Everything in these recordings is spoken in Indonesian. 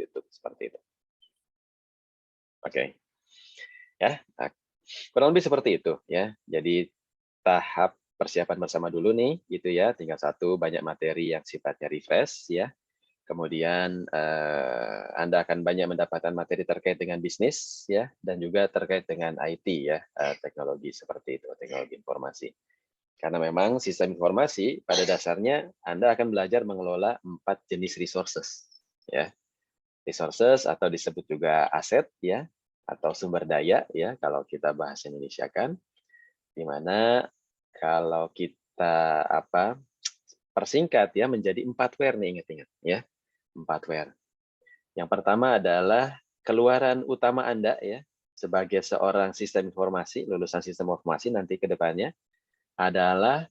YouTube seperti itu. Oke. Ya, kurang lebih seperti itu ya. Jadi tahap persiapan bersama dulu nih gitu ya, tinggal satu banyak materi yang sifatnya refresh ya. Kemudian Anda akan banyak mendapatkan materi terkait dengan bisnis ya, dan juga terkait dengan IT ya, teknologi seperti itu, teknologi informasi. Karena memang sistem informasi pada dasarnya Anda akan belajar mengelola 4 jenis resources ya. Resources atau disebut juga aset ya, atau sumber daya ya kalau kita bahas Indonesia kan, di mana kalau kita persingkat ya menjadi 4 WHERE nih, ingat-ingat ya. 4 WHERE. Yang pertama adalah keluaran utama Anda ya, sebagai seorang sistem informasi, lulusan sistem informasi nanti ke depannya adalah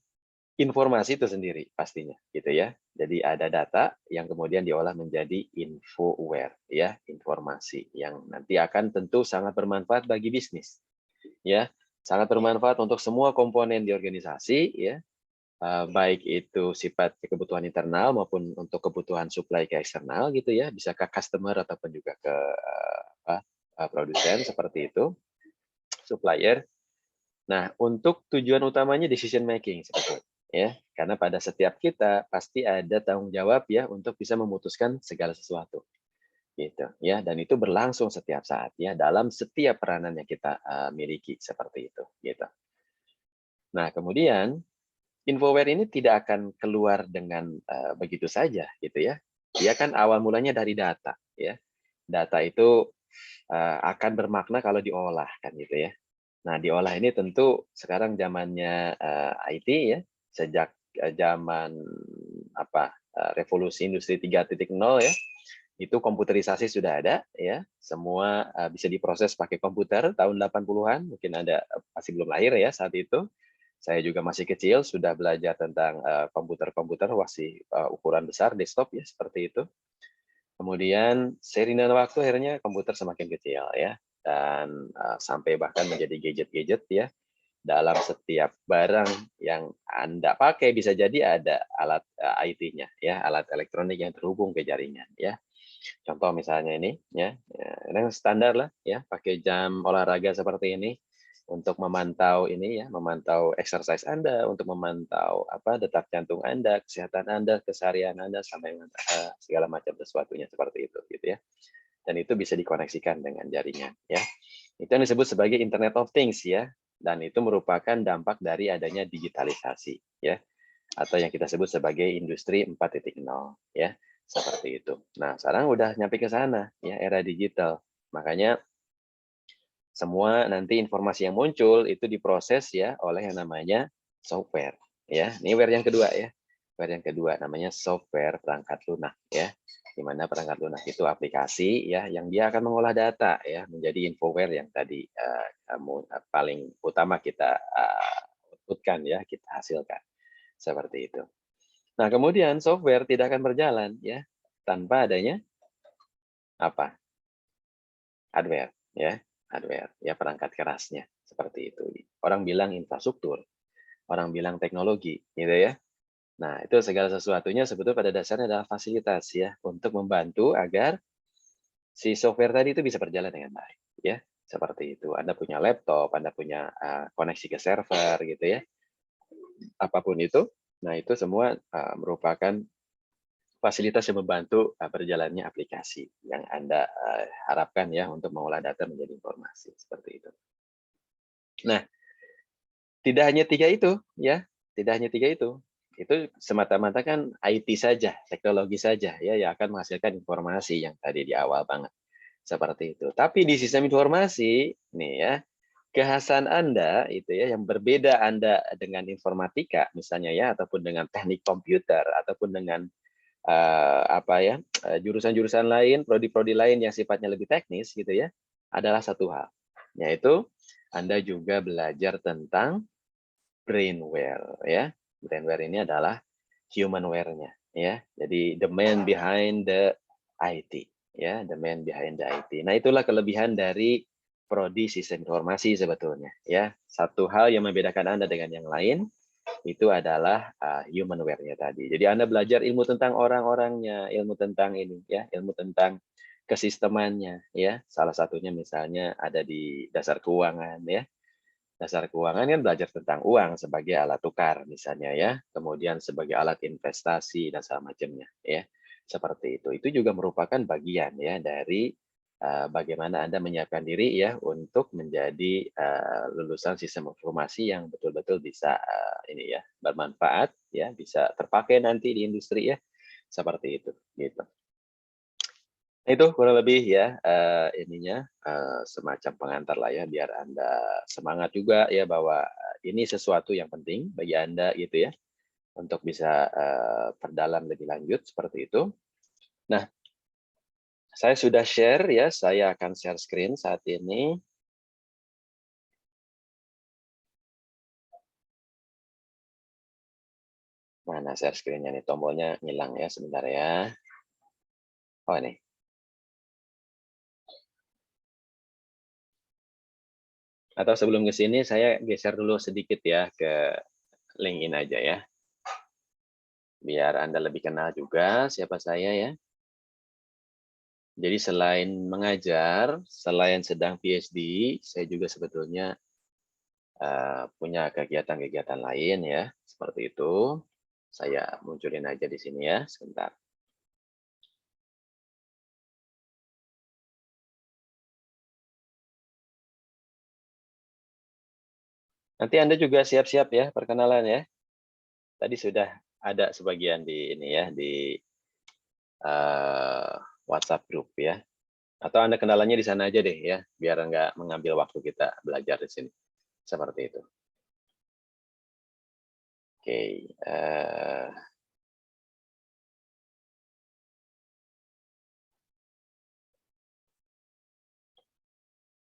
informasi itu sendiri pastinya gitu ya. Jadi ada data yang kemudian diolah menjadi infoware ya, informasi yang nanti akan tentu sangat bermanfaat bagi bisnis. Ya, sangat bermanfaat untuk semua komponen di organisasi ya. Baik itu sifat kebutuhan internal maupun untuk kebutuhan supply ke eksternal gitu ya, bisa ke customer ataupun juga ke produsen seperti itu, supplier. Nah, untuk tujuan utamanya decision making sebetulnya ya, karena pada setiap kita pasti ada tanggung jawab ya untuk bisa memutuskan segala sesuatu gitu ya, dan itu berlangsung setiap saat ya dalam setiap peranan yang kita miliki seperti itu gitu. Nah, kemudian infoware ini tidak akan keluar dengan begitu saja gitu ya. Dia kan awal mulanya dari data ya. Data itu akan bermakna kalau diolah kan gitu ya. Nah, diolah ini tentu sekarang zamannya IT ya, sejak zaman revolusi industri 3.0 ya, itu komputerisasi sudah ada ya, semua bisa diproses pakai komputer tahun 80-an, mungkin Anda masih belum lahir ya saat itu. Saya juga masih kecil sudah belajar tentang komputer-komputer masih ukuran besar desktop ya seperti itu. Kemudian seiring dengan waktu akhirnya komputer semakin kecil ya, dan sampai bahkan menjadi gadget-gadget ya. Dalam setiap barang yang Anda pakai bisa jadi ada alat IT-nya ya, alat elektronik yang terhubung ke jaringan ya. Contoh misalnya ini ya, yang standar lah ya, pakai jam olahraga seperti ini untuk memantau ini ya, memantau exercise Anda, untuk memantau detak jantung Anda, kesehatan Anda, keseharian Anda sampai segala macam sesuatunya seperti itu gitu ya. Dan itu bisa dikoneksikan dengan jaringan ya. Itu yang disebut sebagai Internet of Things ya, dan itu merupakan dampak dari adanya digitalisasi ya, atau yang kita sebut sebagai industri 4.0 ya, seperti itu. Nah, sekarang udah nyampe ke sana ya, era digital. Makanya semua nanti informasi yang muncul itu diproses ya oleh yang namanya software ya. Ini WHERE yang kedua ya. WHERE yang kedua namanya software perangkat lunak ya. Di mana perangkat lunak itu aplikasi ya yang dia akan mengolah data ya menjadi infoware yang tadi paling utama kita outputkan ya, kita hasilkan. Seperti itu. Nah, kemudian software tidak akan berjalan ya tanpa adanya hardware ya, hardware ya, perangkat kerasnya seperti itu. Orang bilang infrastruktur, orang bilang teknologi gitu ya. Nah, itu segala sesuatunya sebetulnya pada dasarnya adalah fasilitas ya untuk membantu agar si software tadi itu bisa berjalan dengan baik ya. Seperti itu. Anda punya laptop, Anda punya koneksi ke server gitu ya. Apapun itu, nah itu semua merupakan fasilitas yang membantu berjalannya aplikasi yang Anda harapkan ya untuk mengolah data menjadi informasi seperti itu. Nah, tidak hanya 3 itu ya, tidak hanya 3 itu. Itu semata-mata kan IT saja, teknologi saja ya yang akan menghasilkan informasi yang tadi di awal banget. Seperti itu. Tapi di sistem informasi nih ya, kekhasan Anda itu ya yang berbeda Anda dengan informatika misalnya ya, ataupun dengan teknik komputer ataupun dengan jurusan-jurusan lain, prodi-prodi lain yang sifatnya lebih teknis gitu ya, adalah satu hal, yaitu Anda juga belajar tentang brainware ya. Brainware ini adalah humanware-nya ya. Jadi the man behind the IT ya, the man behind the IT. Nah, itulah kelebihan dari prodi sistem informasi sebetulnya ya. Satu hal yang membedakan Anda dengan yang lain itu adalah humanware-nya tadi. Jadi Anda belajar ilmu tentang orang-orangnya, ilmu tentang ini ya, ilmu tentang kesistemannya ya. Salah satunya misalnya ada di dasar keuangan ya. Dasar keuangan kan belajar tentang uang sebagai alat tukar misalnya ya, kemudian sebagai alat investasi dan segala macamnya ya. Seperti itu. Itu juga merupakan bagian ya dari bagaimana Anda menyiapkan diri ya untuk menjadi lulusan sistem informasi yang betul-betul bisa ini ya bermanfaat ya, bisa terpakai nanti di industri ya. Seperti itu gitu. Itu kurang lebih ya, ininya, semacam pengantar lah ya, biar Anda semangat juga ya bahwa ini sesuatu yang penting bagi Anda gitu ya, untuk bisa, perdalam lebih lanjut seperti itu. Nah, saya sudah share ya, saya akan share screen saat ini. Mana share screen-nya nih, tombolnya hilang ya, sebentar ya. Oh ini. Atau sebelum ke sini saya geser dulu sedikit ya ke LinkedIn aja ya, biar Anda lebih kenal juga siapa saya ya. Jadi selain mengajar, selain sedang PhD, saya juga sebetulnya punya kegiatan-kegiatan lain ya, seperti itu. Saya munculin aja di sini ya, sebentar. Nanti Anda juga siap-siap ya perkenalan ya. Tadi sudah ada sebagian di ini ya, di WhatsApp group ya. Atau Anda kenalannya di sana aja deh ya, biar nggak mengambil waktu kita belajar di sini. Seperti itu. Oke.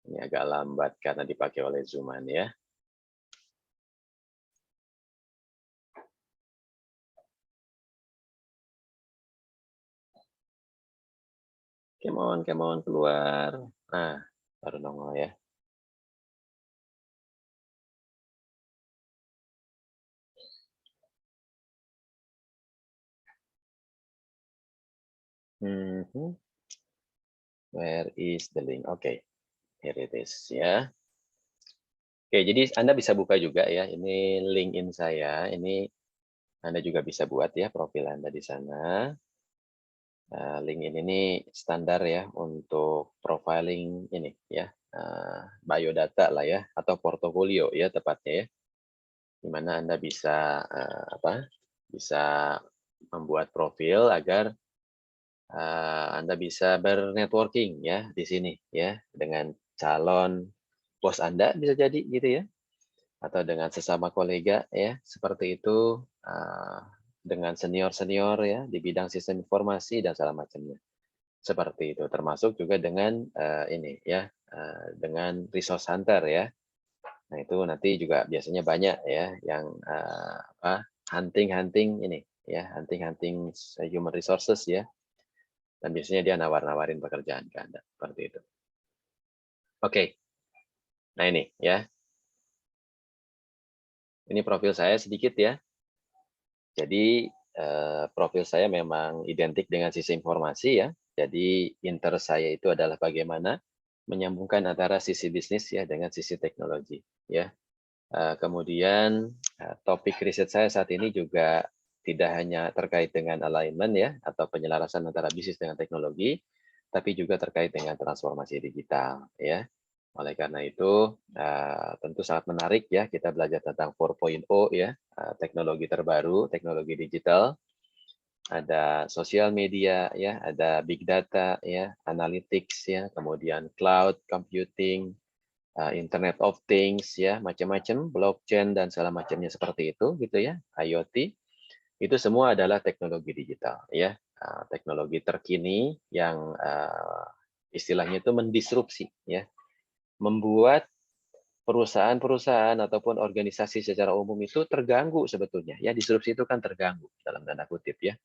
Ini agak lambat karena dipakai oleh Zooman ya. Come on, keluar. Nah, baru nongol ya. Mhm. Where is the link? Oke, here it is ya. Oke, jadi Anda bisa buka juga ya, ini LinkedIn saya, ini Anda juga bisa buat ya profil Anda di sana. LinkedIn ini standar ya untuk profiling ini ya, biodata lah ya, atau portofolio ya tepatnya ya, di mana Anda bisa, bisa membuat profil agar Anda bisa bernetworking ya di sini ya, dengan calon bos Anda bisa jadi gitu ya, atau dengan sesama kolega ya, seperti itu, dengan senior-senior ya di bidang sistem informasi dan segala macamnya. Seperti itu, termasuk juga dengan, ini ya, dengan resource hunter ya. Nah itu nanti juga biasanya banyak ya yang, hunting-hunting ini ya, hunting-hunting human resources ya. Dan biasanya dia nawar-nawarin pekerjaan ke Anda, seperti itu. Oke, nah ini ya, ini profil saya sedikit ya. Jadi, profil saya memang identik dengan sisi informasi ya. Jadi interest saya itu adalah bagaimana menyambungkan antara sisi bisnis ya dengan sisi teknologi ya. Kemudian, topik riset saya saat ini juga tidak hanya terkait dengan alignment ya, atau penyelarasan antara bisnis dengan teknologi, tapi juga terkait dengan transformasi digital ya. Oleh karena itu, tentu sangat menarik ya kita belajar tentang 4.0 ya, teknologi terbaru, teknologi digital, ada sosial media ya, ada big data ya, analytics ya, kemudian cloud computing, Internet of Things ya, macam-macam, blockchain dan segala macamnya seperti itu gitu ya, IoT. Itu semua adalah teknologi digital ya, teknologi terkini yang istilahnya itu mendisrupsi ya, membuat perusahaan-perusahaan ataupun organisasi secara umum itu terganggu sebetulnya ya, disrupsi itu kan terganggu dalam tanda kutip ya.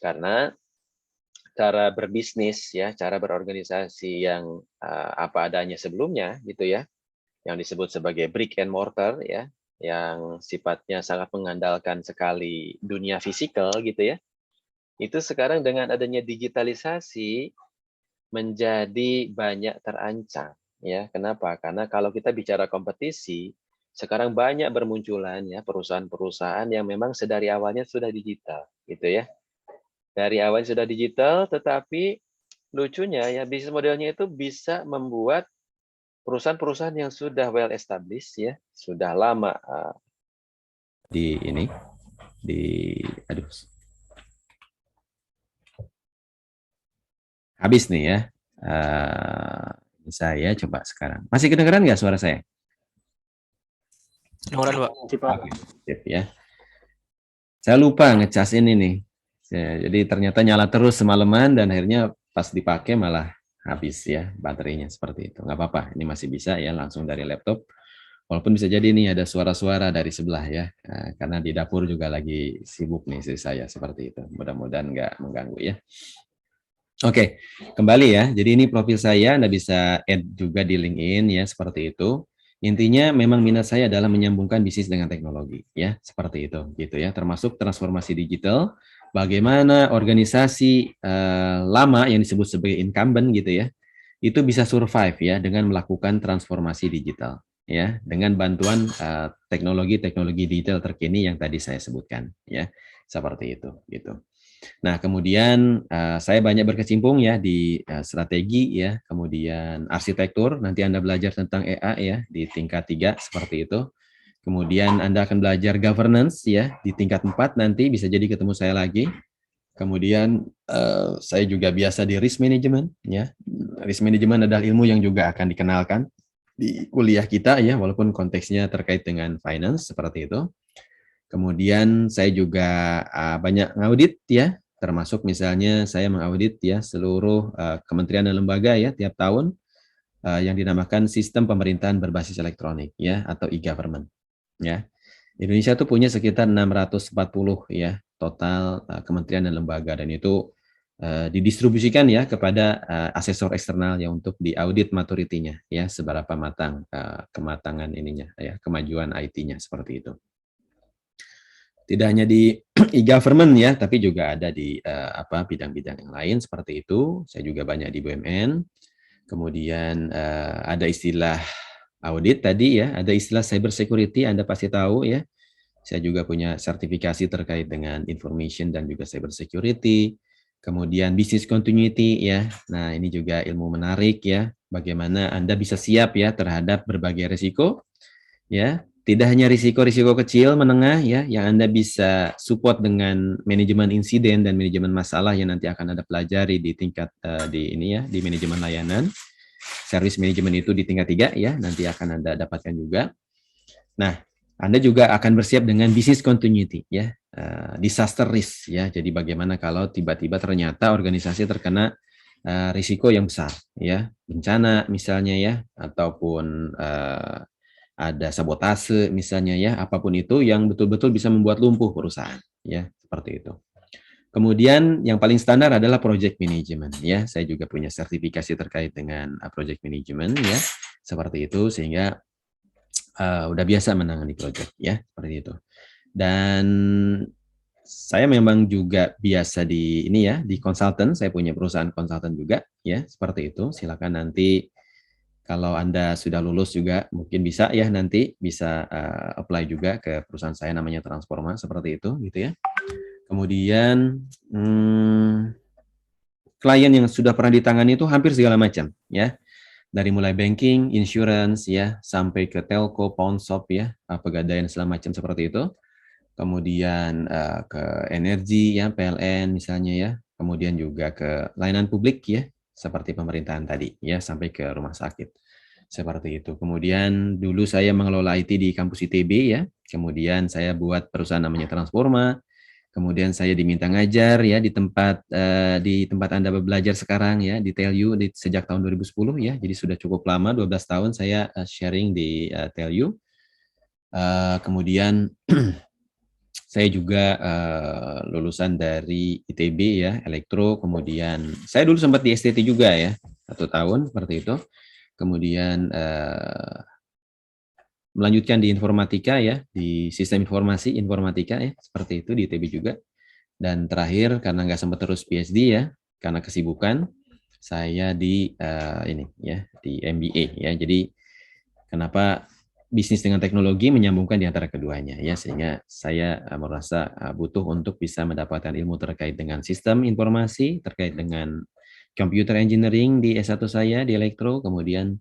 Karena cara berbisnis ya, cara berorganisasi yang apa adanya sebelumnya gitu ya, yang disebut sebagai brick and mortar ya, yang sifatnya sangat mengandalkan sekali dunia fisikal gitu ya. Itu sekarang dengan adanya digitalisasi menjadi banyak terancam, ya. Kenapa? Karena kalau kita bicara kompetisi, sekarang banyak bermunculan ya perusahaan-perusahaan yang memang sedari awalnya sudah digital, gitu ya. Dari awal sudah digital, tetapi lucunya ya bisnis modelnya itu bisa membuat perusahaan-perusahaan yang sudah well established ya, sudah lama di ini, di aduh, habis nih ya. Saya coba sekarang. Masih kedengeran nggak suara saya? Kedengeran, Pak. Oke, sip ya. Saya lupa ngecas ini nih. Jadi ternyata nyala terus semalaman dan akhirnya pas dipakai malah habis ya baterainya seperti itu. Nggak apa-apa, ini masih bisa ya langsung dari laptop. Walaupun bisa jadi nih ada suara-suara dari sebelah ya, karena di dapur juga lagi sibuk nih istri saya seperti itu. Mudah-mudahan nggak mengganggu ya. Oke, kembali ya. Jadi ini profil saya, Anda bisa add juga di LinkedIn ya, seperti itu. Intinya memang minat saya adalah menyambungkan bisnis dengan teknologi ya, seperti itu gitu ya. Termasuk transformasi digital, bagaimana organisasi lama yang disebut sebagai incumbent gitu ya, itu bisa survive ya dengan melakukan transformasi digital ya, dengan bantuan teknologi-teknologi digital terkini yang tadi saya sebutkan ya, seperti itu gitu. Nah, kemudian saya banyak berkecimpung ya di strategi ya, kemudian arsitektur, nanti Anda belajar tentang EA ya di tingkat 3 seperti itu. Kemudian Anda akan belajar governance ya di tingkat 4 nanti bisa jadi ketemu saya lagi. Kemudian saya juga biasa di risk management ya. Risk management adalah ilmu yang juga akan dikenalkan di kuliah kita ya, walaupun konteksnya terkait dengan finance seperti itu. Kemudian saya juga banyak ngaudit ya, termasuk misalnya saya mengaudit ya seluruh kementerian dan lembaga ya tiap tahun yang dinamakan sistem pemerintahan berbasis elektronik ya atau e-government ya. Indonesia tuh punya sekitar 640 ya total kementerian dan lembaga dan itu didistribusikan ya kepada asesor eksternal yang untuk diaudit maturitinya ya seberapa matang kematangan ininya ya kemajuan IT-nya seperti itu. Tidak hanya di e-government ya, tapi juga ada di bidang-bidang yang lain seperti itu. Saya juga banyak di BUMN. Kemudian ada istilah audit tadi ya, ada istilah cyber security, Anda pasti tahu ya. Saya juga punya sertifikasi terkait dengan information dan juga cyber security. Kemudian business continuity ya. Nah, ini juga ilmu menarik ya. Bagaimana Anda bisa siap ya terhadap berbagai risiko ya. Tidak hanya risiko-risiko kecil, menengah ya, yang Anda bisa support dengan manajemen insiden dan manajemen masalah yang nanti akan Anda pelajari di tingkat di ini ya, di manajemen layanan. Service manajemen itu di tingkat 3 ya, nanti akan Anda dapatkan juga. Nah, Anda juga akan bersiap dengan business continuity ya, disaster risk ya. Jadi bagaimana kalau tiba-tiba ternyata organisasi terkena risiko yang besar ya, bencana misalnya ya, ataupun ada sabotase misalnya ya, apapun itu yang betul-betul bisa membuat lumpuh perusahaan ya, seperti itu. Kemudian yang paling standar adalah project management ya. Saya juga punya sertifikasi terkait dengan project management ya. Seperti itu sehingga udah biasa menangani project ya, seperti itu. Dan saya memang juga biasa di ini ya, di konsultan, saya punya perusahaan konsultan juga ya, seperti itu. Silakan nanti kalau Anda sudah lulus juga mungkin bisa ya nanti bisa apply juga ke perusahaan saya namanya Transforma seperti itu gitu ya. Kemudian klien yang sudah pernah ditangani itu hampir segala macam ya. Dari mulai banking, insurance ya, sampai ke telco, pawn shop ya, pegadaian segala macam seperti itu. Kemudian ke energi ya, PLN misalnya ya. Kemudian juga ke layanan publik ya, seperti pemerintahan tadi ya, sampai ke rumah sakit. Seperti itu. Kemudian dulu saya mengelola IT di kampus ITB ya. Kemudian saya buat perusahaan namanya Transforma. Kemudian saya diminta ngajar ya di tempat Anda belajar sekarang ya di TELU sejak tahun 2010 ya. Jadi sudah cukup lama 12 tahun saya sharing di TELU. Kemudian saya juga lulusan dari ITB ya, elektro. Kemudian saya dulu sempat di STT juga ya, 1 tahun seperti itu. Kemudian melanjutkan di informatika ya, di sistem informasi informatika ya, seperti itu di ITB juga. Dan terakhir karena nggak sempat terus PhD ya, karena kesibukan, saya di ini ya, di MBA ya. Jadi kenapa bisnis dengan teknologi menyambungkan di antara keduanya ya, sehingga saya merasa butuh untuk bisa mendapatkan ilmu terkait dengan sistem informasi, terkait dengan computer engineering di S1 saya di elektro, kemudian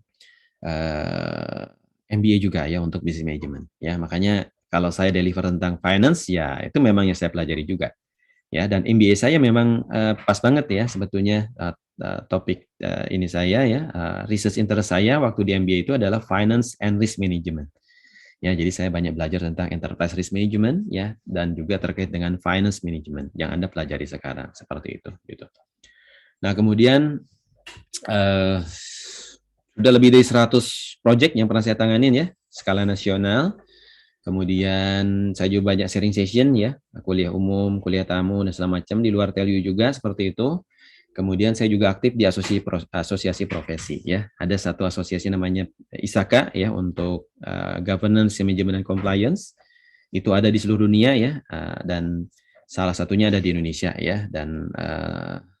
MBA juga ya untuk business management ya. Makanya kalau saya deliver tentang finance ya itu memang yang saya pelajari juga ya, dan MBA saya memang pas banget ya sebetulnya topik ini saya ya, research interest saya waktu di MBA itu adalah finance and risk management. Ya, jadi saya banyak belajar tentang enterprise risk management ya, dan juga terkait dengan finance management yang Anda pelajari sekarang seperti itu gitu. Nah, kemudian sudah lebih dari 100 project yang pernah saya tanganin ya, skala nasional. Kemudian saya juga banyak sharing session ya, kuliah umum, kuliah tamu, dan segala macam di luar TELU juga seperti itu. Kemudian saya juga aktif di asosiasi profesi ya. Ada satu asosiasi namanya ISAKA ya untuk governance, management, and compliance. Itu ada di seluruh dunia ya, dan salah satunya ada di Indonesia ya. Dan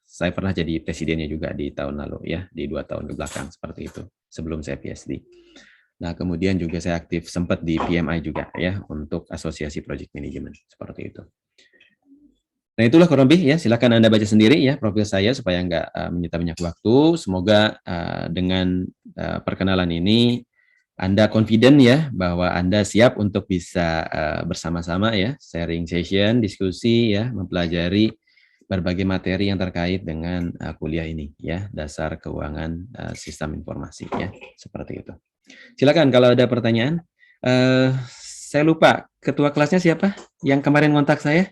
saya pernah jadi presidennya juga di tahun lalu ya, di 2 tahun ke belakang seperti itu sebelum saya PhD. Nah, kemudian juga saya aktif sempat di PMI juga ya untuk Asosiasi Project Management seperti itu. Nah, itulah kurang lebih ya. Silakan Anda baca sendiri ya profil saya supaya nggak menyita banyak waktu. Semoga dengan perkenalan ini Anda confident ya bahwa Anda siap untuk bisa bersama-sama ya sharing session, diskusi ya, mempelajari berbagai materi yang terkait dengan kuliah ini ya, dasar keuangan sistem informasi ya, seperti itu. Silakan kalau ada pertanyaan. Saya lupa ketua kelasnya siapa yang kemarin kontak saya?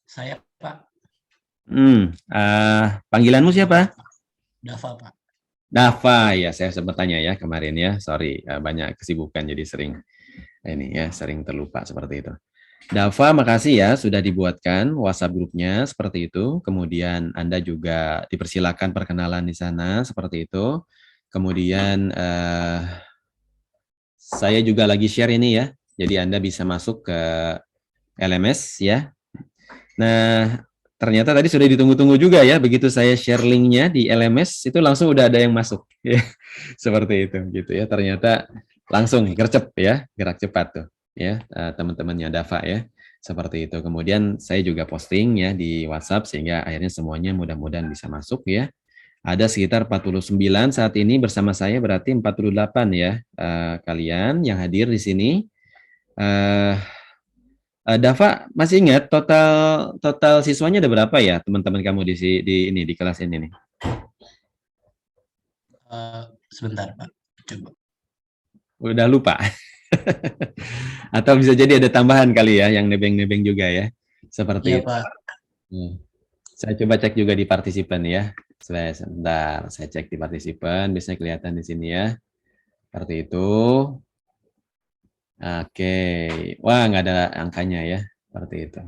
Saya, Pak. Panggilanmu siapa? Dava, Pak. Dava, ya saya sempat tanya ya kemarin ya. Sorry, banyak kesibukan jadi sering ini ya, sering terlupa seperti itu. Dava, makasih ya sudah dibuatkan WhatsApp grupnya seperti itu. Kemudian Anda juga dipersilakan perkenalan di sana seperti itu. Kemudian saya juga lagi share ini ya. Jadi Anda bisa masuk ke LMS ya. Nah, ternyata tadi sudah ditunggu-tunggu juga ya. Begitu saya share linknya di LMS, itu langsung udah ada yang masuk. Ya, seperti itu gitu ya. Ternyata langsung gercep ya, gerak cepat tuh ya teman-temannya Dava ya. Seperti itu. Kemudian saya juga posting ya di WhatsApp sehingga akhirnya semuanya mudah-mudahan bisa masuk ya. Ada sekitar 49 saat ini bersama saya, berarti 48 ya kalian yang hadir di sini. Dava, masih ingat total siswanya ada berapa ya teman-teman kamu di kelas ini nih? Sebentar, Pak. Coba. Udah lupa. Atau bisa jadi ada tambahan kali ya yang nebeng-nebeng juga ya. Seperti Iya, itu. Pak. Saya coba cek juga di partisipan ya. Sebentar, saya cek di partisipan, biasanya kelihatan di sini ya. Seperti itu. Oke. Wah, nggak ada angkanya ya. Seperti itu.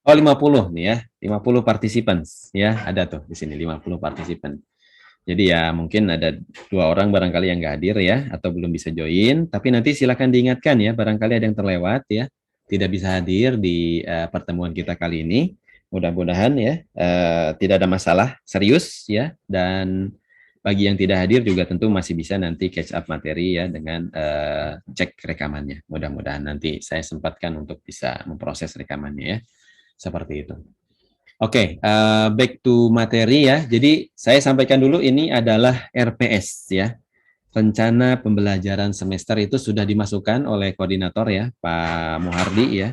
Oh, 50 nih ya. 50 participants ya. Ada tuh di sini 50 partisipan. Jadi ya mungkin ada 2 orang barangkali yang nggak hadir ya, atau belum bisa join. Tapi nanti silakan diingatkan ya, barangkali ada yang terlewat ya, tidak bisa hadir di pertemuan kita kali ini. Mudah-mudahan ya tidak ada masalah serius ya, dan bagi yang tidak hadir juga tentu masih bisa nanti catch up materi ya dengan cek rekamannya. Mudah-mudahan nanti saya sempatkan untuk bisa memproses rekamannya ya, seperti itu. Oke, back to materi ya. Jadi saya sampaikan dulu ini adalah RPS ya. Rencana pembelajaran semester itu sudah dimasukkan oleh koordinator ya, Pak Muhardi ya.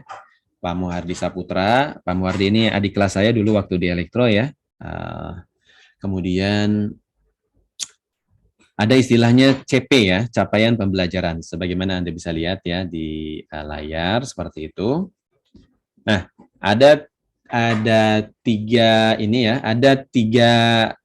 Pak Muhardi Saputra. Pak Muhardi ini adik kelas saya dulu waktu di Elektro ya. Kemudian ada istilahnya CP ya, capaian pembelajaran. Sebagaimana Anda bisa lihat ya di layar seperti itu. Nah, ada 3 ini ya, ada 3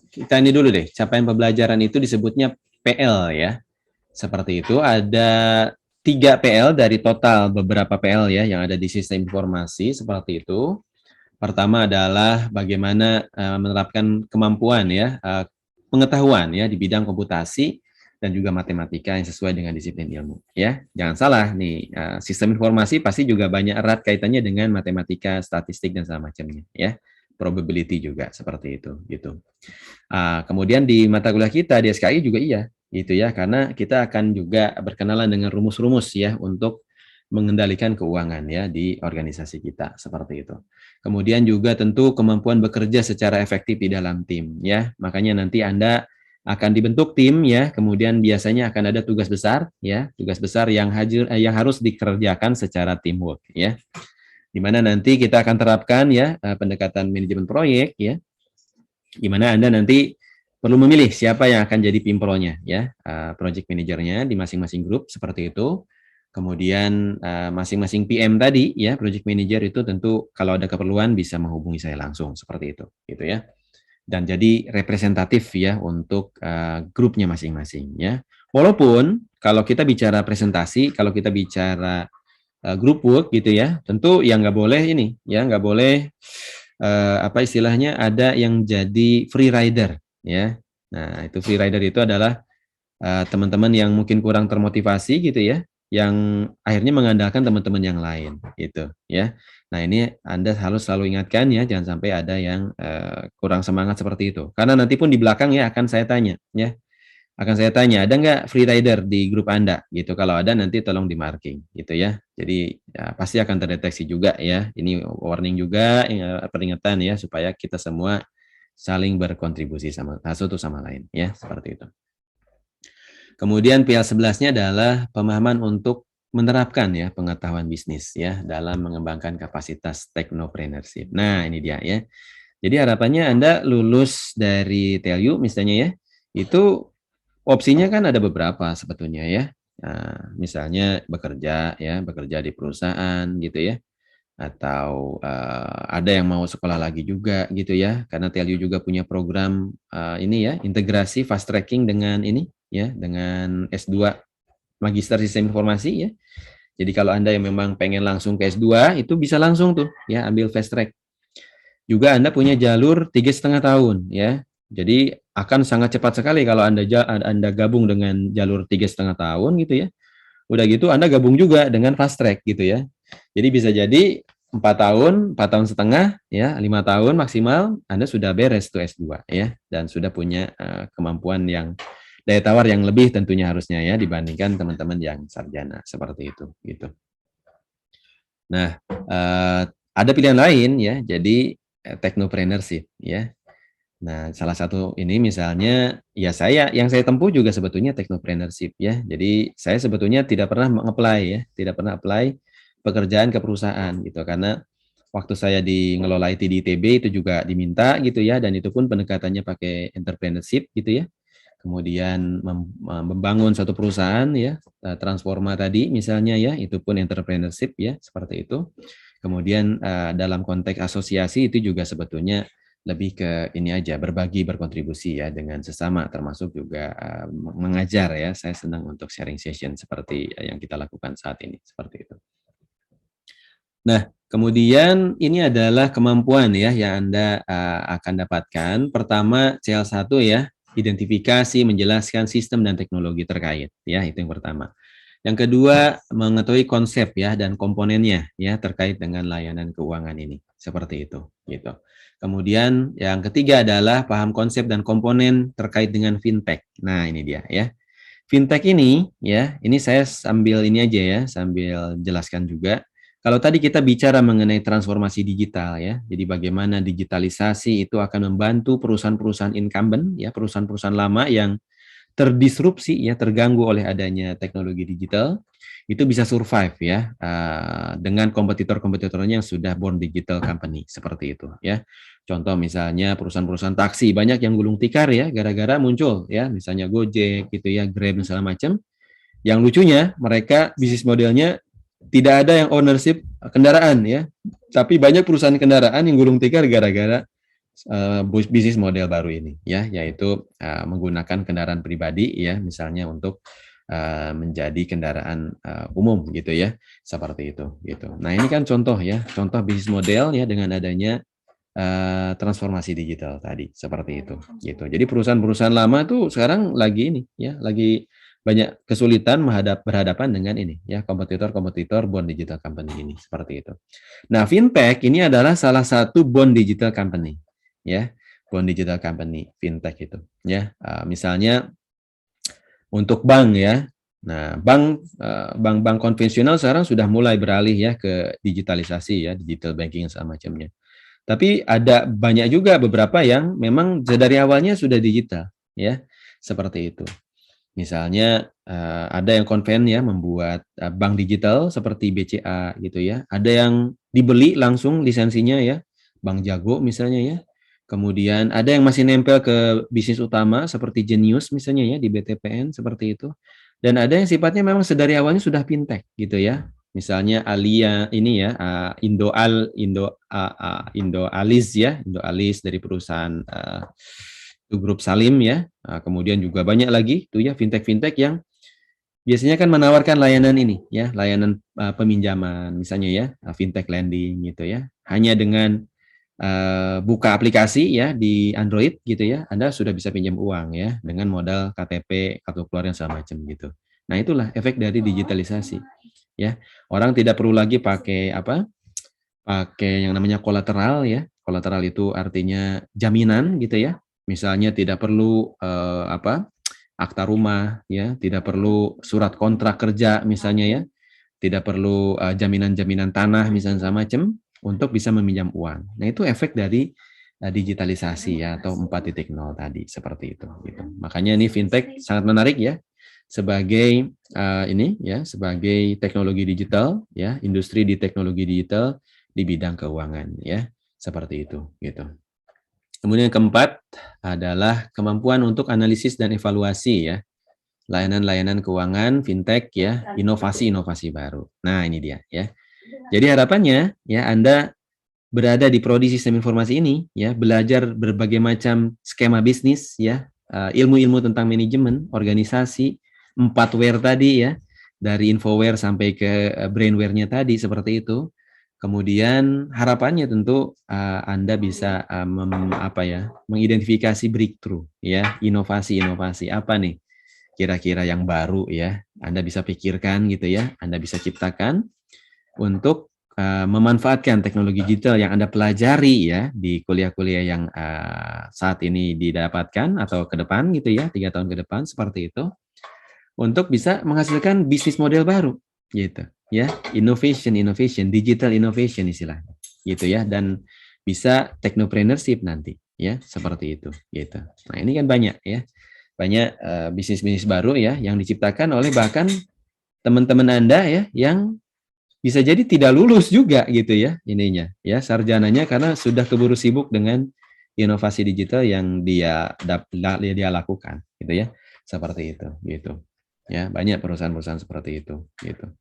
kita ini dulu deh, capaian pembelajaran itu disebutnya PL ya. Seperti itu, ada 3 PL dari total beberapa PL ya yang ada di sistem informasi seperti itu. Pertama adalah bagaimana menerapkan kemampuan ya, pengetahuan ya di bidang komputasi dan juga matematika yang sesuai dengan disiplin ilmu. Ya, jangan salah nih, sistem informasi pasti juga banyak erat kaitannya dengan matematika, statistik dan segala macamnya. Ya, probability juga seperti itu. Gitu. Kemudian di mata kuliah kita di SKI juga iya, gitu ya, karena kita akan juga berkenalan dengan rumus-rumus ya untuk mengendalikan keuangan ya di organisasi kita seperti itu. Kemudian juga tentu kemampuan bekerja secara efektif di dalam tim ya. Makanya nanti Anda akan dibentuk tim ya, kemudian biasanya akan ada tugas besar ya, tugas besar yang harus dikerjakan secara teamwork ya. Di mana nanti kita akan terapkan ya pendekatan manajemen proyek ya. Di mana Anda nanti perlu memilih siapa yang akan jadi pimpronya ya, project manajernya di masing-masing grup seperti itu. Kemudian masing-masing PM tadi ya, project manager itu tentu kalau ada keperluan bisa menghubungi saya langsung seperti itu, gitu ya. Dan jadi representatif ya untuk grupnya masing-masing ya. Walaupun kalau kita bicara presentasi, kalau kita bicara group work gitu ya, tentu yang nggak boleh ini ya, nggak boleh apa istilahnya ada yang jadi free rider ya. Nah itu free rider itu adalah teman-teman yang mungkin kurang termotivasi gitu ya, yang akhirnya mengandalkan teman-teman yang lain gitu ya. Nah ini Anda harus selalu ingatkan ya, jangan sampai ada yang kurang semangat seperti itu. Karena nanti pun di belakang ya akan saya tanya ya, akan saya tanya ada nggak free rider di grup Anda gitu. Kalau ada nanti tolong di marking gitu ya. Jadi ya, pasti akan terdeteksi juga ya. Ini warning juga, peringatan ya supaya kita semua saling berkontribusi satu sama lain ya seperti itu. Kemudian PL11-nya adalah pemahaman untuk menerapkan ya pengetahuan bisnis ya dalam mengembangkan kapasitas technopreneurship. Nah, ini dia ya. Jadi harapannya Anda lulus dari TLU misalnya ya, itu opsinya kan ada beberapa sebetulnya ya. Nah, misalnya bekerja di perusahaan gitu ya. Atau ada yang mau sekolah lagi juga gitu ya, karena TLU juga punya program ini ya, integrasi fast tracking dengan ini ya, dengan S2 Magister Sistem Informasi ya. Jadi kalau Anda yang memang pengen langsung ke S2 itu bisa langsung tuh ya ambil fast track. Juga Anda punya jalur 3,5 tahun ya. Jadi akan sangat cepat sekali kalau Anda gabung dengan jalur 3,5 tahun gitu ya. Udah gitu Anda gabung juga dengan fast track gitu ya. Jadi bisa jadi 4 tahun setengah ya, 5 tahun maksimal Anda sudah beres tuh S2 ya, dan sudah punya kemampuan yang daya tawar yang lebih tentunya harusnya ya dibandingkan teman-teman yang sarjana seperti itu gitu. Nah, ada pilihan lain ya, jadi technopreneurship ya. Nah, salah satu ini misalnya ya yang saya tempuh juga sebetulnya technopreneurship ya. Jadi saya sebetulnya tidak pernah apply ya, tidak pernah apply pekerjaan ke perusahaan gitu karena waktu saya ngelola IT di ITB itu juga diminta gitu ya, dan itu pun pendekatannya pakai entrepreneurship gitu ya. Kemudian membangun suatu perusahaan ya, transforma tadi misalnya ya, itu pun entrepreneurship ya, seperti itu. Kemudian dalam konteks asosiasi itu juga sebetulnya lebih ke ini aja, berbagi, berkontribusi ya dengan sesama, termasuk juga mengajar ya. Saya senang untuk sharing session seperti yang kita lakukan saat ini, seperti itu. Nah, kemudian ini adalah kemampuan ya yang Anda akan dapatkan. Pertama, CL1 ya, identifikasi, menjelaskan sistem dan teknologi terkait ya, itu yang pertama. Yang kedua, mengetahui konsep ya dan komponennya ya terkait dengan layanan keuangan ini, seperti itu gitu. Kemudian yang ketiga adalah paham konsep dan komponen terkait dengan fintech. Nah, ini dia ya. Fintech ini ya, ini saya sambil ini aja ya, sambil jelaskan juga. Kalau tadi kita bicara mengenai transformasi digital ya, jadi bagaimana digitalisasi itu akan membantu perusahaan-perusahaan incumbent ya, perusahaan-perusahaan lama yang terdisrupsi ya, terganggu oleh adanya teknologi digital, itu bisa survive ya dengan kompetitor-kompetitornya yang sudah born digital company seperti itu ya. Contoh misalnya perusahaan-perusahaan taksi banyak yang gulung tikar ya gara-gara muncul ya, misalnya Gojek gitu ya, Grab dan segala macam. Yang lucunya mereka bisnis modelnya tidak ada yang ownership kendaraan ya, tapi banyak perusahaan kendaraan yang gulung tikar gara-gara bisnis model baru ini ya, yaitu menggunakan kendaraan pribadi ya, misalnya untuk menjadi kendaraan umum gitu ya, seperti itu gitu. Nah ini kan contoh ya, contoh bisnis model ya dengan adanya transformasi digital tadi seperti itu gitu. Jadi perusahaan-perusahaan lama tuh sekarang lagi ini ya, lagi banyak kesulitan berhadapan dengan ini ya, kompetitor-kompetitor bond digital company ini seperti itu. Nah, fintech ini adalah salah satu bond digital company ya, bond digital company fintech itu ya. Misalnya untuk bank ya. Nah, bank-bank konvensional sekarang sudah mulai beralih ya ke digitalisasi ya, digital banking dan semacamnya. Tapi ada banyak juga beberapa yang memang dari awalnya sudah digital ya, seperti itu. Misalnya ada yang konven ya membuat bank digital seperti BCA gitu ya. Ada yang dibeli langsung lisensinya ya, Bank Jago misalnya ya. Kemudian ada yang masih nempel ke bisnis utama seperti Genius misalnya ya di BTPN seperti itu. Dan ada yang sifatnya memang sedari awalnya sudah fintech gitu ya. Misalnya Alia ini ya Indoalis ya, Indoalis dari perusahaan grup Salim ya. Kemudian juga banyak lagi tuh ya fintech-fintech yang biasanya kan menawarkan layanan ini ya, layanan peminjaman misalnya ya, fintech lending gitu ya. Hanya dengan buka aplikasi ya di Android gitu ya, Anda sudah bisa pinjam uang ya dengan modal KTP, kartu keluarga segala macam gitu. Nah, itulah efek dari digitalisasi ya. Orang tidak perlu lagi pakai pakai yang namanya kolateral ya. Kolateral itu artinya jaminan gitu ya. Misalnya tidak perlu akta rumah ya, tidak perlu surat kontrak kerja misalnya ya. Tidak perlu jaminan-jaminan tanah misalnya sama macam untuk bisa meminjam uang. Nah, itu efek dari digitalisasi ya atau 4.0 tadi seperti itu gitu. Makanya ini fintech sangat menarik ya sebagai ini ya sebagai teknologi digital ya, industri di teknologi digital di bidang keuangan ya. Seperti itu gitu. Kemudian yang keempat adalah kemampuan untuk analisis dan evaluasi ya. Layanan-layanan keuangan, fintech ya, inovasi-inovasi baru. Nah, ini dia ya. Jadi harapannya ya Anda berada di prodi sistem informasi ini ya, belajar berbagai macam skema bisnis ya, ilmu-ilmu tentang manajemen, organisasi, 4W tadi ya, dari infoware sampai ke brainware-nya tadi seperti itu. Kemudian harapannya tentu Anda bisa mengidentifikasi breakthrough ya, inovasi-inovasi apa nih kira-kira yang baru ya, Anda bisa pikirkan gitu ya, Anda bisa ciptakan untuk memanfaatkan teknologi digital yang Anda pelajari ya di kuliah-kuliah yang saat ini didapatkan atau ke depan gitu ya, 3 tahun ke depan seperti itu, untuk bisa menghasilkan bisnis model baru gitu ya, innovation, digital innovation istilahnya gitu ya, dan bisa technopreneurship nanti ya, seperti itu gitu. Nah, ini kan banyak ya. Banyak bisnis-bisnis baru ya yang diciptakan oleh bahkan teman-teman Anda ya yang bisa jadi tidak lulus juga gitu ya ininya ya sarjananya karena sudah keburu sibuk dengan inovasi digital yang dia lakukan gitu ya, seperti itu gitu ya, banyak perusahaan-perusahaan seperti itu gitu.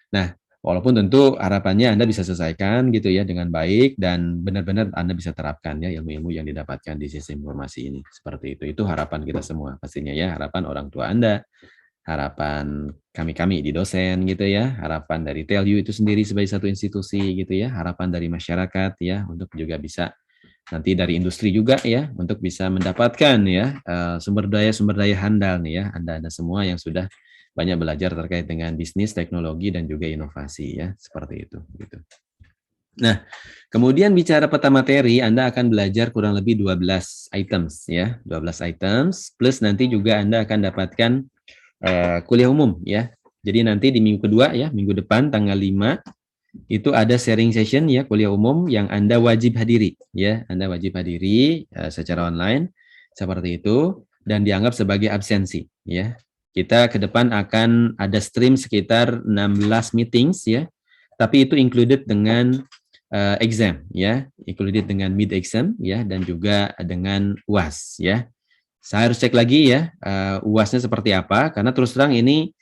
Nah, walaupun tentu harapannya Anda bisa selesaikan gitu ya dengan baik dan benar-benar Anda bisa terapkan ya ilmu-ilmu yang didapatkan di sistem informasi ini seperti itu. Itu harapan kita semua pastinya ya, harapan orang tua Anda, harapan kami-kami di dosen gitu ya, harapan dari TELU itu sendiri sebagai satu institusi gitu ya, harapan dari masyarakat ya untuk juga bisa nanti dari industri juga ya untuk bisa mendapatkan ya sumber daya handal nih ya Anda semua yang sudah banyak belajar terkait dengan bisnis, teknologi dan juga inovasi ya, seperti itu gitu. Nah, kemudian bicara peta materi, Anda akan belajar kurang lebih 12 items ya, 12 items plus nanti juga Anda akan dapatkan kuliah umum ya. Jadi nanti di minggu kedua ya, minggu depan tanggal 5 itu ada sharing session ya, kuliah umum yang Anda wajib hadiri ya. Anda wajib hadiri secara online seperti itu dan dianggap sebagai absensi ya. Kita ke depan akan ada stream sekitar 16 meetings ya. Tapi itu included dengan exam ya, included dengan mid exam ya dan juga dengan UAS ya. Saya harus cek lagi ya UASnya seperti apa karena terus terang ini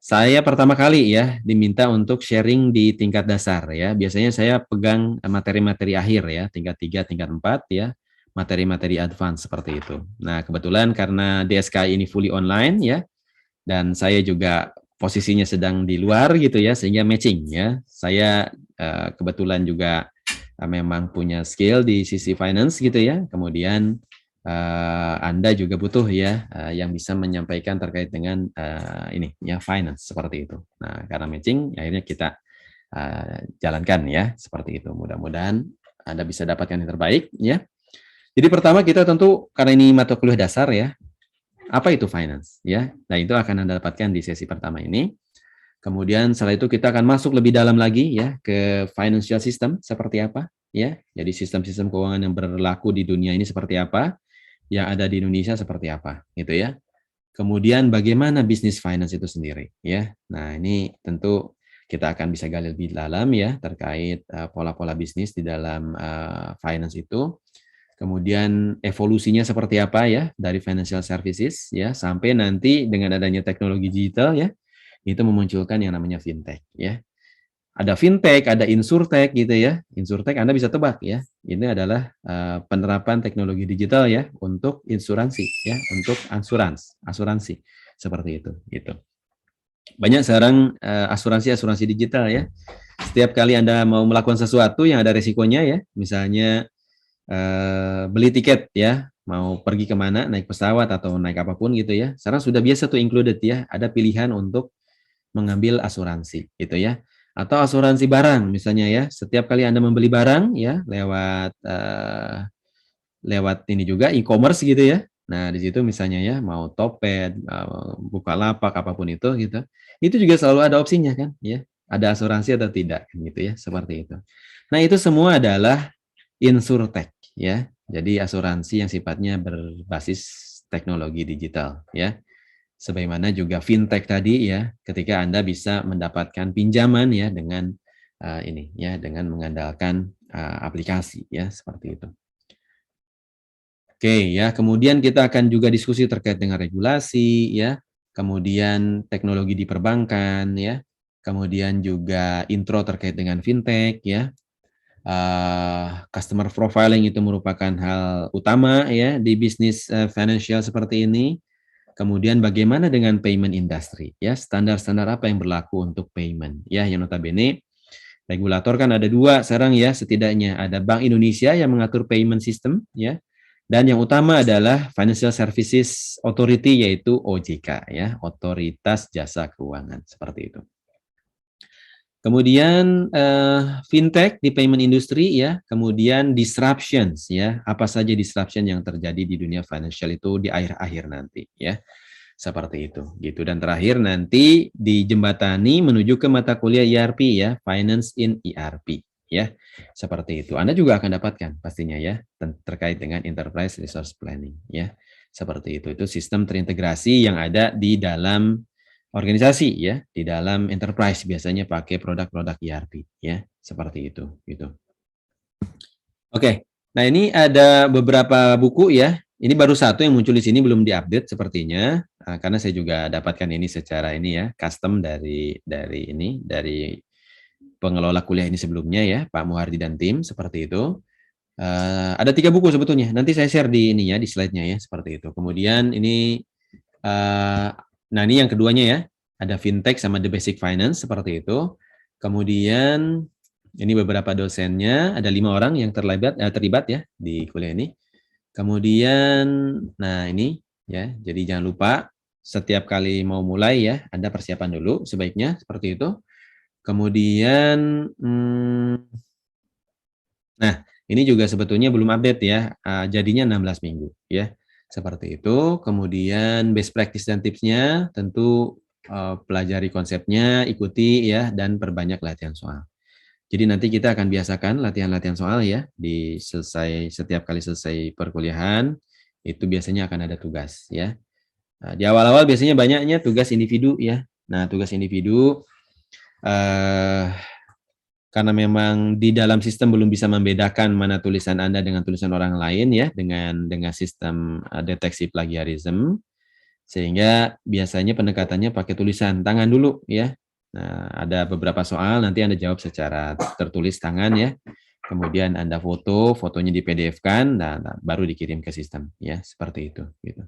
saya pertama kali ya diminta untuk sharing di tingkat dasar ya. Biasanya saya pegang materi-materi akhir ya, tingkat 3, tingkat 4 ya, materi-materi advance seperti itu. Nah, kebetulan karena DSK ini fully online ya, dan saya juga posisinya sedang di luar gitu ya, sehingga matching ya. Saya kebetulan juga memang punya skill di sisi finance gitu ya, kemudian Anda juga butuh ya yang bisa menyampaikan terkait dengan ini ya finance seperti itu. Nah, karena matching akhirnya kita jalankan ya seperti itu. Mudah-mudahan Anda bisa dapatkan yang terbaik ya. Jadi pertama kita tentu karena ini mata kuliah dasar ya. Apa itu finance ya? Nah, itu akan Anda dapatkan di sesi pertama ini. Kemudian setelah itu kita akan masuk lebih dalam lagi ya ke financial system seperti apa ya. Jadi sistem-sistem keuangan yang berlaku di dunia ini seperti apa, yang ada di Indonesia seperti apa gitu ya. Kemudian bagaimana bisnis finance itu sendiri ya. Nah, ini tentu kita akan bisa gali lebih dalam ya terkait pola-pola bisnis di dalam finance itu. Kemudian evolusinya seperti apa ya dari financial services ya sampai nanti dengan adanya teknologi digital ya itu memunculkan yang namanya fintech ya. Ada fintech, ada insurtech gitu ya. Insurtech Anda bisa tebak ya. Ini adalah penerapan teknologi digital ya untuk insuransi ya, untuk asuransi seperti itu gitu. Banyak sekarang asuransi digital ya. Setiap kali Anda mau melakukan sesuatu yang ada resikonya ya, misalnya beli tiket ya, mau pergi kemana, naik pesawat atau naik apapun gitu ya. Sekarang sudah biasa tuh included ya, ada pilihan untuk mengambil asuransi gitu ya. Atau asuransi barang misalnya ya, setiap kali Anda membeli barang ya lewat ini juga e-commerce gitu ya. Nah, di situ misalnya ya mau Topet, Bukalapak apapun itu gitu. Itu juga selalu ada opsinya kan ya. Ada asuransi atau tidak gitu ya, seperti itu. Nah, itu semua adalah insurtech ya. Jadi asuransi yang sifatnya berbasis teknologi digital ya. Sebagaimana juga fintech tadi ya, ketika Anda bisa mendapatkan pinjaman ya dengan ini ya, dengan mengandalkan aplikasi ya, seperti itu. Oke ya, kemudian kita akan juga diskusi terkait dengan regulasi ya, kemudian teknologi di perbankan ya, kemudian juga intro terkait dengan fintech ya. Customer profiling itu merupakan hal utama ya di bisnis financial seperti ini. Kemudian bagaimana dengan payment industry ya, standar-standar apa yang berlaku untuk payment ya, yang notabene regulator kan ada dua sekarang ya setidaknya, ada Bank Indonesia yang mengatur payment system ya, dan yang utama adalah Financial Services Authority yaitu OJK ya, Otoritas Jasa Keuangan seperti itu. Kemudian fintech di payment industry ya, kemudian disruptions ya, apa saja disruption yang terjadi di dunia financial itu di akhir-akhir nanti ya, seperti itu gitu. Dan terakhir nanti dijembatani menuju ke mata kuliah ERP ya, Finance in ERP ya, seperti itu. Anda juga akan dapatkan pastinya ya terkait dengan Enterprise Resource Planning ya, seperti itu. Itu sistem terintegrasi yang ada di dalam organisasi ya, di dalam enterprise biasanya pakai produk-produk ERP ya, seperti itu gitu. Oke. Nah, ini ada beberapa buku ya. Ini baru satu yang muncul di sini, belum diupdate sepertinya karena saya juga dapatkan ini secara ini ya, custom dari pengelola kuliah ini sebelumnya ya, Pak Muhardi dan tim seperti itu. Ada 3 buku sebetulnya. Nanti saya share di ini ya, di slide-nya ya, seperti itu. Kemudian ini nah, ini yang keduanya ya, ada fintech sama The Basic Finance seperti itu. Kemudian ini beberapa dosennya, ada 5 orang yang terlibat ya di kuliah ini. Kemudian, nah ini ya, jadi jangan lupa setiap kali mau mulai ya, Anda persiapan dulu sebaiknya seperti itu. Kemudian, nah ini juga sebetulnya belum update ya, jadinya 16 minggu ya. Seperti itu, kemudian best practice dan tipsnya tentu pelajari konsepnya, ikuti ya, dan perbanyak latihan soal. Jadi nanti kita akan biasakan latihan-latihan soal ya, setiap kali selesai perkuliahan, itu biasanya akan ada tugas ya. Nah, di awal-awal biasanya banyaknya tugas individu ya. Nah, tugas individu, karena memang di dalam sistem belum bisa membedakan mana tulisan Anda dengan tulisan orang lain ya, dengan sistem deteksi plagiarisme, sehingga biasanya pendekatannya pakai tulisan tangan dulu ya. Nah, ada beberapa soal nanti Anda jawab secara tertulis tangan ya. Kemudian Anda fotonya di PDF-kan, dan baru dikirim ke sistem ya, seperti itu gitu.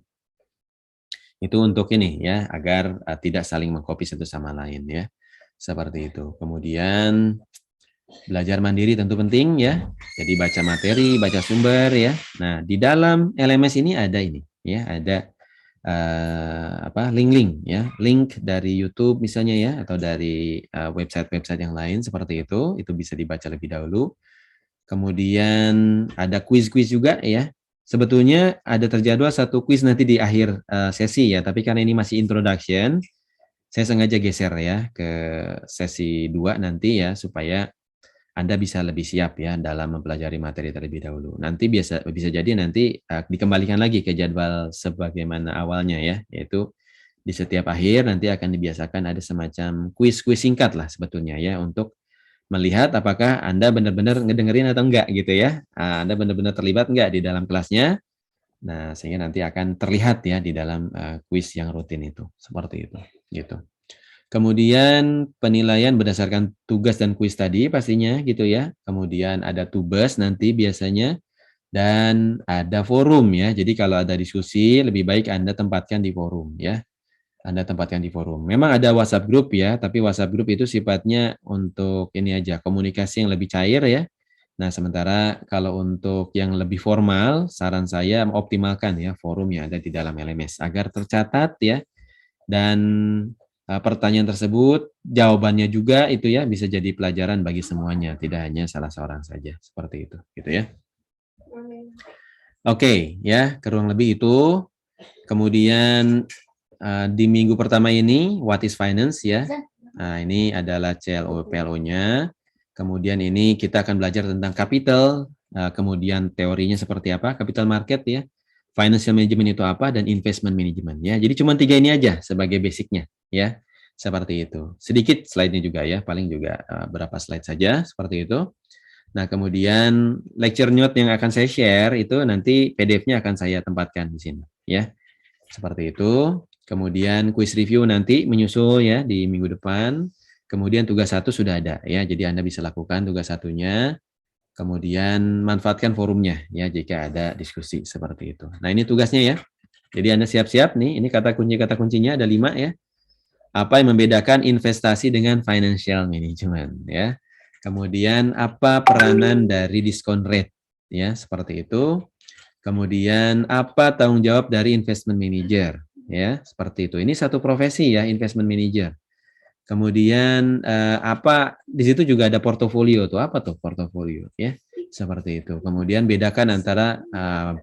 Itu untuk ini ya, agar tidak saling mengcopy satu sama lain ya. Seperti itu. Kemudian Belajar mandiri tentu penting ya. Jadi baca materi, baca sumber ya. Nah, di dalam LMS ini ada ini ya, ada link-link ya, link dari YouTube misalnya ya, atau dari website-website yang lain seperti itu bisa dibaca lebih dahulu. Kemudian ada quiz-quiz juga ya. Sebetulnya ada terjadwal satu quiz nanti di akhir sesi ya, tapi karena ini masih introduction, saya sengaja geser ya ke sesi 2 nanti ya, supaya Anda bisa lebih siap ya dalam mempelajari materi terlebih dahulu. Nanti bisa jadi nanti dikembalikan lagi ke jadwal sebagaimana awalnya ya, yaitu di setiap akhir nanti akan dibiasakan ada semacam kuis-kuis singkat lah sebetulnya ya, untuk melihat apakah Anda benar-benar ngedengerin atau enggak gitu ya. Anda benar-benar terlibat enggak di dalam kelasnya. Nah, sehingga nanti akan terlihat ya di dalam kuis yang rutin itu. Seperti itu gitu. Kemudian penilaian berdasarkan tugas dan kuis tadi pastinya gitu ya. Kemudian ada tubes nanti biasanya, dan ada forum ya. Jadi kalau ada diskusi lebih baik Anda tempatkan di forum ya. Anda tempatkan di forum. Memang ada WhatsApp group ya, tapi WhatsApp group itu sifatnya untuk ini aja, komunikasi yang lebih cair ya. Nah, sementara kalau untuk yang lebih formal, saran saya optimalkan ya forum yang ada di dalam LMS agar tercatat ya, dan pertanyaan tersebut jawabannya juga itu ya bisa jadi pelajaran bagi semuanya, tidak hanya salah seorang saja, seperti itu gitu ya. Oke, ya, kurang lebih itu. Kemudian di minggu pertama ini what is finance ya. Nah, ini adalah CLO PLO-nya. Kemudian ini kita akan belajar tentang capital, kemudian teorinya seperti apa, capital market ya. Financial management itu apa, dan investment management ya. Jadi cuma 3 ini aja sebagai basicnya ya. Seperti itu. Sedikit slide-nya juga ya, paling juga berapa slide saja seperti itu. Nah, kemudian lecture note yang akan saya share itu nanti PDF-nya akan saya tempatkan di sini ya. Seperti itu. Kemudian quiz review nanti menyusul ya di minggu depan. Kemudian tugas 1 sudah ada ya. Jadi Anda bisa lakukan tugas 1-nya. Kemudian manfaatkan forumnya ya jika ada diskusi seperti itu. Nah, ini tugasnya ya. Jadi Anda siap-siap nih. Ini kata kuncinya ada 5 ya. Apa yang membedakan investasi dengan financial management ya. Kemudian apa peranan dari diskon rate ya, seperti itu. Kemudian apa tanggung jawab dari investment manager ya, seperti itu. Ini satu profesi ya, investment manager. Kemudian apa di situ juga ada portofolio tuh, apa tuh portofolio ya, seperti itu. Kemudian bedakan antara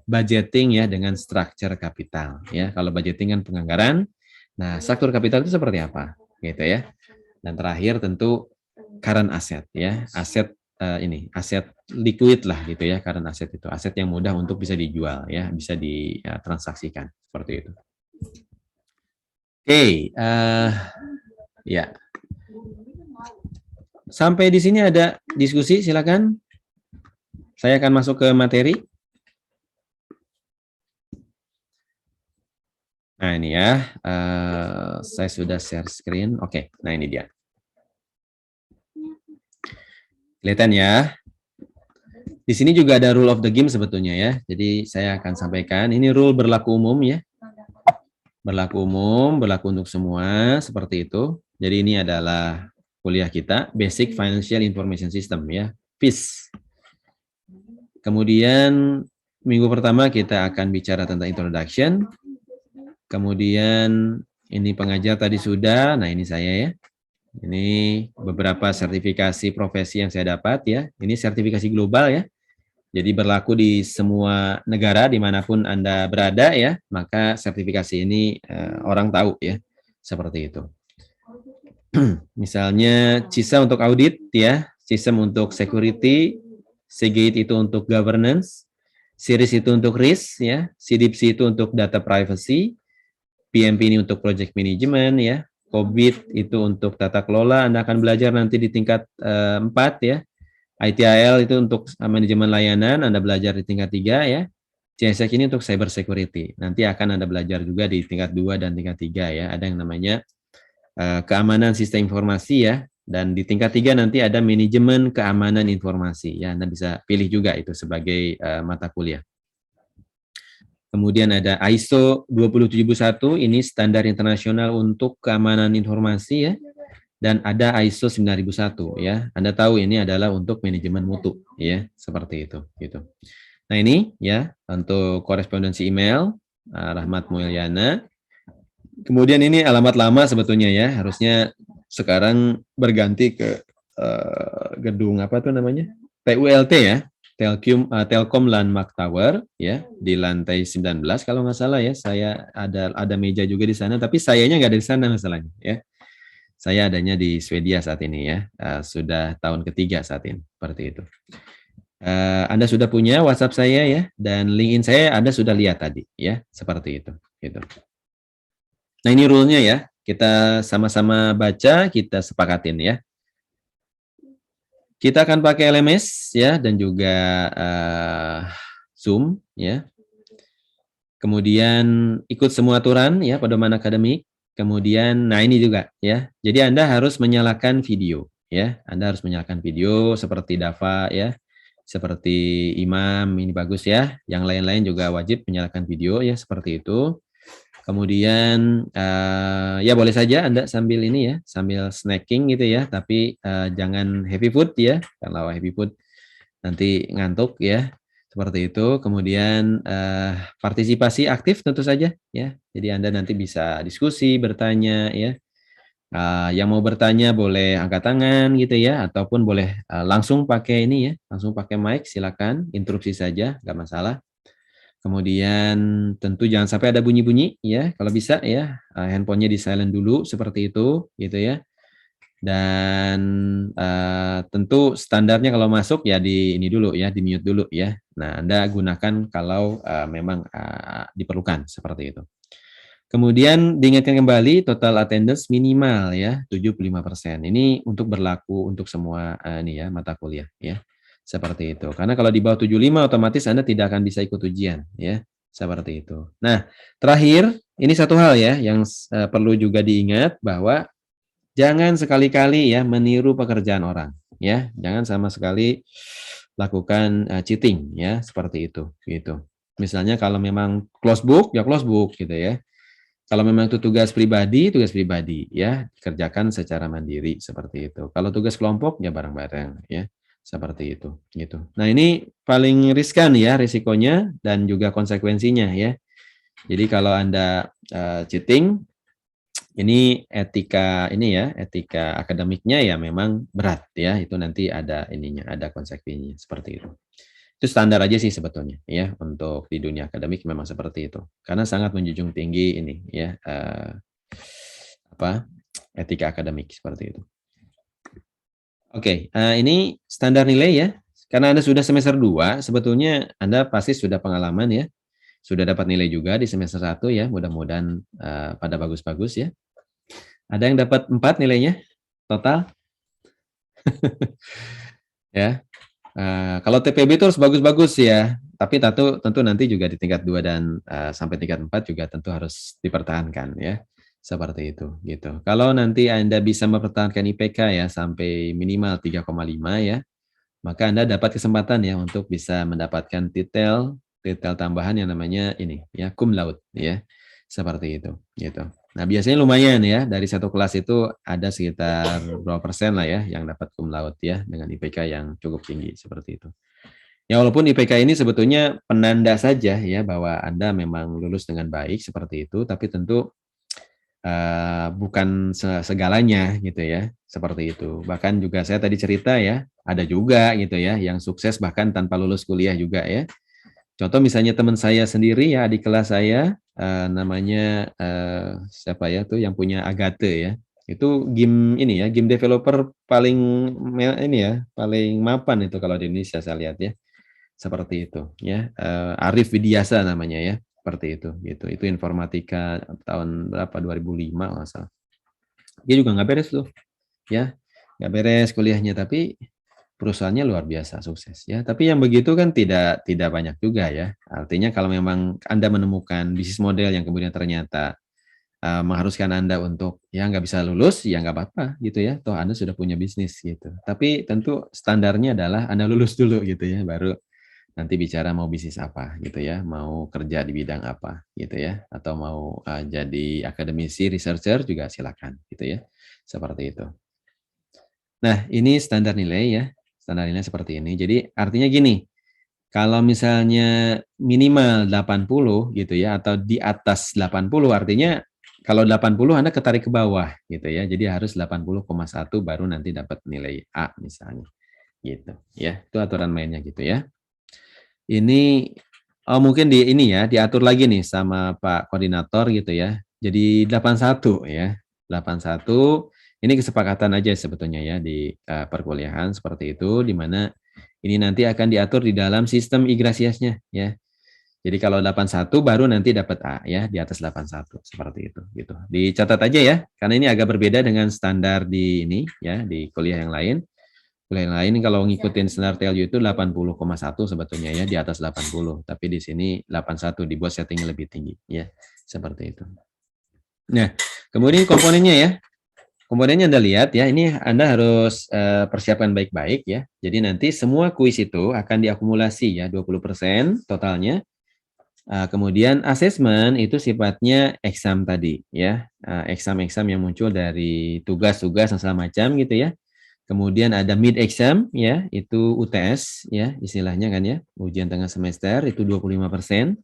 budgeting ya dengan structure kapital ya. Kalau budgeting kan penganggaran, nah struktur kapital itu seperti apa gitu ya. Dan terakhir tentu current asset ya, aset aset liquid lah gitu ya, current asset itu aset yang mudah untuk bisa dijual ya, bisa ditransaksikan seperti itu. Oke, ya. Sampai di sini ada diskusi, silakan. Saya akan masuk ke materi. Nah, ini ya, saya sudah share screen. Oke, nah ini dia. Kelihatan ya. Di sini juga ada rule of the game sebetulnya ya. Jadi saya akan sampaikan, ini rule berlaku umum ya. Berlaku umum, berlaku untuk semua, seperti itu. Jadi ini adalah kuliah kita, Basic Financial Information System ya, FIS. Kemudian minggu pertama kita akan bicara tentang introduction. Kemudian ini pengajar tadi sudah, nah ini saya ya. Ini beberapa sertifikasi profesi yang saya dapat ya. Ini sertifikasi global ya. Jadi berlaku di semua negara dimanapun Anda berada ya, maka sertifikasi ini orang tahu ya, seperti itu. Misalnya CISA untuk audit ya, sistem untuk security, Seagate itu untuk governance, Series itu untuk risk ya, CDPC itu untuk data privacy, PMP ini untuk project management ya, COVID itu untuk tata kelola. Anda akan belajar nanti di tingkat 4 ya. ITIL itu untuk manajemen layanan, Anda belajar di tingkat 3 ya. CSEC ini untuk cyber security. Nanti akan Anda belajar juga di tingkat 2 dan tingkat 3 ya. Ada yang namanya keamanan sistem informasi ya. Dan di tingkat 3 nanti ada manajemen keamanan informasi ya. Anda bisa pilih juga itu sebagai mata kuliah. Kemudian ada ISO 20071, ini standar internasional untuk keamanan informasi ya. dan ada ISO 9001 ya. Anda tahu ini adalah untuk manajemen mutu ya, seperti itu gitu. Nah, ini ya untuk korespondensi email Rahmat Mulyana. Kemudian ini alamat lama sebetulnya ya, harusnya sekarang berganti ke gedung apa tuh namanya? TULT ya. Telkom Landmark Tower ya di lantai 19 kalau nggak salah ya. Saya ada meja juga di sana, tapi sayanya nggak ada di sana masalahnya ya. Saya adanya di Swedia saat ini ya, sudah tahun ketiga saat ini, seperti itu. Anda sudah punya WhatsApp saya ya, dan LinkedIn saya Anda sudah lihat tadi ya, seperti itu. Gitu. Nah ini rule-nya ya, kita sama-sama baca, kita sepakatin ya. Kita akan pakai LMS ya, dan juga Zoom ya. Kemudian ikut semua aturan ya, pedoman akademik. Kemudian, nah ini juga ya. Jadi Anda harus menyalakan video ya. Anda harus menyalakan video seperti Dava ya, seperti Imam ini bagus ya. Yang lain-lain juga wajib menyalakan video ya seperti itu. Kemudian ya boleh saja Anda sambil ini ya, sambil snacking gitu ya. Tapi jangan heavy food ya. Kalau heavy food nanti ngantuk ya. Seperti itu. Kemudian partisipasi aktif tentu saja ya. Jadi Anda nanti bisa diskusi, bertanya ya. Yang mau bertanya boleh angkat tangan gitu ya, ataupun boleh langsung pakai ini ya, langsung pakai mic, silakan interupsi saja, nggak masalah. Kemudian tentu jangan sampai ada bunyi-bunyi ya, kalau bisa ya handphonenya di silent dulu seperti itu gitu ya. Dan tentu standarnya kalau masuk ya di ini dulu ya, di mute dulu ya. Nah, Anda gunakan kalau memang diperlukan seperti itu. Kemudian diingatkan kembali total attendance minimal ya 75%. Ini untuk berlaku untuk semua ini ya mata kuliah ya. Seperti itu. Karena kalau di bawah 75 otomatis Anda tidak akan bisa ikut ujian ya. Seperti itu. Nah, terakhir ini satu hal ya yang perlu juga diingat bahwa jangan sekali-kali ya meniru pekerjaan orang ya. Jangan sama sekali lakukan cheating ya, seperti itu gitu. Misalnya kalau memang close book ya close book gitu ya. Kalau memang itu tugas pribadi ya, kerjakan secara mandiri seperti itu. Kalau tugas kelompok ya bareng-bareng ya, seperti itu gitu. Nah, ini paling riskan ya risikonya dan juga konsekuensinya ya. Jadi kalau Anda cheating, ini etika akademiknya ya memang berat ya, itu nanti ada ada konsekuensinya seperti itu. Itu standar aja sih sebetulnya ya, untuk di dunia akademik memang seperti itu. Karena sangat menjunjung tinggi ini ya etika akademik seperti itu. Oke, ini standar nilai ya. Karena Anda sudah semester 2, sebetulnya Anda pasti sudah pengalaman ya. Sudah dapat nilai juga di semester 1 ya, mudah-mudahan pada bagus-bagus ya. Ada yang dapat 4 nilainya total? Ya. Kalau TPB itu harus bagus-bagus ya, tapi tentu nanti juga di tingkat 2 dan sampai tingkat 4 juga tentu harus dipertahankan ya. Seperti itu gitu. Kalau nanti Anda bisa mempertahankan IPK ya sampai minimal 3,5 ya, maka Anda dapat kesempatan ya untuk bisa mendapatkan titel tambahan yang namanya ini ya cum laude ya. Seperti itu gitu. Nah, biasanya lumayan ya, dari satu kelas itu ada sekitar berapa persen lah ya yang dapat cum laude ya dengan IPK yang cukup tinggi seperti itu. Ya walaupun IPK ini sebetulnya penanda saja ya bahwa Anda memang lulus dengan baik seperti itu, tapi tentu bukan segalanya gitu ya, seperti itu. Bahkan juga saya tadi cerita ya, ada juga gitu ya yang sukses bahkan tanpa lulus kuliah juga ya. Contoh misalnya teman saya sendiri ya, adik kelas saya namanya siapa ya tuh yang punya Agate ya. Itu game developer paling ini ya, paling mapan itu kalau di Indonesia saya lihat ya. Seperti itu ya. Arif Widiasa namanya ya. Seperti itu gitu. Itu informatika tahun berapa 2005 nggak salah. Dia juga nggak beres tuh. Ya. Nggak beres kuliahnya tapi perusahaannya luar biasa sukses ya. Tapi yang begitu kan tidak banyak juga ya. Artinya kalau memang Anda menemukan bisnis model yang kemudian ternyata mengharuskan Anda untuk ya nggak bisa lulus, ya nggak apa-apa gitu ya. Toh Anda sudah punya bisnis gitu. Tapi tentu standarnya adalah Anda lulus dulu gitu ya, baru nanti bicara mau bisnis apa gitu ya, mau kerja di bidang apa gitu ya, atau mau jadi akademisi, researcher juga silakan gitu ya. Seperti itu. Nah, ini standar nilai ya. Standar nilai seperti ini. Jadi artinya gini, kalau misalnya minimal 80 gitu ya, atau di atas 80, artinya kalau 80 Anda ketarik ke bawah gitu ya. Jadi harus 80,1 baru nanti dapat nilai A misalnya. Gitu ya. Itu aturan mainnya gitu ya. Ini mungkin di ini ya, diatur lagi nih sama Pak Koordinator gitu ya. Jadi 81 ya. 81 ini kesepakatan aja sebetulnya ya di perkuliahan seperti itu, di mana ini nanti akan diatur di dalam sistem Igrasiasnya ya. Jadi kalau 81 baru nanti dapat A ya, di atas 81 seperti itu gitu. Dicatat aja ya, karena ini agak berbeda dengan standar di ini ya, di kuliah yang lain. Kuliah yang lain kalau ngikutin standar TLU itu 80,1 sebetulnya ya, di atas 80. Tapi di sini 81 dibuat settingnya lebih tinggi ya, seperti itu. Nah, kemudian komponennya ya. Komponennya Anda lihat ya, ini Anda harus persiapkan baik-baik ya. Jadi nanti semua kuis itu akan diakumulasi ya, 20% totalnya. Kemudian asesmen itu sifatnya exam tadi ya, exam-exam yang muncul dari tugas-tugas dan segala macam gitu ya. Kemudian ada mid exam ya, itu UTS ya istilahnya kan ya, ujian tengah semester itu 25%.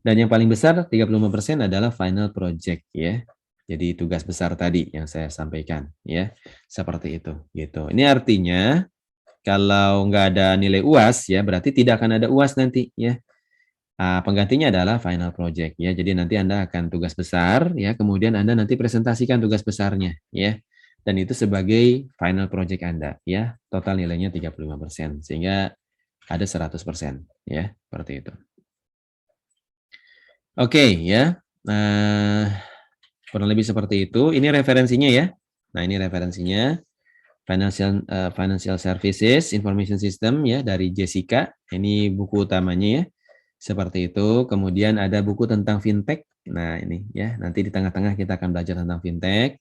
Dan yang paling besar 35% adalah final project ya. Jadi tugas besar tadi yang saya sampaikan ya, seperti itu gitu. Ini artinya kalau nggak ada nilai UAS ya, berarti tidak akan ada UAS nanti ya. Penggantinya adalah final project ya. Jadi nanti Anda akan tugas besar ya, kemudian Anda nanti presentasikan tugas besarnya ya. Dan itu sebagai final project Anda ya. Total nilainya 35%, sehingga ada 100% ya, seperti itu. Oke ya. Nah, kurang lebih seperti itu. Ini referensinya ya. Nah, ini referensinya. Financial Services Information System ya dari Jessica. Ini buku utamanya ya. Seperti itu. Kemudian ada buku tentang fintech. Nah, ini ya. Nanti di tengah-tengah kita akan belajar tentang fintech.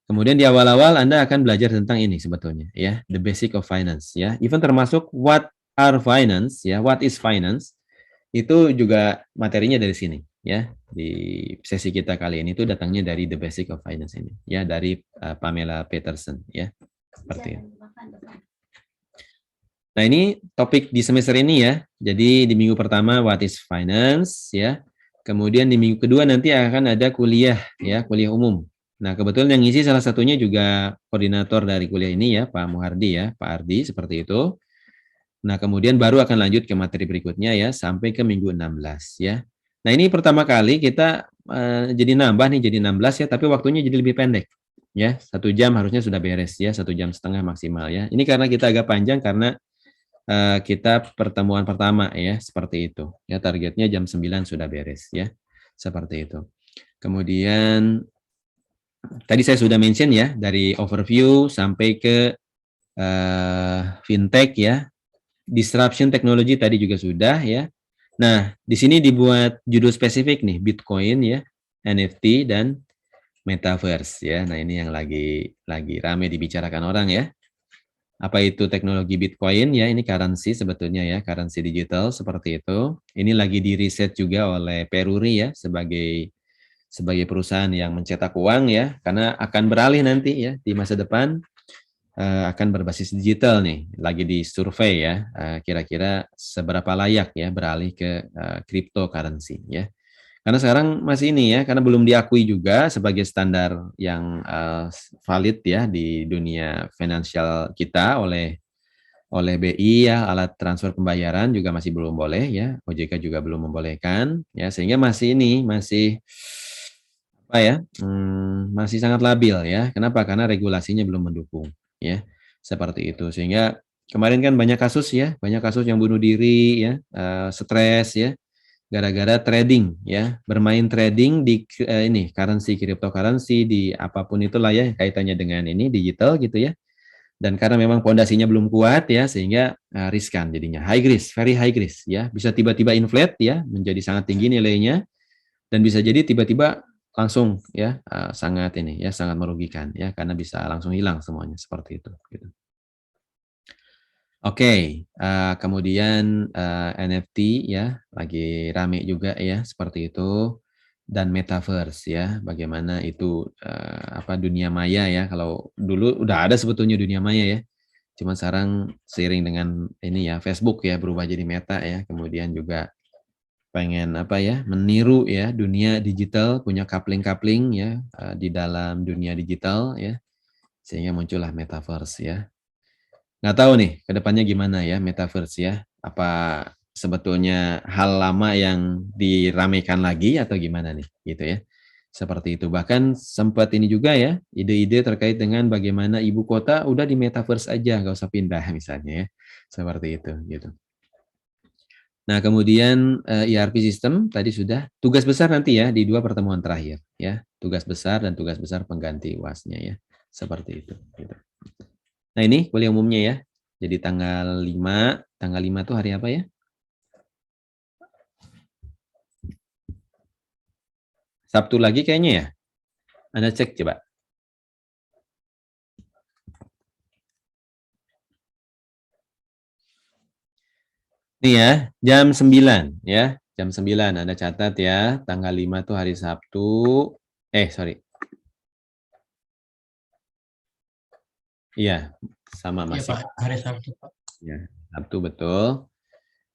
Kemudian di awal-awal Anda akan belajar tentang ini sebetulnya ya, the basic of finance ya. Even termasuk what are finance ya, what is finance. Itu juga materinya dari sini ya. Di sesi kita kali ini itu datangnya dari the basic of finance ini ya, dari Pamela Peterson ya. Seperti itu. Nah, ini topik di semester ini ya. Jadi di minggu pertama what is finance ya. Kemudian di minggu kedua nanti akan ada kuliah ya, kuliah umum. Nah, kebetulan yang ngisi salah satunya juga koordinator dari kuliah ini ya, Pak Muhardi ya, Pak Ardi seperti itu. Nah, kemudian baru akan lanjut ke materi berikutnya ya, sampai ke minggu 16 ya. Nah, ini pertama kali kita jadi nambah nih, jadi 16 ya, tapi waktunya jadi lebih pendek ya. 1 jam harusnya sudah beres ya, 1,5 jam maksimal ya. Ini karena kita agak panjang karena kita pertemuan pertama ya, seperti itu. Ya, targetnya jam 9 sudah beres ya. Seperti itu. Kemudian tadi saya sudah mention ya, dari overview sampai ke fintech ya. Disruption technology tadi juga sudah ya. Nah, di sini dibuat judul spesifik nih, Bitcoin ya, NFT dan Metaverse ya. Nah, ini yang lagi rame dibicarakan orang ya. Apa itu teknologi Bitcoin ya? Ini currency sebetulnya ya, currency digital seperti itu. Ini lagi di riset juga oleh Peruri ya, sebagai perusahaan yang mencetak uang ya, karena akan beralih nanti ya di masa depan akan berbasis digital nih. Lagi di survei ya, kira-kira seberapa layak ya beralih ke cryptocurrency ya. Karena sekarang masih ini ya, karena belum diakui juga sebagai standar yang valid ya di dunia finansial kita oleh BI ya, alat transfer pembayaran juga masih belum boleh ya, OJK juga belum membolehkan ya, sehingga masih apa ya, masih sangat labil ya. Kenapa? Karena regulasinya belum mendukung ya, seperti itu. Sehingga kemarin kan banyak kasus ya, banyak kasus yang bunuh diri ya, stres ya, gara-gara trading ya, bermain trading di ini currency, cryptocurrency, di apapun itulah ya kaitannya dengan ini digital gitu ya. Dan karena memang pondasinya belum kuat ya, sehingga riskan jadinya, high risk, very high risk ya, bisa tiba-tiba inflate ya, menjadi sangat tinggi nilainya, dan bisa jadi tiba-tiba langsung ya sangat ini ya, sangat merugikan ya, karena bisa langsung hilang semuanya seperti itu gitu. Oke, kemudian NFT ya, lagi rame juga ya, seperti itu. dan metaverse ya, bagaimana itu dunia maya ya. Kalau dulu udah ada sebetulnya dunia maya ya, cuma sekarang seiring dengan ini ya Facebook ya berubah jadi meta ya, kemudian juga pengen meniru ya dunia digital, punya coupling-coupling ya di dalam dunia digital ya, sehingga muncullah metaverse ya. Nggak tahu nih kedepannya gimana ya metaverse ya, apa sebetulnya hal lama yang diramaikan lagi atau gimana nih gitu ya, seperti itu. Bahkan sempat ini juga ya ide-ide terkait dengan bagaimana ibu kota udah di metaverse aja, nggak usah pindah misalnya ya, seperti itu gitu. Nah kemudian ERP system tadi sudah, tugas besar nanti ya di 2 pertemuan terakhir ya, tugas besar dan tugas besar pengganti UAS-nya ya, seperti itu gitu. Nah ini kuliah umumnya ya. Jadi tanggal 5 tuh hari apa ya? Sabtu lagi kayaknya ya? Anda cek coba. Nih ya, jam 9 ya. Jam 9 Anda catat ya, tanggal 5 tuh hari Sabtu. Sorry. Iya, sama Iya masih. Pak, hari Sabtu Pak. Ya, Sabtu betul.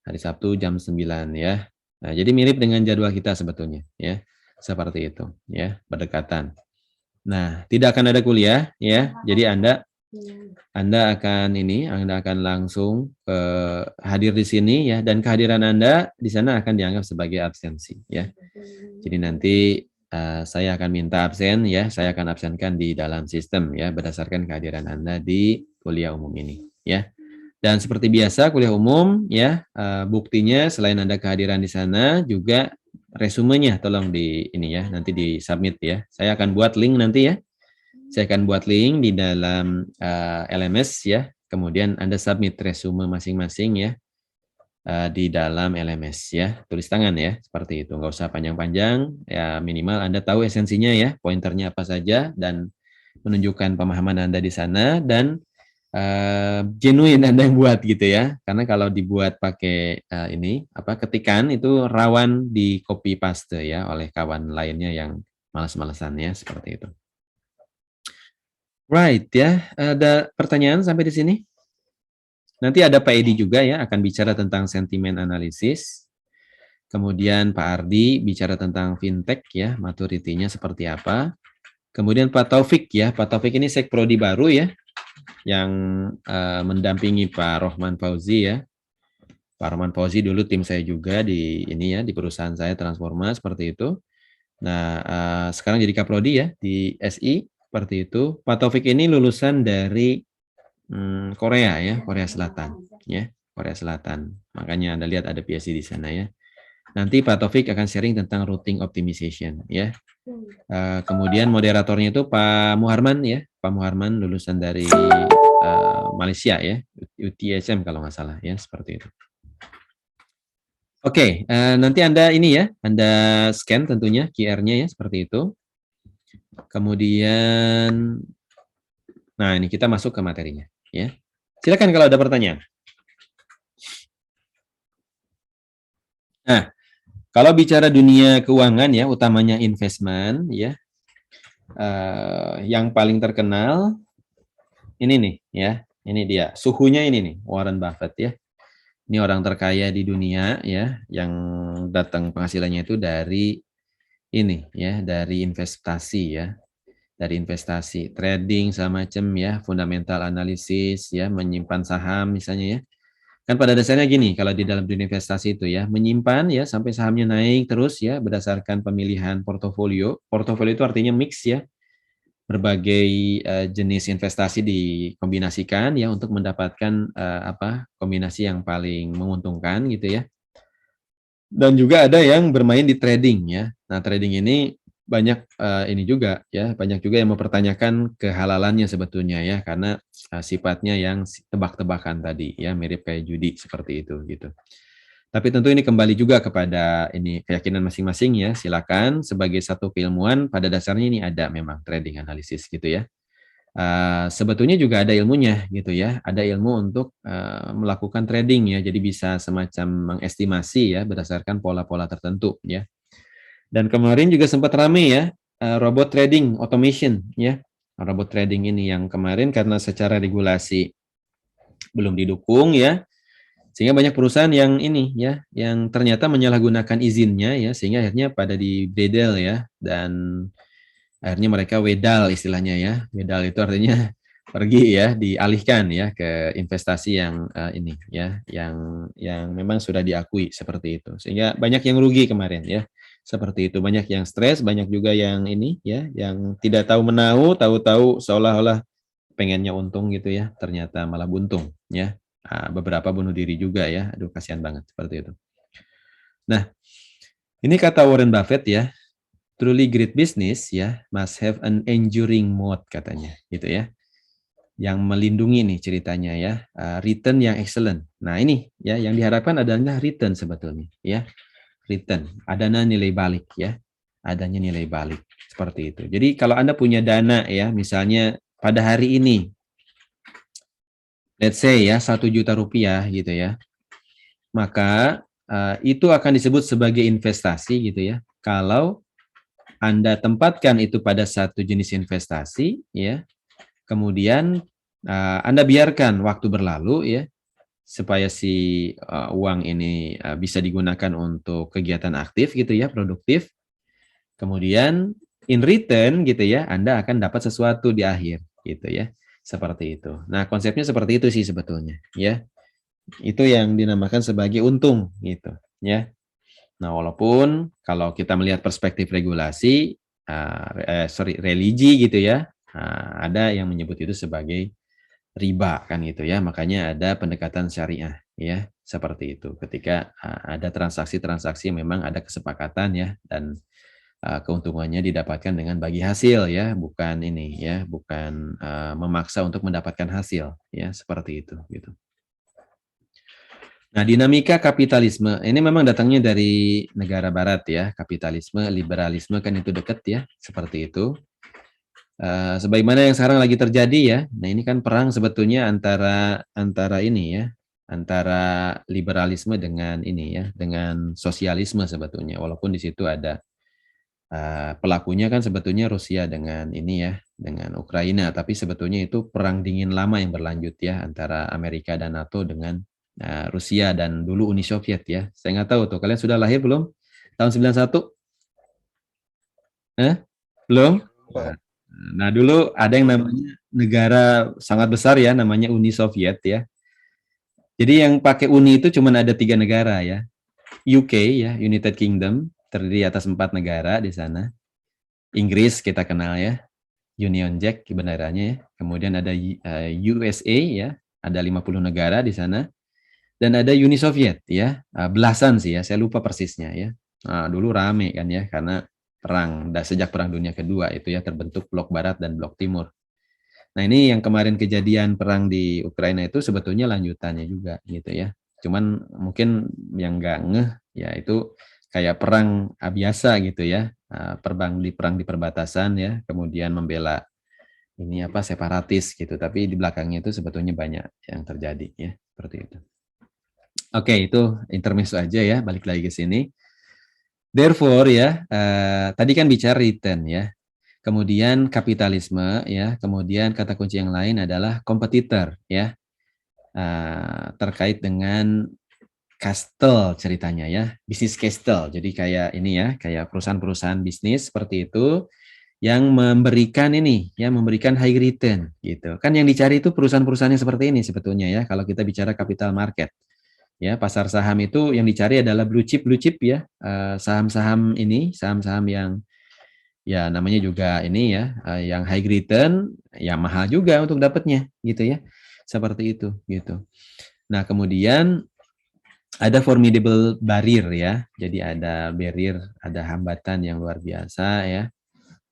Hari Sabtu jam 9 ya. Nah, jadi mirip dengan jadwal kita sebetulnya ya. Seperti itu ya, berdekatan. Nah, tidak akan ada kuliah ya. Jadi Anda akan langsung hadir di sini ya, dan kehadiran Anda di sana akan dianggap sebagai absensi ya. Jadi nanti saya akan minta absen ya, saya akan absenkan di dalam sistem ya berdasarkan kehadiran Anda di kuliah umum ini ya. Dan seperti biasa kuliah umum ya, buktinya selain ada kehadiran di sana juga resumenya tolong di ini ya, nanti di submit ya. Saya akan buat link nanti ya. Saya akan buat link di dalam LMS ya. Kemudian Anda submit resume masing-masing ya di dalam LMS ya. Tulis tangan ya, seperti itu. Nggak usah panjang-panjang, ya minimal Anda tahu esensinya ya, pointernya apa saja, dan menunjukkan pemahaman Anda di sana, dan genuine Anda yang buat gitu ya. Karena kalau dibuat pakai ketikan itu rawan di copy paste ya oleh kawan lainnya yang malas-malasan ya, seperti itu. Right ya. Ada pertanyaan sampai di sini? Nanti ada Pak Edi juga ya akan bicara tentang sentimen analisis. Kemudian Pak Ardi bicara tentang fintech ya, maturity-nya seperti apa. Kemudian Pak Taufik ya, Pak Taufik ini sekprodi baru ya, yang mendampingi Pak Rohman Fauzi ya. Pak Rohman Fauzi dulu tim saya juga di perusahaan saya Transforma seperti itu. Nah, sekarang jadi kaprodi ya di SI seperti itu. Pak Taufik ini lulusan dari Korea ya, Korea Selatan ya, Korea Selatan. Makanya Anda lihat ada PhD di sana ya. Nanti Pak Taufik akan sharing tentang routing optimization ya. Kemudian moderatornya itu Pak Muharman ya, Pak Muharman lulusan dari Malaysia ya, UTSM kalau nggak salah ya, seperti itu. Oke, nanti Anda ini ya, Anda scan tentunya QR-nya ya, seperti itu. Kemudian, nah ini kita masuk ke materinya ya. Silakan kalau ada pertanyaan. Nah, kalau bicara dunia keuangan ya, utamanya investment ya, yang paling terkenal ini nih ya, ini dia suhunya ini nih, Warren Buffett ya. Ini orang terkaya di dunia ya, yang datang penghasilannya itu dari ini ya, dari investasi ya, dari investasi, trading sama macam ya, fundamental analisis ya, menyimpan saham misalnya ya. Kan pada dasarnya gini, kalau di dalam dunia investasi itu ya, menyimpan ya sampai sahamnya naik terus ya berdasarkan pemilihan portofolio. Portofolio itu artinya mix ya, berbagai jenis investasi dikombinasikan ya untuk mendapatkan kombinasi yang paling menguntungkan gitu ya. Dan juga ada yang bermain di trading ya. Nah, trading ini banyak ini juga ya, banyak juga yang mempertanyakan kehalalannya sebetulnya ya, karena sifatnya yang tebak-tebakan tadi ya, mirip kayak judi seperti itu gitu. Tapi tentu ini kembali juga kepada ini keyakinan masing-masing ya. Silakan sebagai satu keilmuan pada dasarnya ini ada memang trading analisis gitu ya. Sebetulnya juga ada ilmunya gitu ya. Ada ilmu untuk melakukan trading ya. Jadi bisa semacam mengestimasi ya berdasarkan pola-pola tertentu ya. Dan kemarin juga sempat rame ya, robot trading automation ya. Robot trading ini yang kemarin karena secara regulasi belum didukung ya, sehingga banyak perusahaan yang ini ya, yang ternyata menyalahgunakan izinnya ya, sehingga akhirnya pada dibredel ya, dan akhirnya mereka wedal istilahnya ya. Wedal itu artinya pergi ya, dialihkan ya ke investasi yang ini ya, yang memang sudah diakui seperti itu. Sehingga banyak yang rugi kemarin ya. Seperti itu, banyak yang stres, banyak juga yang ini ya, yang tidak tahu menahu, tahu-tahu seolah-olah pengennya untung gitu ya, ternyata malah buntung ya. Beberapa bunuh diri juga ya. Aduh, kasihan banget seperti itu. Nah, ini kata Warren Buffett ya, truly great business ya must have an enduring mode katanya, gitu ya. Yang melindungi nih ceritanya ya, return yang excellent. Nah, ini ya yang diharapkan adalah return sebetulnya ya. Return, adanya nilai balik ya. Adanya nilai balik seperti itu. Jadi kalau Anda punya dana ya, misalnya pada hari ini let's say ya 1 juta rupiah gitu ya, maka itu akan disebut sebagai investasi gitu ya. Kalau Anda tempatkan itu pada satu jenis investasi ya, kemudian Anda biarkan waktu berlalu ya, supaya si uang ini bisa digunakan untuk kegiatan aktif gitu ya, produktif. Kemudian in return gitu ya, Anda akan dapat sesuatu di akhir gitu ya. Seperti itu. Nah, konsepnya seperti itu sih sebetulnya ya. Itu yang dinamakan sebagai untung gitu ya. Nah, walaupun kalau kita melihat perspektif regulasi, religi gitu ya, ada yang menyebut itu sebagai riba kan gitu ya. Makanya ada pendekatan syariah ya, seperti itu. Ketika ada transaksi-transaksi memang ada kesepakatan ya, dan keuntungannya didapatkan dengan bagi hasil ya, bukan ini ya, bukan memaksa untuk mendapatkan hasil ya, seperti itu gitu. Nah, dinamika kapitalisme ini memang datangnya dari negara barat ya, kapitalisme, liberalisme kan itu dekat ya, seperti itu. Sebagaimana yang sekarang lagi terjadi ya. Nah, ini kan perang sebetulnya antara ini ya, antara liberalisme dengan ini ya, dengan sosialisme sebetulnya. Walaupun di situ ada pelakunya kan sebetulnya Rusia dengan ini ya, dengan Ukraina, tapi sebetulnya itu perang dingin lama yang berlanjut ya, antara Amerika dan NATO dengan Rusia dan dulu Uni Soviet ya. Saya nggak tahu tuh, kalian sudah lahir belum? Tahun 91? Belum? Nah, dulu ada yang namanya negara sangat besar ya, namanya Uni Soviet ya. Jadi yang pakai Uni itu cuma ada 3 negara ya. UK ya, United Kingdom, terdiri atas 4 negara di sana. Inggris kita kenal ya, Union Jack kebenarannya ya. Kemudian ada USA ya, ada 50 negara di sana. Dan ada Uni Soviet ya, belasan sih ya, saya lupa persisnya ya. Nah, dulu rame kan ya, karena perang, sejak Perang Dunia Kedua itu ya, terbentuk blok Barat dan blok Timur. Nah, ini yang kemarin kejadian perang di Ukraina itu sebetulnya lanjutannya juga gitu ya. Cuman mungkin yang nggak ngeh ya itu kayak perang biasa gitu ya, perang di perbatasan ya, kemudian membela ini apa separatis gitu, tapi di belakangnya itu sebetulnya banyak yang terjadi ya, seperti itu. Oke, itu intermezzo aja ya, balik lagi ke sini. Therefore ya, tadi kan bicara return ya, kemudian kapitalisme ya, kemudian kata kunci yang lain adalah kompetitor ya, terkait dengan castle ceritanya ya, bisnis castle. Jadi kayak ini ya, kayak perusahaan-perusahaan bisnis seperti itu yang memberikan ini ya, memberikan high return gitu. Kan yang dicari itu perusahaan-perusahaan yang seperti ini sebetulnya ya, kalau kita bicara capital market. Ya, pasar saham itu yang dicari adalah blue chip ya, saham-saham ini, saham-saham yang ya namanya juga ini ya, yang high return, ya mahal juga untuk dapatnya gitu ya. Seperti itu gitu. Nah, kemudian ada formidable barrier ya. Jadi ada barrier, ada hambatan yang luar biasa ya.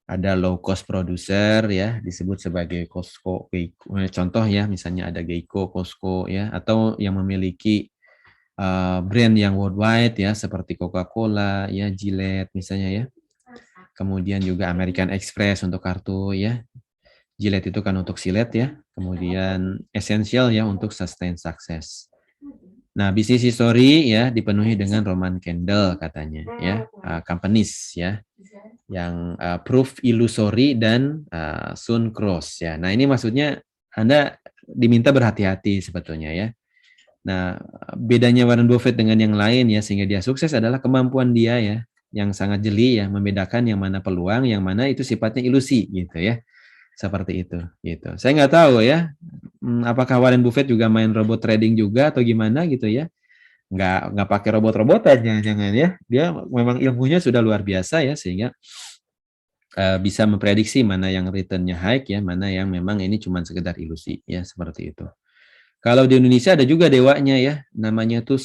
Ada low cost producer ya, disebut sebagai Costco, contoh ya, misalnya ada Geico, Costco ya, atau yang memiliki brand yang worldwide ya, seperti Coca-Cola ya, Gillette misalnya ya. Kemudian juga American Express untuk kartu ya. Gillette itu kan untuk silet ya. Kemudian Essential ya untuk sustain success. Nah, business history ya dipenuhi dengan Roman candle katanya ya, companies ya, yang proof illusory dan soon cross ya. Nah, ini maksudnya Anda diminta berhati-hati sebetulnya ya. Nah, bedanya Warren Buffett dengan yang lain ya sehingga dia sukses adalah kemampuan dia ya yang sangat jeli ya membedakan yang mana peluang, yang mana itu sifatnya ilusi gitu ya. Seperti itu gitu. Saya nggak tahu ya, apakah Warren Buffett juga main robot trading juga atau gimana gitu ya. Nggak pakai robot-robotan jangan-jangan ya. Dia memang ilmunya sudah luar biasa ya sehingga bisa memprediksi mana yang return-nya high ya, mana yang memang ini cuma sekedar ilusi ya seperti itu. Kalau di Indonesia ada juga dewanya ya, namanya tuh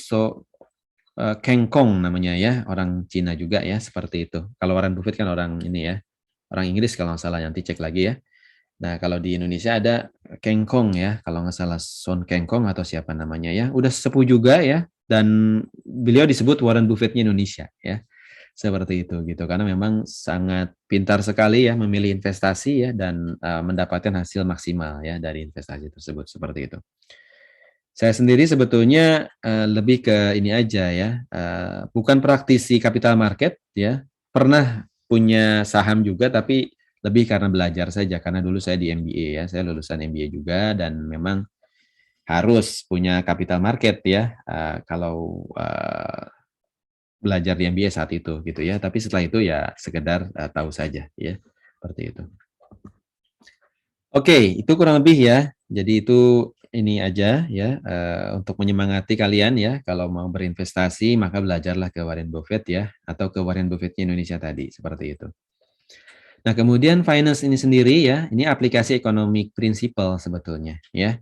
Keng Kong namanya ya, orang Cina juga ya seperti itu. Kalau Warren Buffett kan orang ini ya, orang Inggris kalau nggak salah, nanti cek lagi ya. Nah, kalau di Indonesia ada Keng Kong ya, kalau nggak salah Son Keng Kong atau siapa namanya ya, udah sepuh juga ya, dan beliau disebut Warren Buffett-nya Indonesia ya, seperti itu gitu, karena memang sangat pintar sekali ya memilih investasi ya dan mendapatkan hasil maksimal ya dari investasi tersebut seperti itu. Saya sendiri sebetulnya lebih ke ini aja ya, bukan praktisi capital market ya, pernah punya saham juga tapi lebih karena belajar saja, karena dulu saya di MBA ya, saya lulusan MBA juga dan memang harus punya capital market ya, kalau belajar di MBA saat itu gitu ya, tapi setelah itu ya sekedar tahu saja ya, seperti itu. Oke, itu kurang lebih ya. Jadi itu ini aja ya untuk menyemangati kalian ya kalau mau berinvestasi maka belajarlah ke Warren Buffett ya atau ke Warren Buffett-nya Indonesia tadi seperti itu. Nah, kemudian finance ini sendiri ya, ini aplikasi economic principle sebetulnya ya.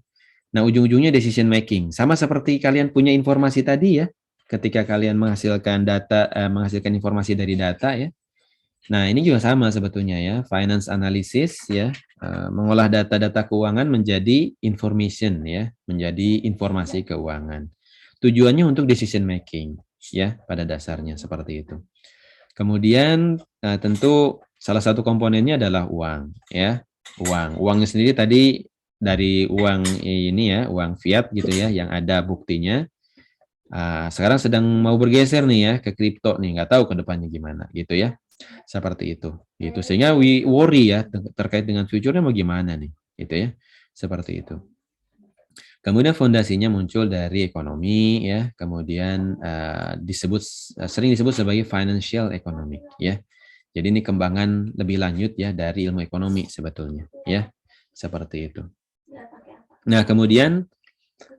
Nah, ujung-ujungnya decision making. Sama seperti kalian punya informasi tadi ya, ketika kalian menghasilkan data menghasilkan informasi dari data ya. Nah, ini juga sama sebetulnya ya, finance analysis ya, mengolah data-data keuangan menjadi information ya, menjadi informasi keuangan. Tujuannya untuk decision making ya, pada dasarnya seperti itu. Kemudian tentu salah satu komponennya adalah uang ya, uang. Uangnya sendiri tadi dari uang ini ya, uang fiat gitu ya, yang ada buktinya. Sekarang sedang mau bergeser nih ya ke kripto nih, nggak tahu ke depannya gimana gitu ya. Seperti itu. Gitu. Sehingga we worry ya terkait dengan future-nya mau gimana nih, gitu ya. Seperti itu. Kemudian fondasinya muncul dari ekonomi ya, kemudian sering disebut sebagai financial economic ya. Jadi ini kembangan lebih lanjut ya dari ilmu ekonomi sebetulnya ya. Seperti itu. Nah, kemudian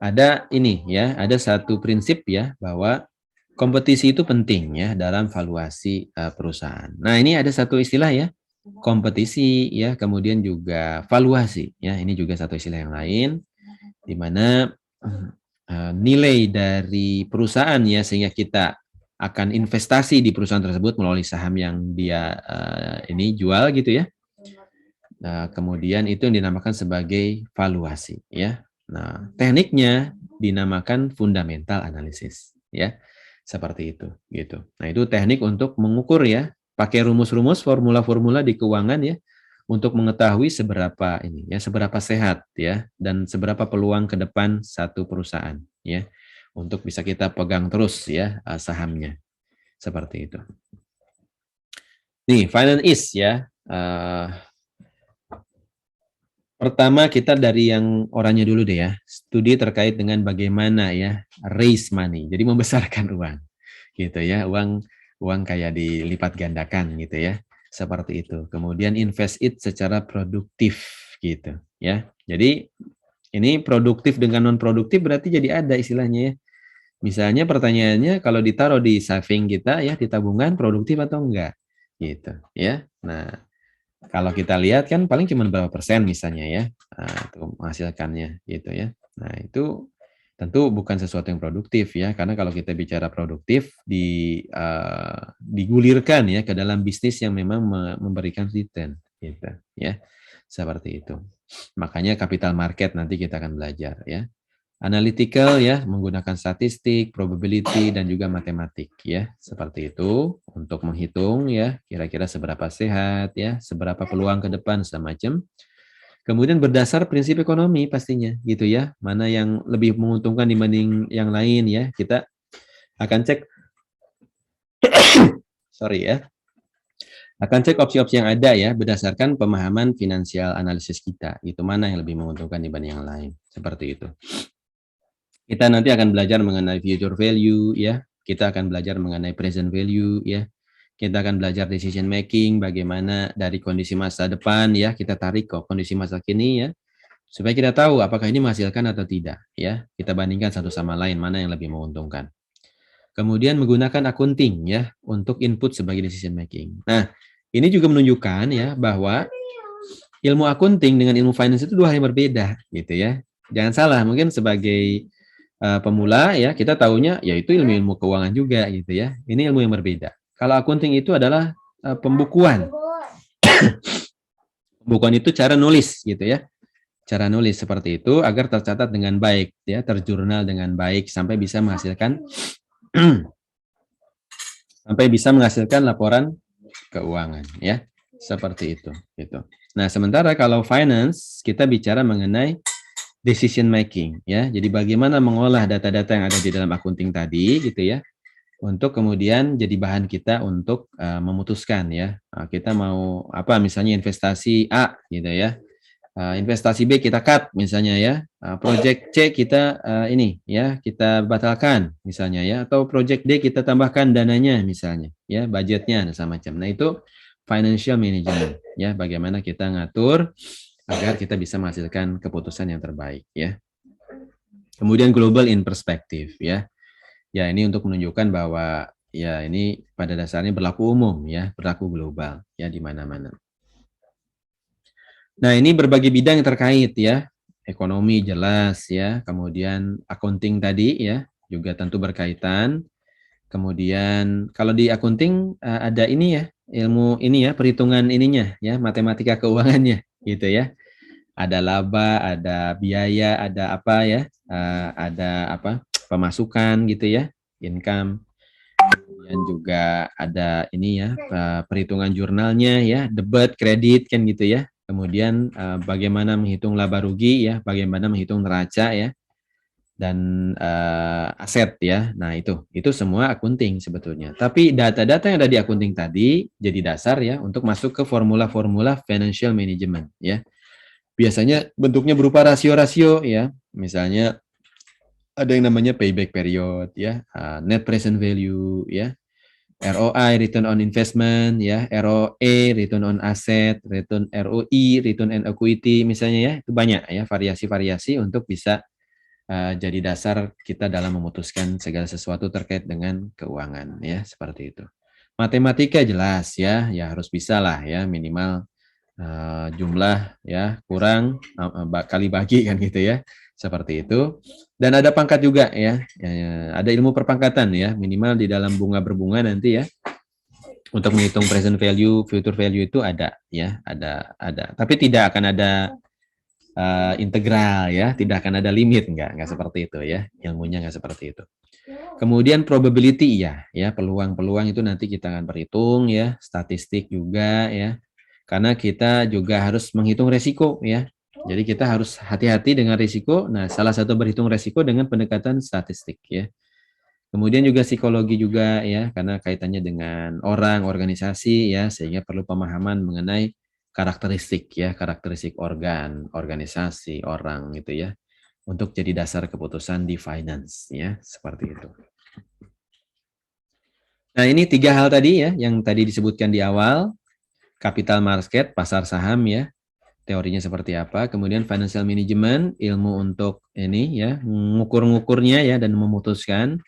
ada ini ya, ada satu prinsip ya bahwa kompetisi itu penting ya dalam valuasi perusahaan. Nah, ini ada satu istilah ya, kompetisi ya, kemudian juga valuasi ya. Ini juga satu istilah yang lain di mana nilai dari perusahaan ya sehingga kita akan investasi di perusahaan tersebut melalui saham yang dia ini jual gitu ya. Nah, kemudian itu yang dinamakan sebagai valuasi ya. Nah, tekniknya dinamakan fundamental analysis ya. Seperti itu gitu. Nah, itu teknik untuk mengukur ya, pakai rumus-rumus, formula-formula di keuangan ya untuk mengetahui seberapa ini ya, seberapa sehat ya dan seberapa peluang ke depan satu perusahaan ya untuk bisa kita pegang terus ya sahamnya. Seperti itu. Nih, finance is ya. Pertama kita dari yang orangnya dulu deh ya, studi terkait dengan bagaimana ya raise money, jadi membesarkan uang, gitu ya, uang kayak dilipat gandakan gitu ya, seperti itu. Kemudian invest it secara produktif gitu ya. Jadi ini produktif dengan non produktif berarti jadi ada istilahnya ya. Misalnya pertanyaannya kalau ditaruh di saving kita ya di tabungan produktif atau enggak, gitu ya. Nah kalau kita lihat kan paling cuma berapa persen misalnya ya, untuk menghasilkannya gitu ya. Nah itu tentu bukan sesuatu yang produktif ya, karena kalau kita bicara produktif digulirkan ya ke dalam bisnis yang memang memberikan return gitu ya. Seperti itu. Makanya capital market nanti kita akan belajar ya. Analytical ya, menggunakan statistik, probability, dan juga matematik ya, seperti itu untuk menghitung ya kira-kira seberapa sehat ya, seberapa peluang ke depan semacam. Kemudian berdasar prinsip ekonomi pastinya gitu ya. Mana yang lebih menguntungkan dibanding yang lain ya. Kita akan cek sorry ya. Akan cek opsi-opsi yang ada ya berdasarkan pemahaman finansial analisis kita. Itu mana yang lebih menguntungkan dibanding yang lain. Seperti itu. Kita nanti akan belajar mengenai future value ya. Kita akan belajar mengenai present value ya. Kita akan belajar decision making, bagaimana dari kondisi masa depan ya, kita tarik ke kondisi masa kini ya, supaya kita tahu apakah ini menghasilkan atau tidak ya. Kita bandingkan satu sama lain mana yang lebih menguntungkan. Kemudian menggunakan accounting ya untuk input sebagai decision making. Nah, ini juga menunjukkan ya bahwa ilmu accounting dengan ilmu finance itu dua hal yang berbeda gitu ya. Jangan salah, mungkin sebagai pemula ya kita tahunya yaitu ilmu-ilmu keuangan juga gitu ya. Ini ilmu yang berbeda. Kalau accounting itu adalah pembukuan. Pembukuan itu cara nulis gitu ya. Cara nulis seperti itu agar tercatat dengan baik ya, terjurnal dengan baik sampai bisa menghasilkan sampai bisa menghasilkan laporan keuangan ya. Seperti itu gitu. Nah, sementara kalau finance kita bicara mengenai decision making ya. Jadi bagaimana mengolah data-data yang ada di dalam accounting tadi gitu ya. Untuk kemudian jadi bahan kita untuk memutuskan ya. Kita mau apa misalnya investasi A gitu ya. Investasi B kita cut misalnya ya. Project C kita ini ya kita batalkan misalnya ya, atau project D kita tambahkan dananya misalnya ya, budgetnya dan macam. Nah, itu financial management ya, bagaimana kita ngatur agar kita bisa menghasilkan keputusan yang terbaik ya. Kemudian global in perspective ya. Ya, ini untuk menunjukkan bahwa ya ini pada dasarnya berlaku umum ya, berlaku global ya di mana-mana. Nah, ini berbagai bidang yang terkait ya. Ekonomi jelas ya, kemudian accounting tadi ya, juga tentu berkaitan. Kemudian kalau di accounting ada ini ya, ilmu ini ya, perhitungan ininya ya, matematika keuangannya gitu ya. Ada laba, ada biaya, ada apa ya, ada apa, pemasukan gitu ya, income. Kemudian juga ada ini ya, perhitungan jurnalnya ya, debit, kredit kan gitu ya. Kemudian bagaimana menghitung laba rugi ya, bagaimana menghitung neraca ya, dan aset ya. Nah, itu semua accounting sebetulnya. Tapi data-data yang ada di accounting tadi jadi dasar ya untuk masuk ke formula-formula financial management ya. Biasanya bentuknya berupa rasio-rasio ya. Misalnya ada yang namanya payback period ya, net present value ya, ROI, return on investment, ya, ROE, return on asset, return ROI, return on equity, misalnya ya, itu banyak ya variasi-variasi untuk bisa jadi dasar kita dalam memutuskan segala sesuatu terkait dengan keuangan ya, seperti itu. Matematika jelas ya, ya harus bisa lah ya minimal jumlah ya kurang kali bagi kan gitu ya, seperti itu. Dan ada pangkat juga ya, ada ilmu perpangkatan ya, minimal di dalam bunga berbunga nanti ya, untuk menghitung present value, future value itu ada ya, ada. Tapi tidak akan ada integral ya, tidak akan ada limit, enggak seperti itu ya, ilmunya enggak seperti itu. Kemudian probability ya peluang-peluang itu nanti kita akan perhitung ya, statistik juga ya, karena kita juga harus menghitung resiko ya. Jadi kita harus hati-hati dengan risiko. Nah, salah satu berhitung resiko dengan pendekatan statistik ya. Kemudian juga psikologi juga ya, karena kaitannya dengan orang, organisasi ya, sehingga perlu pemahaman mengenai karakteristik ya, karakteristik organ, organisasi, orang gitu ya, untuk jadi dasar keputusan di finance ya, seperti itu. Nah, ini 3 hal tadi ya, yang tadi disebutkan di awal, capital market, pasar saham ya, teorinya seperti apa, kemudian financial management, ilmu untuk ini ya, ngukur-ngukurnya ya, dan memutuskan.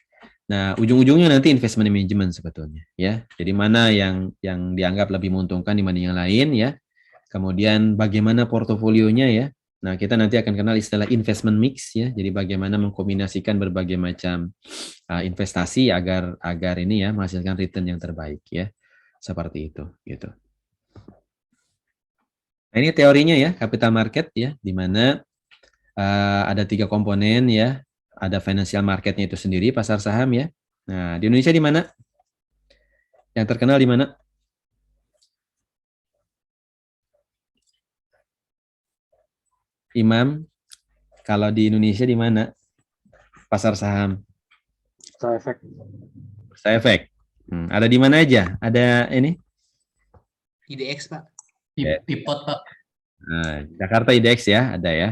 Nah, ujung-ujungnya nanti investment management sebetulnya ya. Jadi mana yang dianggap lebih menguntungkan dibanding yang lain ya. Kemudian bagaimana portofolionya ya. Nah, kita nanti akan kenal istilah investment mix ya. Jadi bagaimana mengkombinasikan berbagai macam investasi agar ini ya menghasilkan return yang terbaik ya. Seperti itu gitu. Nah, ini teorinya ya, capital market ya, di mana ada 3 komponen ya. Ada financial marketnya itu sendiri, pasar saham ya. Nah, di Indonesia di mana? Yang terkenal di mana? Imam, kalau di Indonesia di mana pasar saham? Bursa Efek. Bursa Efek. Ada di mana aja? Ada ini? IDX, Pak. Ya. Pipot, Pak. Nah, Jakarta IDX ya, ada ya.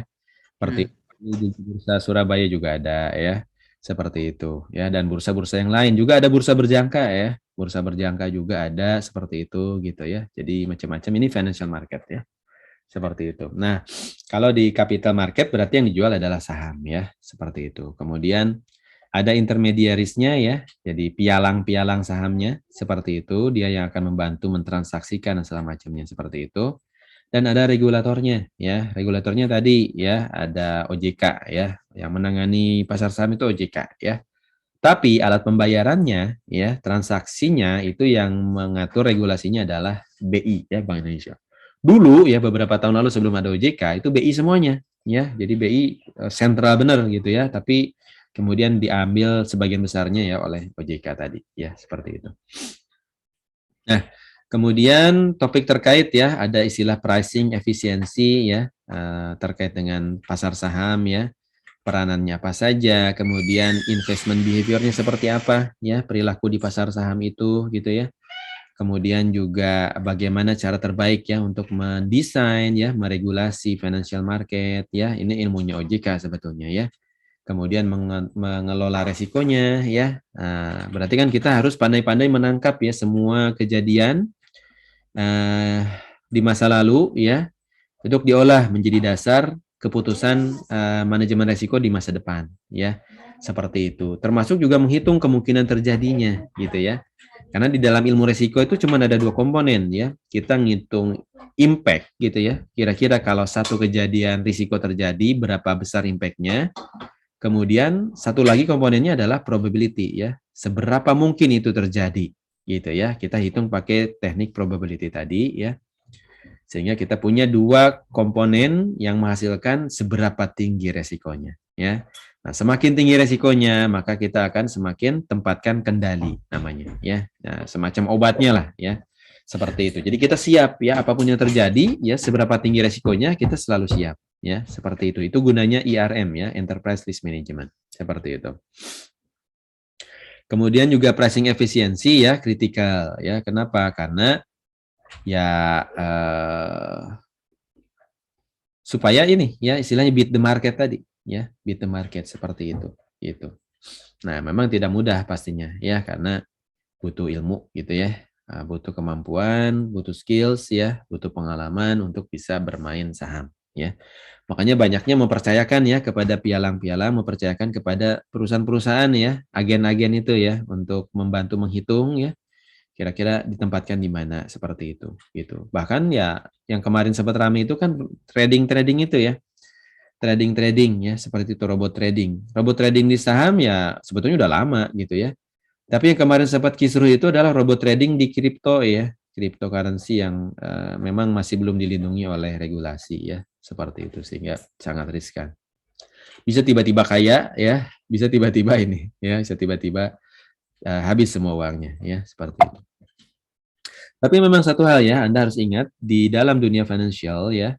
Seperti di Bursa Surabaya juga ada ya. Seperti itu ya, dan bursa-bursa yang lain juga ada bursa berjangka ya. Bursa berjangka juga ada seperti itu gitu ya. Jadi macam-macam, ini financial market ya. Seperti itu. Nah, kalau di capital market berarti yang dijual adalah saham ya, seperti itu. Kemudian ada intermediarisnya ya, jadi pialang-pialang sahamnya seperti itu, dia yang akan membantu mentransaksikan dan segala macamnya seperti itu. Dan ada regulatornya ya, regulatornya tadi ya, ada OJK ya, yang menangani pasar saham itu OJK ya. Tapi alat pembayarannya ya, transaksinya itu yang mengatur regulasinya adalah BI ya, Bank Indonesia. Dulu ya, beberapa tahun lalu sebelum ada OJK itu BI semuanya ya. Jadi BI sentral benar gitu ya, tapi kemudian diambil sebagian besarnya ya oleh OJK tadi ya, seperti itu. Nah, kemudian topik terkait ya, ada istilah pricing efisiensi ya, terkait dengan pasar saham ya, peranannya apa saja, kemudian investment behavior-nya seperti apa ya, perilaku di pasar saham itu gitu ya. Kemudian juga bagaimana cara terbaik ya untuk mendesain ya, meregulasi financial market ya, ini ilmunya OJK sebetulnya ya. Kemudian mengelola resikonya ya. Nah, berarti kan kita harus pandai-pandai menangkap ya semua kejadian di masa lalu ya, untuk diolah menjadi dasar keputusan manajemen resiko di masa depan ya, seperti itu. Termasuk juga menghitung kemungkinan terjadinya gitu ya. Karena di dalam ilmu resiko itu cuma ada 2 komponen ya. Kita ngitung impact gitu ya. Kira-kira kalau satu kejadian risiko terjadi berapa besar impact-nya. Kemudian satu lagi komponennya adalah probability ya. Seberapa mungkin itu terjadi gitu ya. Kita hitung pakai teknik probability tadi ya. Sehingga kita punya 2 komponen yang menghasilkan seberapa tinggi resikonya ya. Nah, semakin tinggi resikonya, maka kita akan semakin tempatkan kendali namanya ya. Nah, semacam obatnya lah ya. Seperti itu. Jadi kita siap ya, apapun yang terjadi ya, seberapa tinggi resikonya kita selalu siap ya, seperti itu. Itu gunanya ERM ya, Enterprise Risk Management. Seperti itu. Kemudian juga pricing efisiensi ya, kritikal ya. Kenapa? Karena ya supaya ini ya, istilahnya beat the market tadi ya, beat the market seperti itu gitu. Nah, memang tidak mudah pastinya ya, karena butuh ilmu gitu ya, butuh kemampuan, butuh skills ya, butuh pengalaman untuk bisa bermain saham ya. Makanya banyaknya mempercayakan ya kepada pialang-pialang, mempercayakan kepada perusahaan-perusahaan ya, agen-agen itu ya, untuk membantu menghitung ya, kira-kira ditempatkan di mana seperti itu gitu. Bahkan ya yang kemarin sempat ramai itu kan trading itu ya. Trading ya, seperti itu robot trading. Robot trading di saham ya sebetulnya udah lama gitu ya. Tapi yang kemarin sempat kisruh itu adalah robot trading di kripto ya, cryptocurrency yang memang masih belum dilindungi oleh regulasi ya, seperti itu, sehingga sangat riskan. Bisa tiba-tiba kaya ya, bisa tiba-tiba ini ya, bisa tiba-tiba habis semua uangnya ya, seperti itu. Tapi memang satu hal ya, Anda harus ingat di dalam dunia financial ya,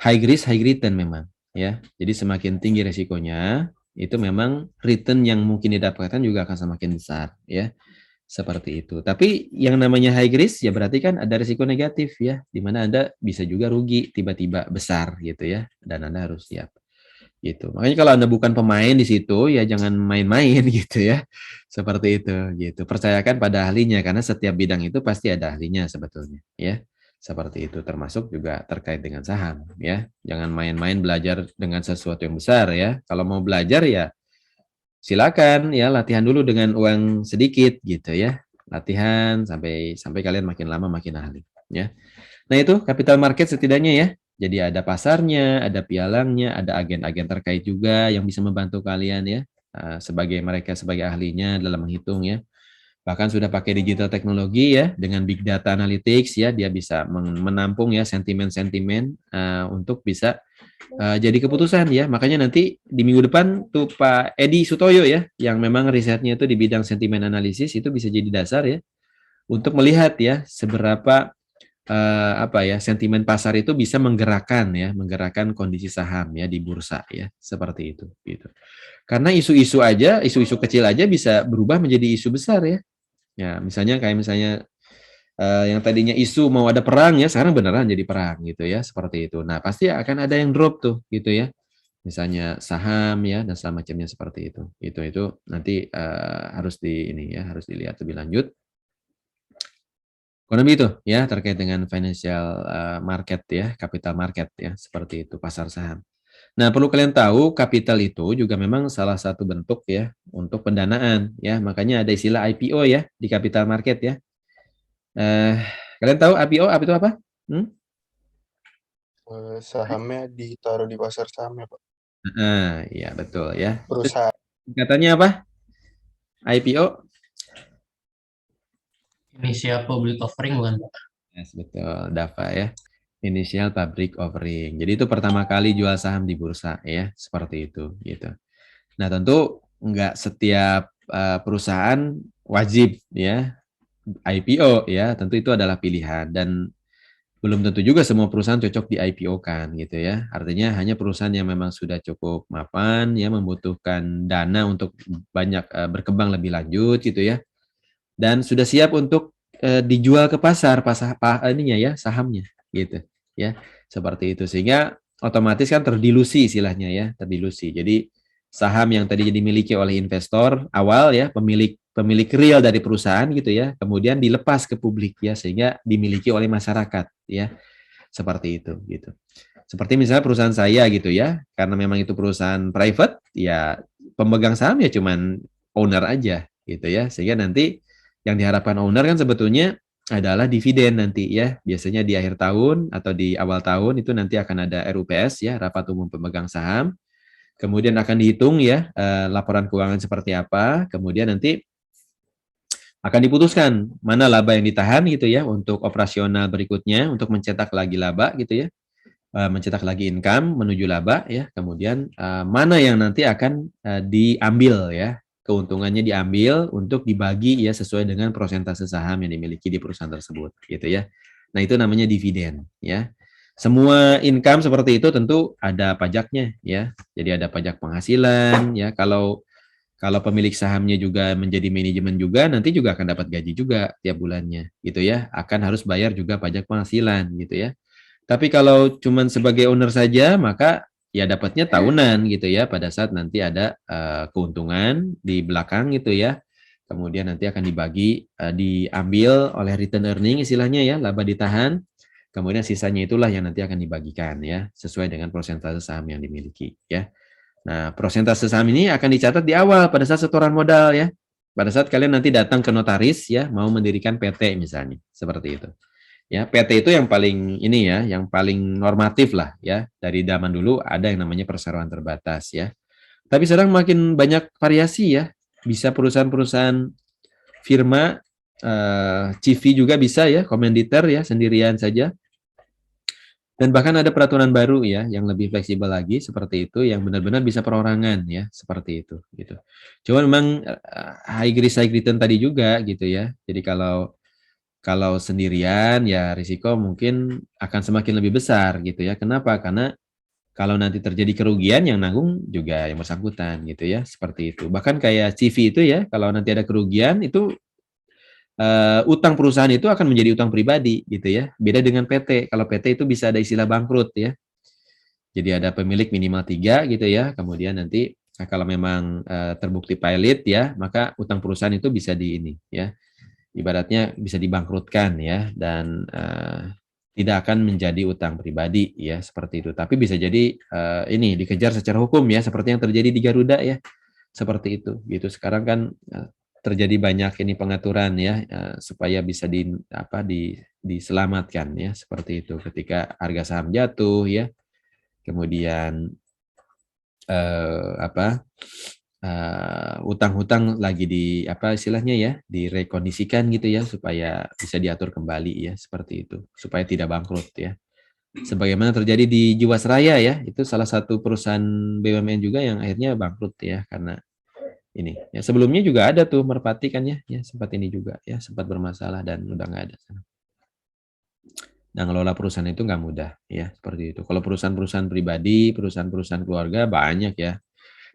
high risk high return memang ya. Jadi semakin tinggi resikonya, itu memang return yang mungkin didapatkan juga akan semakin besar ya. Seperti itu. Tapi yang namanya high risk ya berarti kan ada risiko negatif ya, di mana Anda bisa juga rugi tiba-tiba besar gitu ya, dan Anda harus siap. Gitu. Makanya kalau Anda bukan pemain di situ ya jangan main-main gitu ya. Seperti itu gitu. Percayakan pada ahlinya, karena setiap bidang itu pasti ada ahlinya sebetulnya ya. Seperti itu, termasuk juga terkait dengan saham ya. Jangan main-main belajar dengan sesuatu yang besar ya. Kalau mau belajar ya silakan ya, latihan dulu dengan uang sedikit gitu ya. Latihan sampai kalian makin lama makin ahli ya. Nah, itu capital market setidaknya ya. Jadi ada pasarnya, ada pialangnya, ada agen-agen terkait juga yang bisa membantu kalian ya, sebagai mereka sebagai ahlinya dalam menghitung ya. Bahkan sudah pakai digital teknologi ya, dengan big data analytics ya, dia bisa menampung ya sentimen-sentimen untuk bisa jadi keputusan ya. Makanya nanti di minggu depan tuh Pak Edi Sutoyo ya, yang memang risetnya itu di bidang sentimen analisis, itu bisa jadi dasar ya untuk melihat ya seberapa apa ya, sentimen pasar itu bisa menggerakkan kondisi saham ya di bursa ya, seperti itu gitu. Karena isu-isu kecil aja bisa berubah menjadi isu besar ya. Ya, misalnya yang tadinya isu mau ada perang ya, sekarang beneran jadi perang gitu ya, seperti itu. Nah, pasti akan ada yang drop tuh gitu ya. Misalnya saham ya dan semacamnya seperti itu. Itu nanti harus harus dilihat lebih lanjut. Kurang lebih itu ya terkait dengan financial market ya, capital market ya, seperti itu pasar saham. Nah, perlu kalian tahu kapital itu juga memang salah satu bentuk ya untuk pendanaan ya. Makanya ada istilah IPO ya di capital market ya. Eh, kalian tahu IPO itu apa? Hmm? Sahamnya ditaruh di pasar saham ya, Pak. Iya betul ya. Perusahaan. Katanya apa? IPO? Initial Public Offering bukan, Pak? Yes, betul, DAFA ya. Initial Public Offering. Jadi itu pertama kali jual saham di bursa ya, seperti itu gitu. Nah, tentu nggak setiap perusahaan wajib ya IPO ya, tentu itu adalah pilihan dan belum tentu juga semua perusahaan cocok di IPO-kan gitu ya. Artinya hanya perusahaan yang memang sudah cukup mapan ya, membutuhkan dana untuk banyak berkembang lebih lanjut gitu ya. Dan sudah siap untuk dijual ke pasar ininya ya, sahamnya gitu ya. Seperti itu sehingga otomatis kan terdilusi istilahnya ya, terdilusi. Jadi saham yang tadi dimiliki oleh investor awal ya, pemilik real dari perusahaan gitu ya, kemudian dilepas ke publik ya sehingga dimiliki oleh masyarakat ya. Seperti itu gitu. Seperti misalnya perusahaan saya gitu ya, karena memang itu perusahaan private ya pemegang saham ya cuman owner aja gitu ya. Sehingga nanti yang diharapkan owner kan sebetulnya adalah dividen nanti ya. Biasanya di akhir tahun atau di awal tahun itu nanti akan ada RUPS ya, rapat umum pemegang saham. Kemudian akan dihitung ya laporan keuangan seperti apa. Kemudian nanti akan diputuskan mana laba yang ditahan gitu ya untuk operasional berikutnya untuk mencetak lagi laba gitu ya, mencetak lagi income menuju laba ya, kemudian mana yang nanti akan diambil ya, keuntungannya diambil untuk dibagi ya sesuai dengan persentase saham yang dimiliki di perusahaan tersebut gitu ya. Nah, itu namanya dividen ya. Semua income seperti itu tentu ada pajaknya ya. Jadi ada pajak penghasilan ya. Kalau pemilik sahamnya juga menjadi manajemen juga, nanti juga akan dapat gaji juga tiap bulannya, gitu ya. Akan harus bayar juga pajak penghasilan, gitu ya. Tapi kalau cuman sebagai owner saja, maka ya dapatnya tahunan, gitu ya. Pada saat nanti ada keuntungan di belakang, gitu ya. Kemudian nanti akan dibagi, diambil oleh return earning, istilahnya ya, laba ditahan. Kemudian sisanya itulah yang nanti akan dibagikan ya, sesuai dengan persentase saham yang dimiliki, ya. Nah, persentase saham ini akan dicatat di awal pada saat setoran modal ya. Pada saat kalian nanti datang ke notaris ya, mau mendirikan PT misalnya, seperti itu. Ya, PT itu yang paling ini ya, yang paling normatif lah ya. Dari zaman dulu ada yang namanya perseroan terbatas ya. Tapi sekarang makin banyak variasi ya. Bisa perusahaan-perusahaan firma CV juga bisa ya, komanditer ya, sendirian saja. Dan bahkan ada peraturan baru ya yang lebih fleksibel lagi seperti itu yang benar-benar bisa perorangan ya seperti itu gitu. Cuma memang high risk high return tadi juga gitu ya. Jadi kalau sendirian ya risiko mungkin akan semakin lebih besar gitu ya. Kenapa? Karena kalau nanti terjadi kerugian yang nanggung juga yang bersangkutan gitu ya, seperti itu. Bahkan kayak CV itu ya, kalau nanti ada kerugian itu utang perusahaan itu akan menjadi utang pribadi gitu ya. Beda dengan PT. Kalau PT itu bisa ada istilah bangkrut ya. Jadi ada pemilik minimal 3 gitu ya. Kemudian nanti kalau memang terbukti pilot ya, maka utang perusahaan itu bisa di ini ya. Ibaratnya bisa dibangkrutkan ya dan tidak akan menjadi utang pribadi ya seperti itu. Tapi bisa jadi ini dikejar secara hukum ya seperti yang terjadi di Garuda ya. Seperti itu gitu. Sekarang kan terjadi banyak ini pengaturan ya supaya bisa diselamatkan ya seperti itu ketika harga saham jatuh ya. Kemudian utang-utang lagi apa istilahnya ya direkondisikan gitu ya supaya bisa diatur kembali ya seperti itu supaya tidak bangkrut ya. Sebagaimana terjadi di Jiwasraya ya, itu salah satu perusahaan BUMN juga yang akhirnya bangkrut ya karena ini. Ya sebelumnya juga ada tuh Merpati kan ya sempat ini juga ya sempat bermasalah dan udah nggak ada. Nah, ngelola perusahaan itu nggak mudah, ya, seperti itu. Kalau perusahaan-perusahaan pribadi, perusahaan-perusahaan keluarga banyak ya.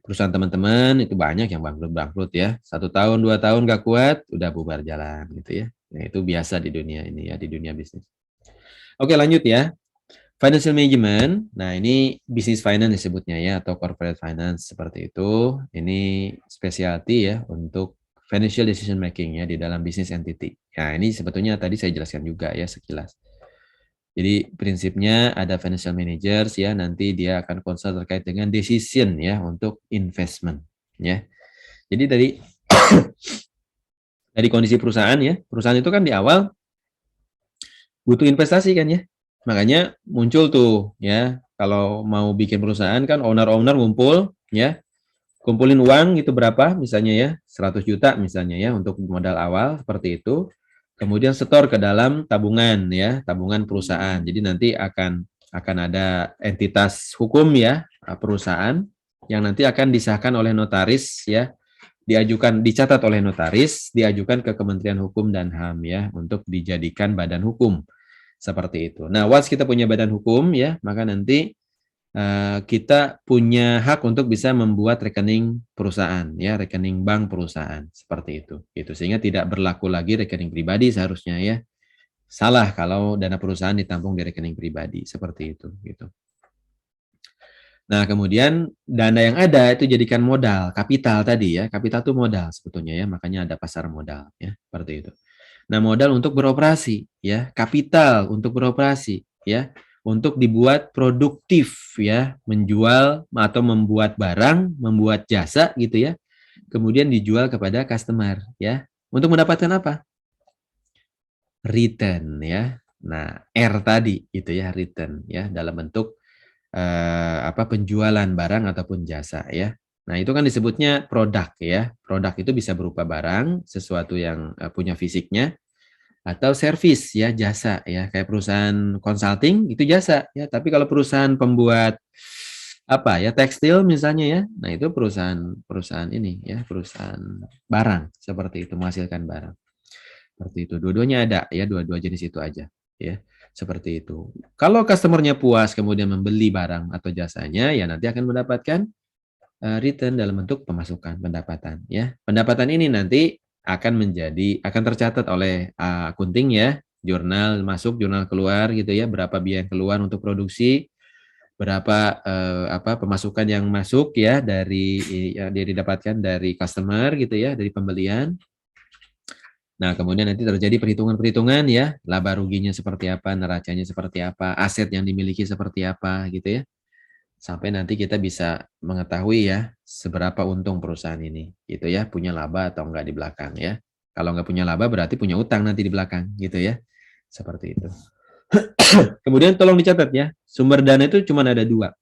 Perusahaan teman-teman itu banyak yang bangkrut-bangkrut ya. 1 tahun, 2 tahun nggak kuat, udah bubar jalan gitu ya. Nah, itu biasa di dunia ini ya, di dunia bisnis. Oke, lanjut ya. Financial management. Nah, ini business finance disebutnya ya, atau corporate finance seperti itu. Ini specialty ya untuk financial decision making ya di dalam business entity. Nah, ini sebetulnya tadi saya jelaskan juga ya sekilas. Jadi prinsipnya ada financial managers ya, nanti dia akan concern terkait dengan decision ya untuk investment ya. Jadi dari kondisi perusahaan ya, perusahaan itu kan di awal butuh investasi kan ya. Makanya muncul tuh ya, kalau mau bikin perusahaan kan owner-owner ngumpul ya, kumpulin uang itu berapa misalnya ya, 100 juta misalnya ya untuk modal awal seperti itu. Kemudian setor ke dalam tabungan ya, tabungan perusahaan. Jadi nanti akan ada entitas hukum ya, perusahaan yang nanti akan disahkan oleh notaris ya, dicatat oleh notaris, diajukan ke Kementerian Hukum dan HAM ya untuk dijadikan badan hukum seperti itu. Nah, once kita punya badan hukum ya, maka nanti kita punya hak untuk bisa membuat rekening perusahaan ya, rekening bank perusahaan seperti itu. Gitu sehingga tidak berlaku lagi rekening pribadi seharusnya ya. Salah kalau dana perusahaan ditampung di rekening pribadi seperti itu gitu. Nah, kemudian dana yang ada itu jadikan modal, kapital tadi ya. Kapital itu modal sebetulnya ya, makanya ada pasar modal ya, seperti itu. Nah, modal untuk beroperasi ya, kapital untuk beroperasi ya, untuk dibuat produktif ya, menjual atau membuat barang, membuat jasa gitu ya. Kemudian dijual kepada customer ya. Untuk mendapatkan apa? Return ya. Nah, R tadi itu ya, return ya, dalam bentuk penjualan barang ataupun jasa ya. Nah, itu kan disebutnya produk ya. Produk itu bisa berupa barang, sesuatu yang punya fisiknya, atau servis ya, jasa ya, kayak perusahaan consulting itu jasa ya. Tapi kalau perusahaan pembuat tekstil misalnya ya, nah itu perusahaan ini ya, perusahaan barang seperti itu, menghasilkan barang seperti itu. Dua-duanya ada ya, dua jenis itu aja ya, seperti itu. Kalau customernya puas kemudian membeli barang atau jasanya, ya nanti akan mendapatkan return dalam bentuk pemasukan, pendapatan ya. Pendapatan ini nanti akan tercatat oleh akunting ya, jurnal masuk, jurnal keluar gitu ya, berapa biaya yang keluar untuk produksi, berapa pemasukan yang masuk ya dari yang dia didapatkan dari customer gitu ya, dari pembelian. Nah, kemudian nanti terjadi perhitungan-perhitungan ya, laba ruginya seperti apa, neracanya seperti apa, aset yang dimiliki seperti apa gitu ya. Sampai nanti kita bisa mengetahui ya seberapa untung perusahaan ini gitu ya, punya laba atau enggak di belakang ya. Kalau enggak punya laba berarti punya utang nanti di belakang gitu ya. Seperti itu. Kemudian tolong dicatat ya, sumber dana itu cuma ada 2.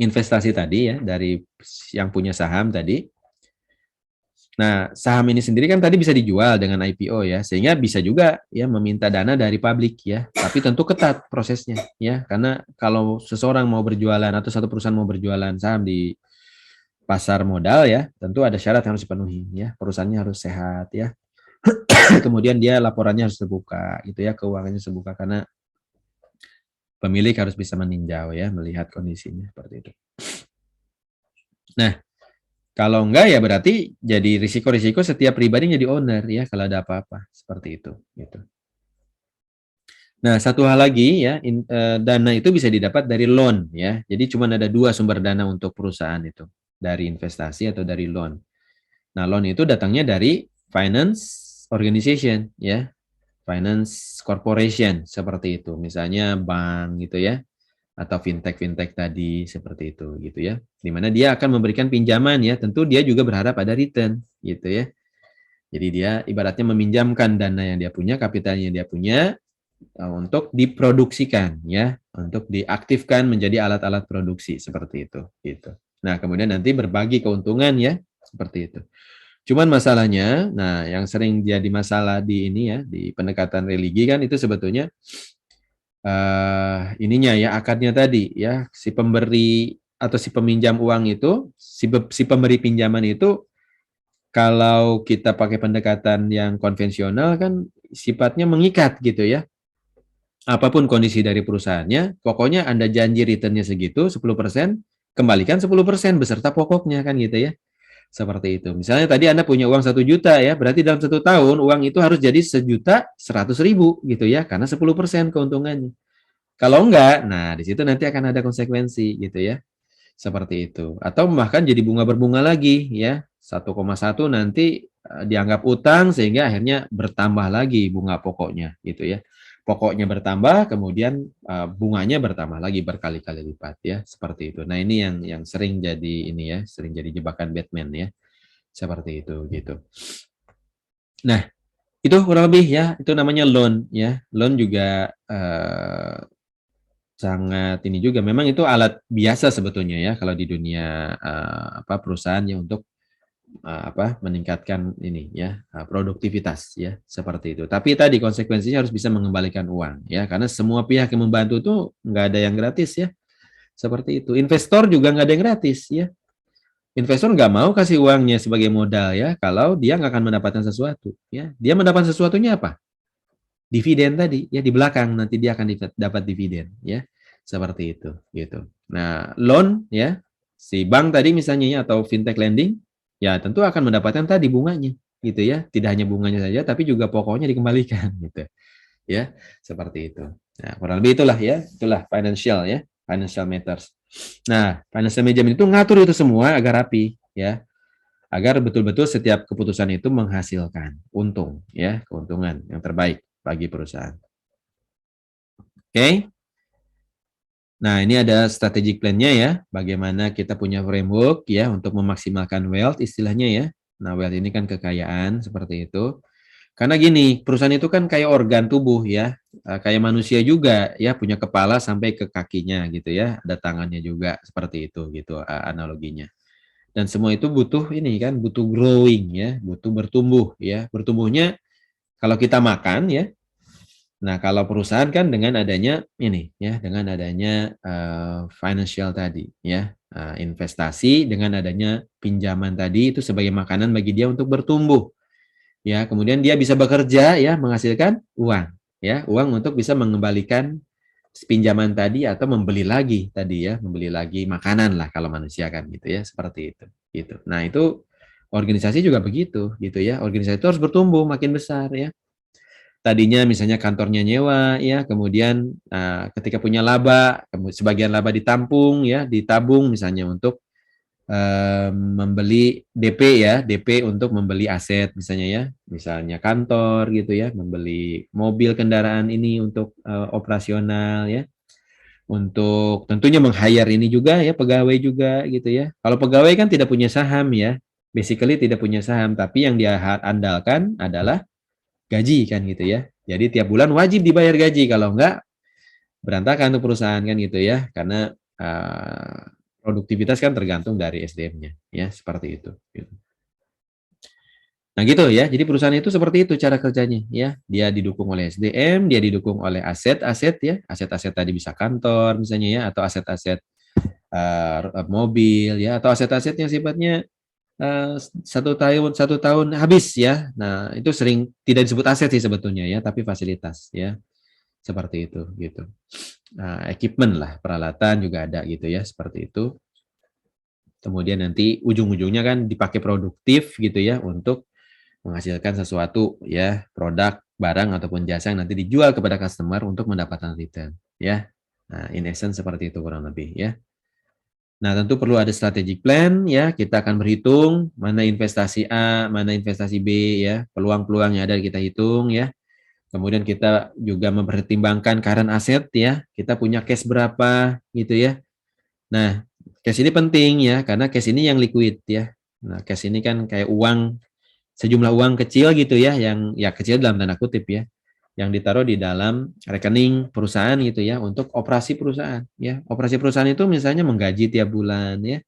Investasi tadi ya, dari yang punya saham tadi. Nah, saham ini sendiri kan tadi bisa dijual dengan IPO ya, sehingga bisa juga ya meminta dana dari publik ya, tapi tentu ketat prosesnya ya, karena kalau seseorang mau berjualan atau satu perusahaan mau berjualan saham di pasar modal ya, tentu ada syarat yang harus dipenuhi ya, perusahaannya harus sehat ya, kemudian dia laporannya harus terbuka gitu ya, keuangannya terbuka karena pemilik harus bisa meninjau ya, melihat kondisinya seperti itu. Nah, kalau enggak ya berarti jadi risiko-risiko setiap pribadi jadi owner ya kalau ada apa-apa seperti itu gitu. Nah, satu hal lagi ya, dana itu bisa didapat dari loan ya. Jadi cuma ada 2 sumber dana untuk perusahaan itu, dari investasi atau dari loan. Nah, loan itu datangnya dari finance organization ya, finance corporation seperti itu. Misalnya bank gitu ya, atau fintech tadi seperti itu gitu ya. Di mana dia akan memberikan pinjaman ya, tentu dia juga berharap ada return gitu ya. Jadi dia ibaratnya meminjamkan dana yang dia punya, kapitalnya yang dia punya untuk diproduksikan ya, untuk diaktifkan menjadi alat-alat produksi seperti itu gitu. Nah, kemudian nanti berbagi keuntungan ya, seperti itu. Cuman masalahnya, nah yang sering jadi masalah di ini ya, di pendekatan religi kan itu sebetulnya ininya ya, akadnya tadi ya, si pemberi atau si peminjam uang itu, si pemberi pinjaman itu, kalau kita pakai pendekatan yang konvensional kan sifatnya mengikat gitu ya. apapun kondisi dari perusahaannya, pokoknya Anda janji returnnya segitu, 10%, kembalikan 10% beserta pokoknya kan gitu ya. Seperti itu. Misalnya tadi Anda punya uang 1 juta ya, berarti dalam 1 tahun uang itu harus jadi 1.100.000 gitu ya, karena 10% keuntungannya. Kalau enggak, nah di situ nanti akan ada konsekuensi gitu ya. Seperti itu. Atau bahkan jadi bunga berbunga lagi ya. 1,1 nanti dianggap utang sehingga akhirnya bertambah lagi bunga pokoknya gitu ya. Pokoknya bertambah, kemudian bunganya bertambah lagi berkali-kali lipat ya, seperti itu. Nah, ini yang sering jadi ini ya, sering jadi jebakan Batman ya. Seperti itu gitu. Nah, itu kurang lebih ya, itu namanya loan ya. Loan juga sangat ini juga memang itu alat biasa sebetulnya ya kalau di dunia perusahaan ya untuk meningkatkan ini ya produktivitas ya seperti itu. Tapi tadi konsekuensinya harus bisa mengembalikan uang ya karena semua pihak yang membantu tuh nggak ada yang gratis ya seperti itu. Investor juga nggak ada yang gratis ya. Investor nggak mau kasih uangnya sebagai modal ya kalau dia nggak akan mendapatkan sesuatu ya. Dia mendapat sesuatunya apa? Dividen tadi ya di belakang nanti dia akan dapat dividen ya seperti itu gitu. Nah loan ya si bank tadi misalnya ya atau fintech lending ya tentu akan mendapatkan tadi bunganya gitu ya tidak hanya bunganya saja tapi juga pokoknya dikembalikan gitu ya seperti itu. Nah kurang lebih itulah financial ya financial matters. Nah financial management itu ngatur itu semua agar rapi ya agar betul-betul setiap keputusan itu menghasilkan untung ya keuntungan yang terbaik bagi perusahaan. Oke. Nah, ini ada strategic plan-nya ya, bagaimana kita punya framework ya untuk memaksimalkan wealth istilahnya ya. Nah, wealth ini kan kekayaan seperti itu. Karena gini, perusahaan itu kan kayak organ tubuh ya, kayak manusia juga ya, punya kepala sampai ke kakinya gitu ya, ada tangannya juga seperti itu gitu analoginya. Dan semua itu butuh ini kan, butuh growing ya, butuh bertumbuh ya. Bertumbuhnya kalau kita makan ya. Nah, kalau perusahaan kan dengan adanya ini ya, dengan adanya financial tadi ya, investasi dengan adanya pinjaman tadi itu sebagai makanan bagi dia untuk bertumbuh. Ya, kemudian dia bisa bekerja ya, menghasilkan uang ya, uang untuk bisa mengembalikan pinjaman tadi atau membeli lagi tadi ya, membeli lagi makanan lah kalau manusia kan gitu ya, seperti itu gitu. Nah, itu organisasi juga begitu gitu ya. Organisasi itu harus bertumbuh makin besar ya. Tadinya misalnya kantornya nyewa ya, kemudian ketika punya laba, sebagian laba ditampung ya, ditabung misalnya untuk membeli DP ya, DP untuk membeli aset misalnya ya, misalnya kantor gitu ya, membeli mobil kendaraan ini untuk operasional ya, untuk tentunya meng-hire ini juga ya, pegawai juga gitu ya. Kalau pegawai kan tidak punya saham ya, basically tidak punya saham, tapi yang dia andalkan adalah gaji kan gitu ya. Jadi tiap bulan wajib dibayar gaji, kalau enggak berantakan tuh perusahaan kan gitu ya. Karena produktivitas kan tergantung dari SDM-nya ya, seperti itu gitu. Nah gitu ya. Jadi perusahaan itu seperti itu cara kerjanya ya. Dia didukung oleh SDM, dia didukung oleh aset-aset ya. Aset-aset tadi bisa kantor misalnya ya, atau aset-aset mobil ya, atau aset-aset yang sifatnya 1 tahun habis ya. Nah, itu sering tidak disebut aset sih sebetulnya ya, tapi fasilitas ya. Seperti itu gitu. Nah, equipment lah, peralatan juga ada gitu ya, seperti itu. Kemudian nanti ujung-ujungnya kan dipakai produktif gitu ya untuk menghasilkan sesuatu ya, produk, barang ataupun jasa yang nanti dijual kepada customer untuk mendapatkan return ya. Nah, in essence seperti itu kurang lebih ya. Nah, tentu perlu ada strategic plan ya. Kita akan berhitung mana investasi A, mana investasi B ya. Peluang-peluang yang ada kita hitung ya. Kemudian kita juga mempertimbangkan current asset ya. Kita punya cash berapa gitu ya. Nah, cash ini penting ya karena cash ini yang liquid ya. Nah, cash ini kan kayak uang, sejumlah uang kecil gitu ya, yang ya kecil dalam tanda kutip ya, yang ditaruh di dalam rekening perusahaan gitu ya untuk operasi perusahaan ya. Operasi perusahaan itu misalnya menggaji tiap bulan ya,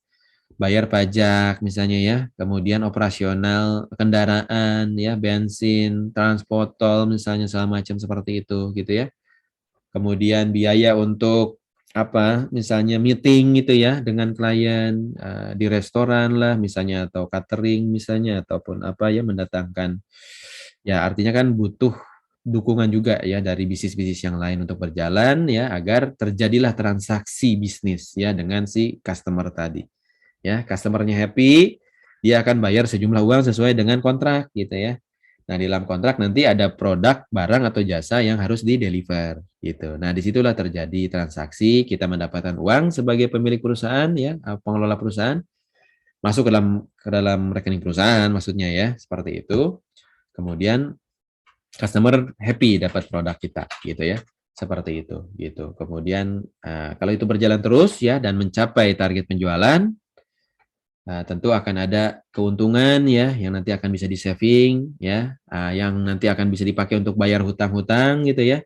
bayar pajak misalnya ya, kemudian operasional kendaraan ya, bensin, transport tol misalnya segala macam seperti itu gitu ya. Kemudian biaya untuk misalnya meeting gitu ya dengan klien di restoran lah misalnya, atau catering misalnya, ataupun mendatangkan ya, artinya kan butuh dukungan juga ya dari bisnis-bisnis yang lain untuk berjalan ya, agar terjadilah transaksi bisnis ya dengan si customer tadi. Ya, customernya happy, dia akan bayar sejumlah uang sesuai dengan kontrak gitu ya. Nah, di dalam kontrak nanti ada produk, barang atau jasa yang harus di-deliver gitu. Nah, disitulah terjadi transaksi, kita mendapatkan uang sebagai pemilik perusahaan ya, pengelola perusahaan, masuk ke dalam rekening perusahaan maksudnya ya, seperti itu. Kemudian customer happy dapat produk kita gitu ya. Seperti itu gitu. Kemudian kalau itu berjalan terus ya dan mencapai target penjualan, tentu akan ada keuntungan ya yang nanti akan bisa di-saving ya, yang nanti akan bisa dipakai untuk bayar hutang-hutang gitu ya.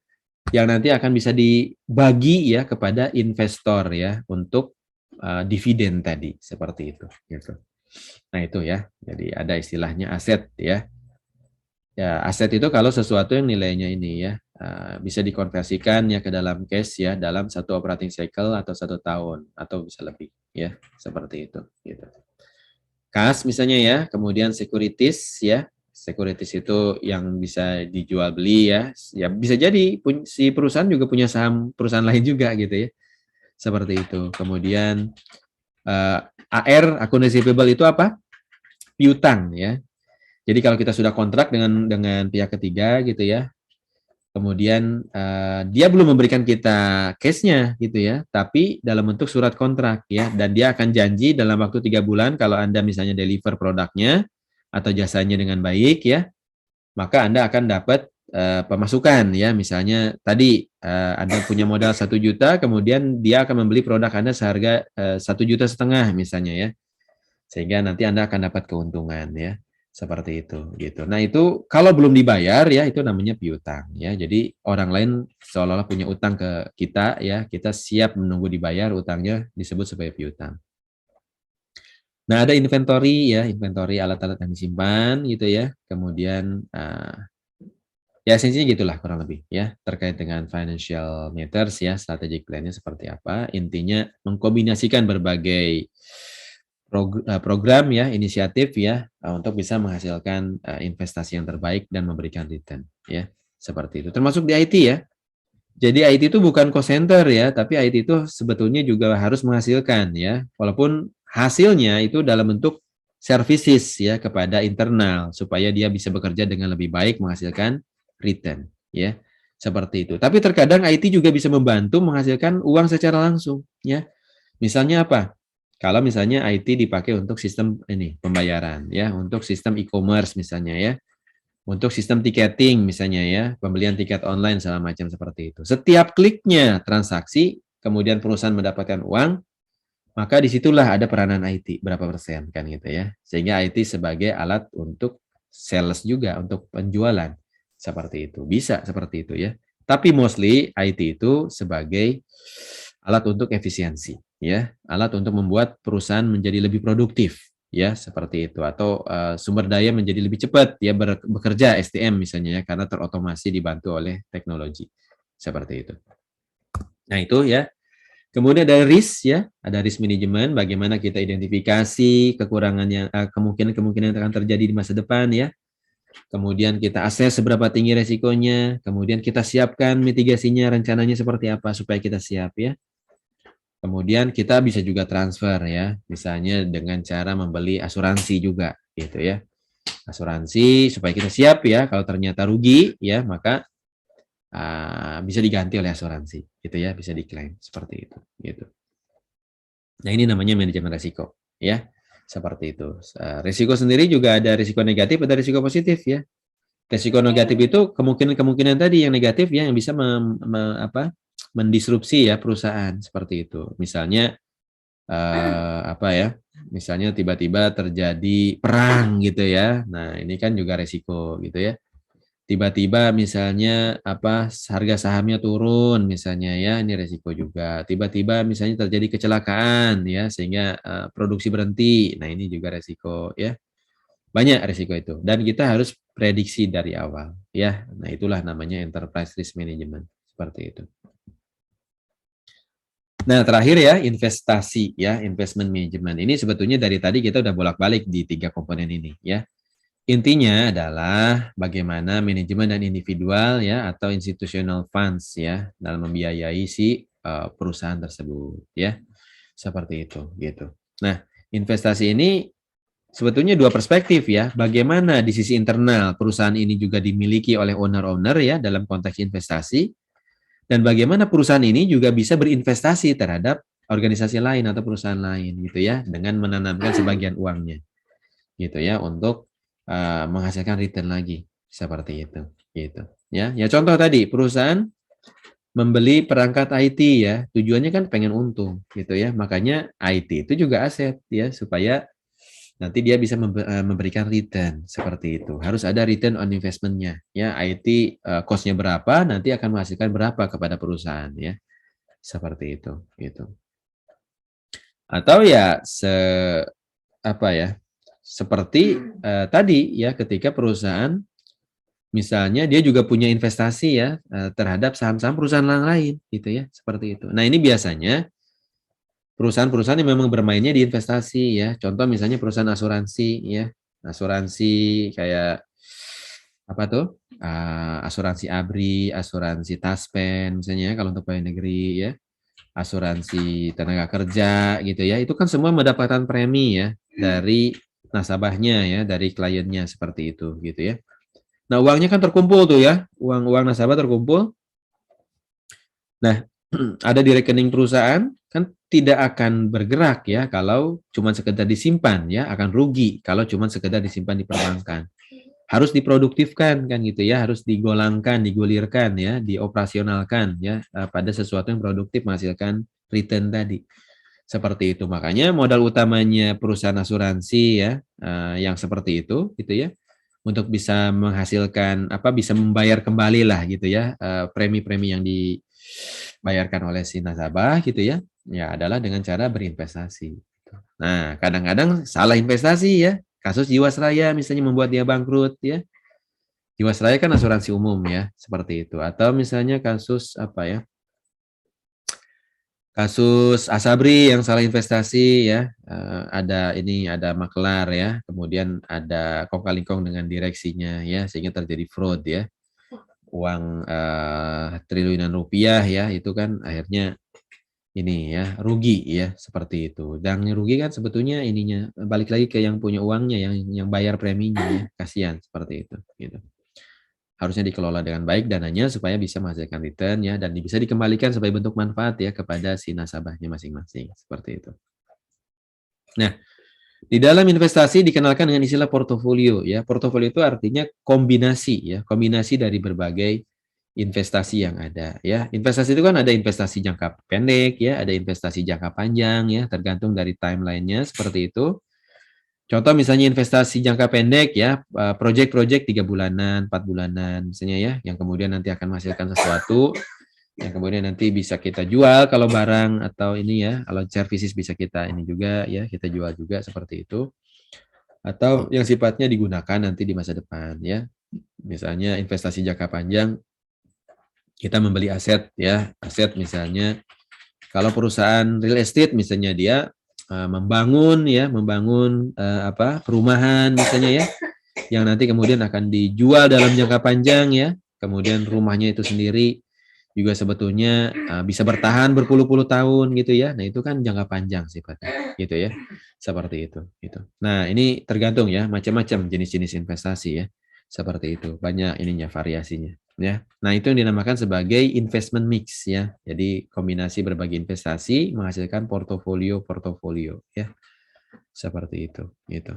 Yang nanti akan bisa dibagi ya kepada investor ya untuk dividen tadi seperti itu gitu. Nah, itu ya. Jadi ada istilahnya aset ya. Ya, aset itu kalau sesuatu yang nilainya ini ya bisa dikonversikan ya ke dalam cash ya dalam satu operating cycle atau 1 tahun atau bisa lebih ya, seperti itu gitu. Kas misalnya ya, kemudian securities ya. Securities itu yang bisa dijual beli ya. Ya bisa jadi si perusahaan juga punya saham perusahaan lain juga gitu ya. Seperti itu. Kemudian AR, akun receivable itu apa? Piutang ya. Jadi kalau kita sudah kontrak dengan pihak ketiga gitu ya, kemudian dia belum memberikan kita case-nya gitu ya, tapi dalam bentuk surat kontrak ya, dan dia akan janji dalam waktu 3 bulan kalau Anda misalnya deliver produknya atau jasanya dengan baik ya, maka Anda akan dapat pemasukan ya, misalnya tadi Anda punya modal 1 juta, kemudian dia akan membeli produk Anda seharga 1,5 juta misalnya ya, sehingga nanti Anda akan dapat keuntungan ya. Seperti itu gitu. Nah, itu kalau belum dibayar ya itu namanya piutang ya. Jadi orang lain seolah-olah punya utang ke kita ya, kita siap menunggu dibayar utangnya disebut sebagai piutang. Nah, ada inventory ya, inventory alat-alat yang disimpan gitu ya. Kemudian ya esensinya gitulah kurang lebih ya, terkait dengan financial matters ya, strategic plan-nya seperti apa. Intinya mengkombinasikan berbagai program ya, inisiatif ya, untuk bisa menghasilkan investasi yang terbaik dan memberikan return ya, seperti itu. Termasuk di IT ya. Jadi IT itu bukan cost center ya, tapi IT itu sebetulnya juga harus menghasilkan ya, walaupun hasilnya itu dalam bentuk services ya kepada internal supaya dia bisa bekerja dengan lebih baik menghasilkan return ya. Seperti itu. Tapi terkadang IT juga bisa membantu menghasilkan uang secara langsung ya. Misalnya apa? Kalau misalnya IT dipakai untuk sistem ini pembayaran ya, untuk sistem e-commerce misalnya ya, untuk sistem tiketing misalnya ya, pembelian tiket online segala macam seperti itu. Setiap kliknya transaksi, kemudian perusahaan mendapatkan uang, maka disitulah ada peranan IT berapa persen kan gitu ya. Sehingga IT sebagai alat untuk sales juga, untuk penjualan seperti itu. Bisa seperti itu ya. Tapi mostly IT itu sebagai alat untuk efisiensi ya, alat untuk membuat perusahaan menjadi lebih produktif ya, seperti itu, atau sumber daya menjadi lebih cepat ya, bekerja SDM misalnya ya, karena terotomasi dibantu oleh teknologi seperti itu. Nah, itu ya. Kemudian ada risk ya, ada risk management, bagaimana kita identifikasi kekurangan yang kemungkinan-kemungkinan yang akan terjadi di masa depan ya. Kemudian kita assess seberapa tinggi resikonya, kemudian kita siapkan mitigasinya, rencananya seperti apa supaya kita siap ya. Kemudian kita bisa juga transfer ya, misalnya dengan cara membeli asuransi juga gitu ya. Asuransi supaya kita siap ya, kalau ternyata rugi ya, maka bisa diganti oleh asuransi gitu ya, bisa diklaim seperti itu gitu. Nah, ini namanya manajemen risiko ya. Seperti itu. Risiko sendiri juga ada risiko negatif, ada risiko positif ya. Risiko negatif itu kemungkinan tadi yang negatif ya, yang bisa mendisrupsi ya perusahaan seperti itu. Misalnya apa ya? Misalnya tiba-tiba terjadi perang gitu ya. Nah, ini kan juga resiko gitu ya. Tiba-tiba misalnya harga sahamnya turun misalnya ya, ini resiko juga. Tiba-tiba misalnya terjadi kecelakaan ya sehingga produksi berhenti. Nah, ini juga resiko ya. Banyak resiko itu dan kita harus prediksi dari awal ya. Nah, itulah namanya enterprise risk management seperti itu. Nah, terakhir ya investasi ya, investment management. Ini sebetulnya dari tadi kita udah bolak-balik di 3 komponen ini ya. intinya adalah bagaimana manajemen dan individual ya atau institutional funds ya dalam membiayai si perusahaan tersebut ya. Seperti itu gitu. Nah, investasi ini sebetulnya dua perspektif ya. Bagaimana di sisi internal perusahaan ini juga dimiliki oleh owner-owner ya dalam konteks investasi, dan bagaimana perusahaan ini juga bisa berinvestasi terhadap organisasi lain atau perusahaan lain gitu ya dengan menanamkan sebagian uangnya gitu ya untuk menghasilkan return lagi seperti itu gitu ya. Ya contoh tadi perusahaan membeli perangkat IT ya, tujuannya kan pengen untung gitu ya. Makanya IT itu juga aset ya supaya nanti dia bisa memberikan return seperti itu. Harus ada return on investment-nya ya. IT cost-nya berapa, nanti akan menghasilkan berapa kepada perusahaan ya. Seperti itu gitu. Atau ya apa ya? Seperti tadi ya ketika perusahaan misalnya dia juga punya investasi ya terhadap saham-saham perusahaan lain gitu ya, seperti itu. Nah, ini biasanya perusahaan-perusahaan yang memang bermainnya di investasi ya. Contoh misalnya perusahaan asuransi ya. Asuransi kayak apa tuh? Asuransi ABRI, asuransi Taspen misalnya ya, kalau untuk pegawai negeri ya. Asuransi tenaga kerja gitu ya. Itu kan semua mendapatkan premi ya dari nasabahnya ya, dari kliennya seperti itu gitu ya. Nah, uangnya kan terkumpul tuh ya. Uang-uang nasabah terkumpul. Nah, ada di rekening perusahaan kan tidak akan bergerak ya kalau cuma sekedar disimpan ya, akan rugi kalau cuma sekedar disimpan di perbankan. Harus diproduktifkan kan gitu ya, harus digolangkan, digulirkan ya, dioperasionalkan ya pada sesuatu yang produktif menghasilkan return tadi. Seperti itu. Makanya modal utamanya perusahaan asuransi ya yang seperti itu gitu ya. Untuk bisa menghasilkan bisa membayar kembali lah gitu ya premi-premi yang dibayarkan oleh si nasabah gitu ya adalah dengan cara berinvestasi. Nah, kadang-kadang salah investasi ya, kasus Jiwasraya misalnya membuat dia bangkrut ya. Jiwasraya kan asuransi umum ya, seperti itu. Atau misalnya kasus kasus Asabri yang salah investasi ya, ada maklar ya, kemudian ada kong kali kong dengan direksinya ya, sehingga terjadi fraud ya, uang triliunan rupiah ya, itu kan akhirnya ini ya rugi ya seperti itu. Dan yang rugi kan sebetulnya ininya balik lagi ke yang punya uangnya, yang bayar preminya ya, kasihan seperti itu. Gitu. Harusnya dikelola dengan baik dananya supaya bisa menghasilkan return ya dan bisa dikembalikan sebagai bentuk manfaat ya kepada si nasabahnya masing-masing seperti itu. Nah, di dalam investasi dikenalkan dengan istilah portofolio ya. Portofolio itu artinya kombinasi ya, kombinasi dari berbagai investasi yang ada ya. Investasi itu kan ada investasi jangka pendek ya, ada investasi jangka panjang ya, tergantung dari timeline-nya seperti itu. Contoh misalnya investasi jangka pendek ya, proyek-proyek 3 bulanan, 4 bulanan misalnya ya, yang kemudian nanti akan menghasilkan sesuatu, yang kemudian nanti bisa kita jual kalau barang atau ini ya, kalau services bisa kita ini juga ya, kita jual juga seperti itu. Atau yang sifatnya digunakan nanti di masa depan ya. Misalnya investasi jangka panjang, kita membeli aset ya, aset misalnya kalau perusahaan real estate misalnya dia membangun perumahan misalnya ya, yang nanti kemudian akan dijual dalam jangka panjang ya, kemudian rumahnya itu sendiri juga sebetulnya bisa bertahan berpuluh-puluh tahun gitu ya. Nah, itu kan jangka panjang sifatnya gitu ya. Seperti itu gitu. Nah, ini tergantung ya macam-macam jenis-jenis investasi ya. Seperti itu. Banyak ininya variasinya ya. Nah, itu yang dinamakan sebagai investment mix ya. Jadi kombinasi berbagai investasi menghasilkan portofolio ya. Seperti itu gitu.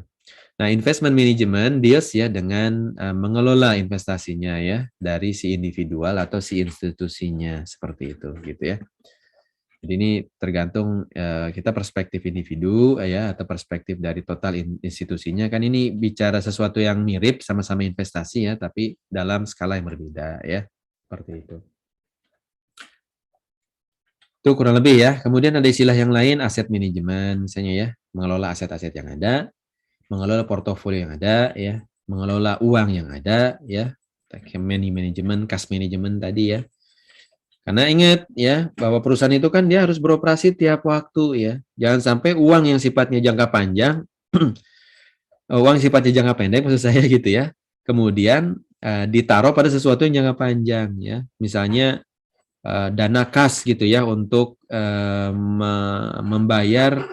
Nah, investment management deals ya dengan mengelola investasinya ya dari si individual atau si institusinya seperti itu gitu ya. Jadi ini tergantung kita perspektif individu ya atau perspektif dari total institusinya kan ini bicara sesuatu yang mirip sama-sama investasi ya tapi dalam skala yang berbeda ya. Seperti itu. Itu kurang lebih ya. Kemudian ada istilah yang lain aset manajemen misalnya ya, mengelola aset-aset yang ada, mengelola portofolio yang ada ya, mengelola uang yang ada ya, money management, cash management tadi ya. Karena ingat ya bahwa perusahaan itu kan dia harus beroperasi tiap waktu ya. Jangan sampai uang yang sifatnya jangka panjang uang sifatnya jangka pendek maksud saya gitu ya. Kemudian ditaruh pada sesuatu yang jangka panjang ya. Misalnya dana kas gitu ya untuk membayar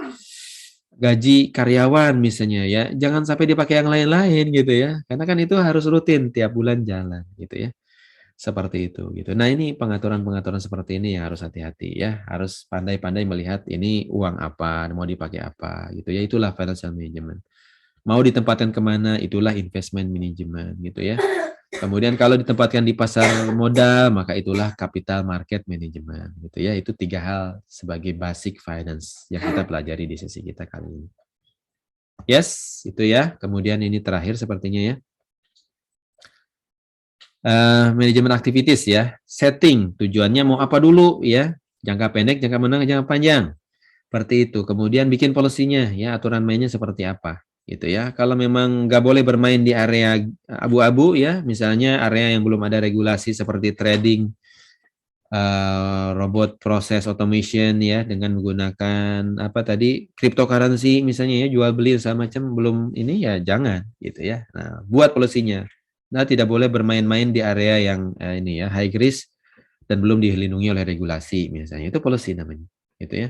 gaji karyawan misalnya ya. Jangan sampai dipakai yang lain-lain gitu ya. Karena kan itu harus rutin tiap bulan jalan gitu ya. Seperti itu gitu. Nah, ini pengaturan-pengaturan seperti ini yang harus hati-hati ya. Harus pandai-pandai melihat ini uang apa, mau dipakai apa gitu ya. Itulah financial management. Mau ditempatkan kemana, itulah investment management gitu ya. Kemudian kalau ditempatkan di pasar modal, maka itulah capital market management gitu ya. Itu 3 hal sebagai basic finance yang kita pelajari di sesi kita kali ini. Yes, itu ya. Kemudian ini terakhir sepertinya ya. Manajemen activities ya. Setting, tujuannya mau apa dulu ya. Jangka pendek, jangka menengah, jangka panjang. Seperti itu. Kemudian bikin polisinya ya, aturan mainnya seperti apa gitu ya. Kalau memang nggak boleh bermain di area abu-abu ya, misalnya area yang belum ada regulasi seperti trading, robot proses automation ya, dengan menggunakan apa tadi cryptocurrency misalnya ya, jual beli segala macam, belum ini ya jangan gitu ya. Nah, buat polisinya. Nah, tidak boleh bermain-main di area yang ini ya high risk dan belum dilindungi oleh regulasi misalnya. Itu policy namanya gitu ya.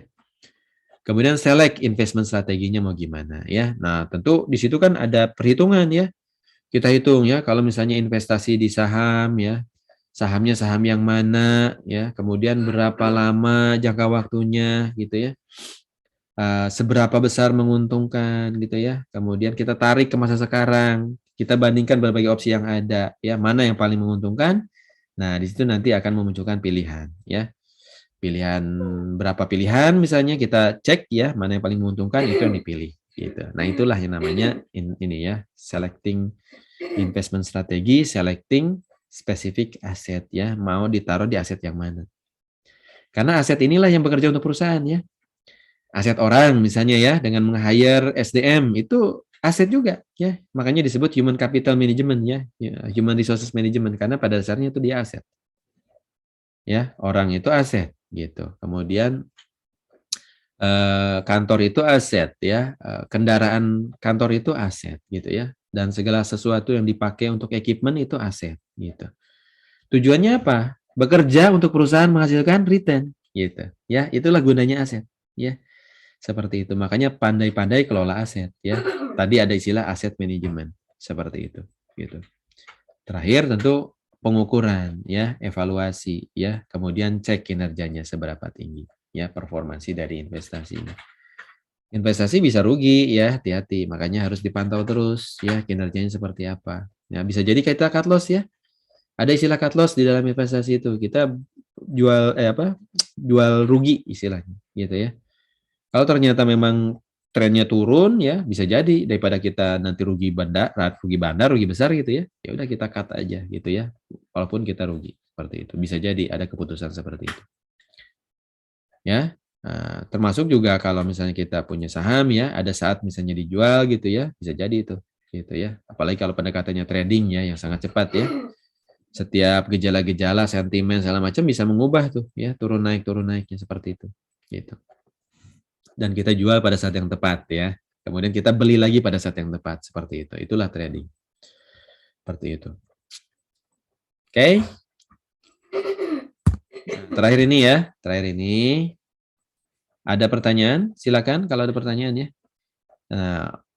Kemudian select investment strateginya mau gimana ya. Nah, tentu di situ kan ada perhitungan ya. Kita hitung ya, kalau misalnya investasi di saham ya, sahamnya saham yang mana ya, kemudian berapa lama jangka waktunya gitu ya. Seberapa besar menguntungkan gitu ya. Kemudian kita tarik ke masa sekarang, kita bandingkan berbagai opsi yang ada ya, mana yang paling menguntungkan. Nah, di situ nanti akan memunculkan pilihan ya. Pilihan berapa pilihan misalnya kita cek ya, mana yang paling menguntungkan itu yang dipilih gitu. Nah, itulah yang namanya ini ya, selecting investment strategi, selecting specific asset ya, mau ditaruh di aset yang mana. Karena aset inilah yang bekerja untuk perusahaan ya. Aset orang misalnya ya, dengan meng-hire SDM itu aset juga ya. Makanya disebut human capital management ya, human resources management, karena pada dasarnya itu dia aset. Ya, orang itu aset gitu. Kemudian kantor itu aset ya, kendaraan kantor itu aset gitu ya, dan segala sesuatu yang dipakai untuk equipment itu aset gitu. Tujuannya apa? Bekerja untuk perusahaan menghasilkan return gitu ya. Itulah gunanya aset ya. Seperti itu. Makanya pandai-pandai kelola aset ya. Tadi ada istilah aset manajemen seperti itu gitu. Terakhir tentu pengukuran ya, evaluasi ya, kemudian cek kinerjanya seberapa tinggi ya, performansi dari investasinya. Investasi bisa rugi ya, hati-hati. Makanya harus dipantau terus ya, kinerjanya seperti apa. Ya, bisa jadi kita cut loss ya. Ada istilah cut loss di dalam investasi itu. Kita jual rugi istilahnya gitu ya. Kalau ternyata memang trennya turun ya, bisa jadi daripada kita nanti rugi bandar, rugi besar gitu ya. Ya udah kita cut aja gitu ya. Walaupun kita rugi seperti itu. Bisa jadi ada keputusan seperti itu. Ya. Nah, termasuk juga kalau misalnya kita punya saham ya, ada saat misalnya dijual gitu ya, bisa jadi itu gitu ya. Apalagi kalau pendekatannya trading ya yang sangat cepat ya. Setiap gejala-gejala, sentimen segala macam bisa mengubah tuh ya, turun naiknya seperti itu gitu. Dan kita jual pada saat yang tepat ya. Kemudian kita beli lagi pada saat yang tepat seperti itu. Itulah trading. Seperti itu. Oke. Nah, terakhir ini ya, ada pertanyaan? Silakan kalau ada pertanyaan ya.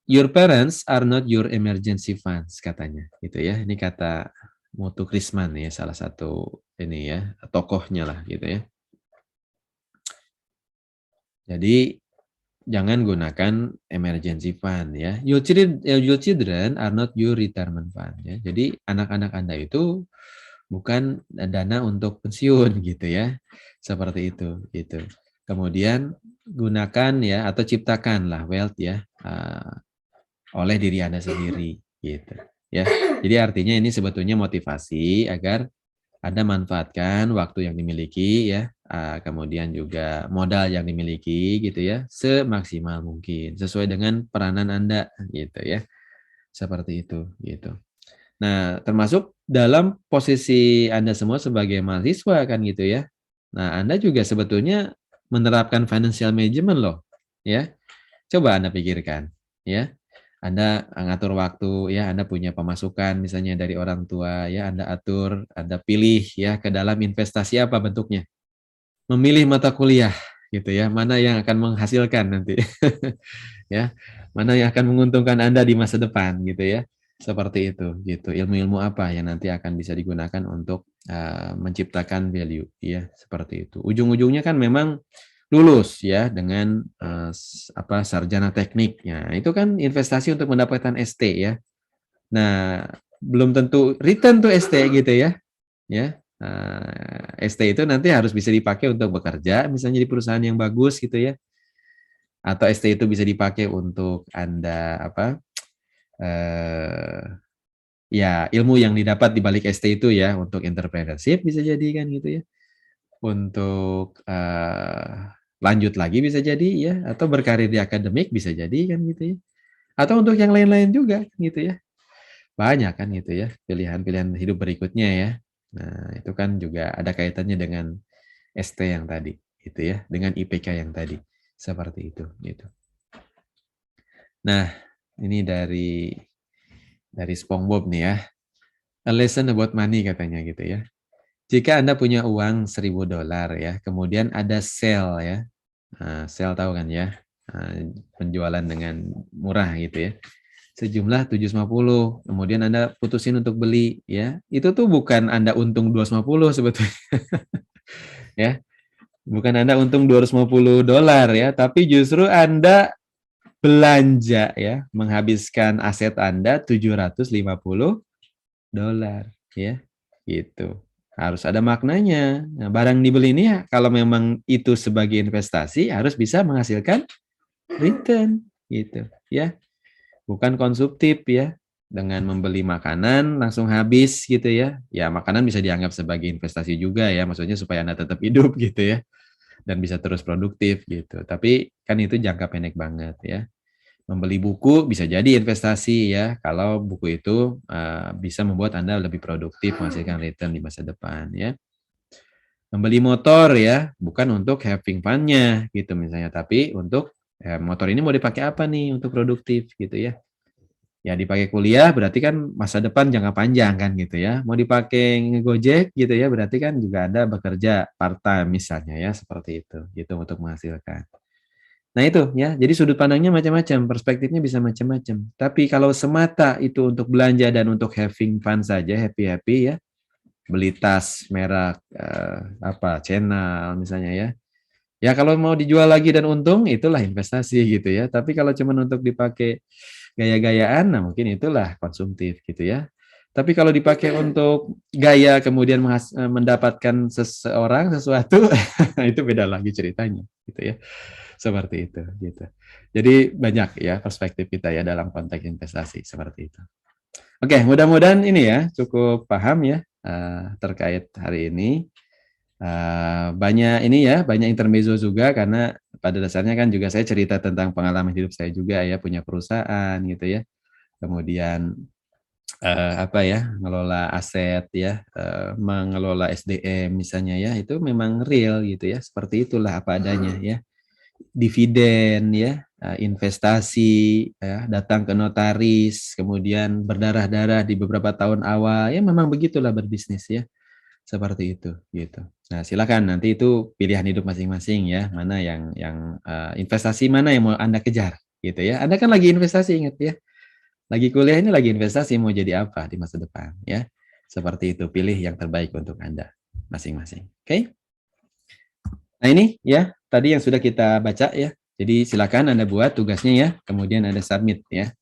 Your parents are not your emergency funds katanya, gitu ya. Ini kata Mutu Krisman ya, salah satu ini ya, tokohnya lah gitu ya. Jadi jangan gunakan emergency fund ya. Your children are not your retirement fund ya. Jadi anak-anak Anda itu bukan dana untuk pensiun gitu ya. Seperti itu gitu. Kemudian gunakan ya atau ciptakanlah wealth ya oleh diri Anda sendiri gitu ya. Jadi artinya ini sebetulnya motivasi agar Anda manfaatkan waktu yang dimiliki ya, kemudian juga modal yang dimiliki gitu ya, semaksimal mungkin sesuai dengan peranan Anda gitu ya. Seperti itu gitu. Nah, termasuk dalam posisi Anda semua sebagai mahasiswa kan gitu ya. Nah, Anda juga sebetulnya menerapkan financial management loh, ya. Coba Anda pikirkan, ya. Anda ngatur waktu ya, Anda punya pemasukan misalnya dari orang tua ya, Anda atur, Anda pilih ya ke dalam investasi apa bentuknya. Memilih mata kuliah gitu ya, mana yang akan menghasilkan nanti. Ya. Mana yang akan menguntungkan Anda di masa depan gitu ya. Seperti itu gitu. Ilmu-ilmu apa yang nanti akan bisa digunakan untuk menciptakan value ya, seperti itu. Ujung-ujungnya kan memang lulus ya dengan sarjana tekniknya. Itu kan investasi untuk mendapatkan ST ya. Nah, belum tentu return tuh ST gitu ya. Ya. ST itu nanti harus bisa dipakai untuk bekerja misalnya di perusahaan yang bagus gitu ya. Atau ST itu bisa dipakai untuk Anda ya ilmu yang didapat di balik ST itu ya untuk entrepreneurship bisa jadi kan gitu ya. Untuk lanjut lagi bisa jadi ya, atau berkarir di akademik bisa jadi kan gitu ya. Atau untuk yang lain-lain juga gitu ya. Banyak kan gitu ya pilihan-pilihan hidup berikutnya ya. Nah, itu kan juga ada kaitannya dengan ST yang tadi gitu ya, dengan IPK yang tadi. Seperti itu gitu. Nah, ini dari SpongeBob nih ya. A lesson about money katanya gitu ya. Jika Anda punya uang $1.000 ya, kemudian ada sale ya. Sale tahu kan ya? Penjualan dengan murah gitu ya. Sejumlah 750, kemudian Anda putusin untuk beli ya. Itu tuh bukan Anda untung 250 sebetulnya. Ya. Bukan Anda untung $250 ya, tapi justru Anda belanja ya, menghabiskan aset Anda $750 ya. Gitu. Harus ada maknanya. Nah, barang dibeli ini ya, kalau memang itu sebagai investasi harus bisa menghasilkan return gitu ya. Bukan konsumtif ya. Dengan membeli makanan langsung habis gitu ya. Ya, makanan bisa dianggap sebagai investasi juga ya, maksudnya supaya Anda tetap hidup gitu ya dan bisa terus produktif gitu. Tapi kan itu jangka pendek banget ya. Membeli buku bisa jadi investasi ya, kalau buku itu bisa membuat Anda lebih produktif, menghasilkan return di masa depan ya. Membeli motor ya, bukan untuk having fun-nya gitu misalnya, tapi untuk motor ini mau dipakai apa nih untuk produktif gitu ya. Ya dipakai kuliah berarti kan masa depan jangka panjang kan gitu ya. Mau dipakai ngegojek gitu ya, berarti kan juga Anda bekerja part time misalnya ya, seperti itu gitu untuk menghasilkan. Nah itu ya, jadi sudut pandangnya macam-macam, perspektifnya bisa macam-macam. Tapi kalau semata itu untuk belanja dan untuk having fun saja, happy-happy ya, beli tas merek Channel misalnya ya. Ya kalau mau dijual lagi dan untung, itulah investasi gitu ya. Tapi kalau cuma untuk dipakai gaya-gayaan, nah mungkin itulah konsumtif gitu ya. Tapi kalau dipakai untuk gaya kemudian mendapatkan seseorang sesuatu, itu beda lagi ceritanya gitu ya. Seperti itu gitu. Jadi banyak ya perspektif kita ya dalam konteks investasi seperti itu. Oke, mudah-mudahan ini ya cukup paham ya terkait hari ini. Banyak ini ya, banyak intermezzo juga karena pada dasarnya kan juga saya cerita tentang pengalaman hidup saya juga ya, punya perusahaan gitu ya. Kemudian mengelola aset ya, mengelola SDM misalnya ya, itu memang real gitu ya, seperti itulah apa adanya ya. Dividen ya, investasi ya, datang ke notaris, kemudian berdarah-darah di beberapa tahun awal, ya memang begitulah berbisnis ya, seperti itu gitu. Nah, silakan nanti itu pilihan hidup masing-masing ya, mana yang investasi mana yang mau Anda kejar gitu ya. Anda kan lagi investasi ingat ya. Lagi kuliah ini lagi investasi mau jadi apa di masa depan ya. Seperti itu, pilih yang terbaik untuk Anda masing-masing. Oke? Nah, ini ya, tadi yang sudah kita baca ya. Jadi silakan Anda buat tugasnya ya, kemudian Anda submit ya.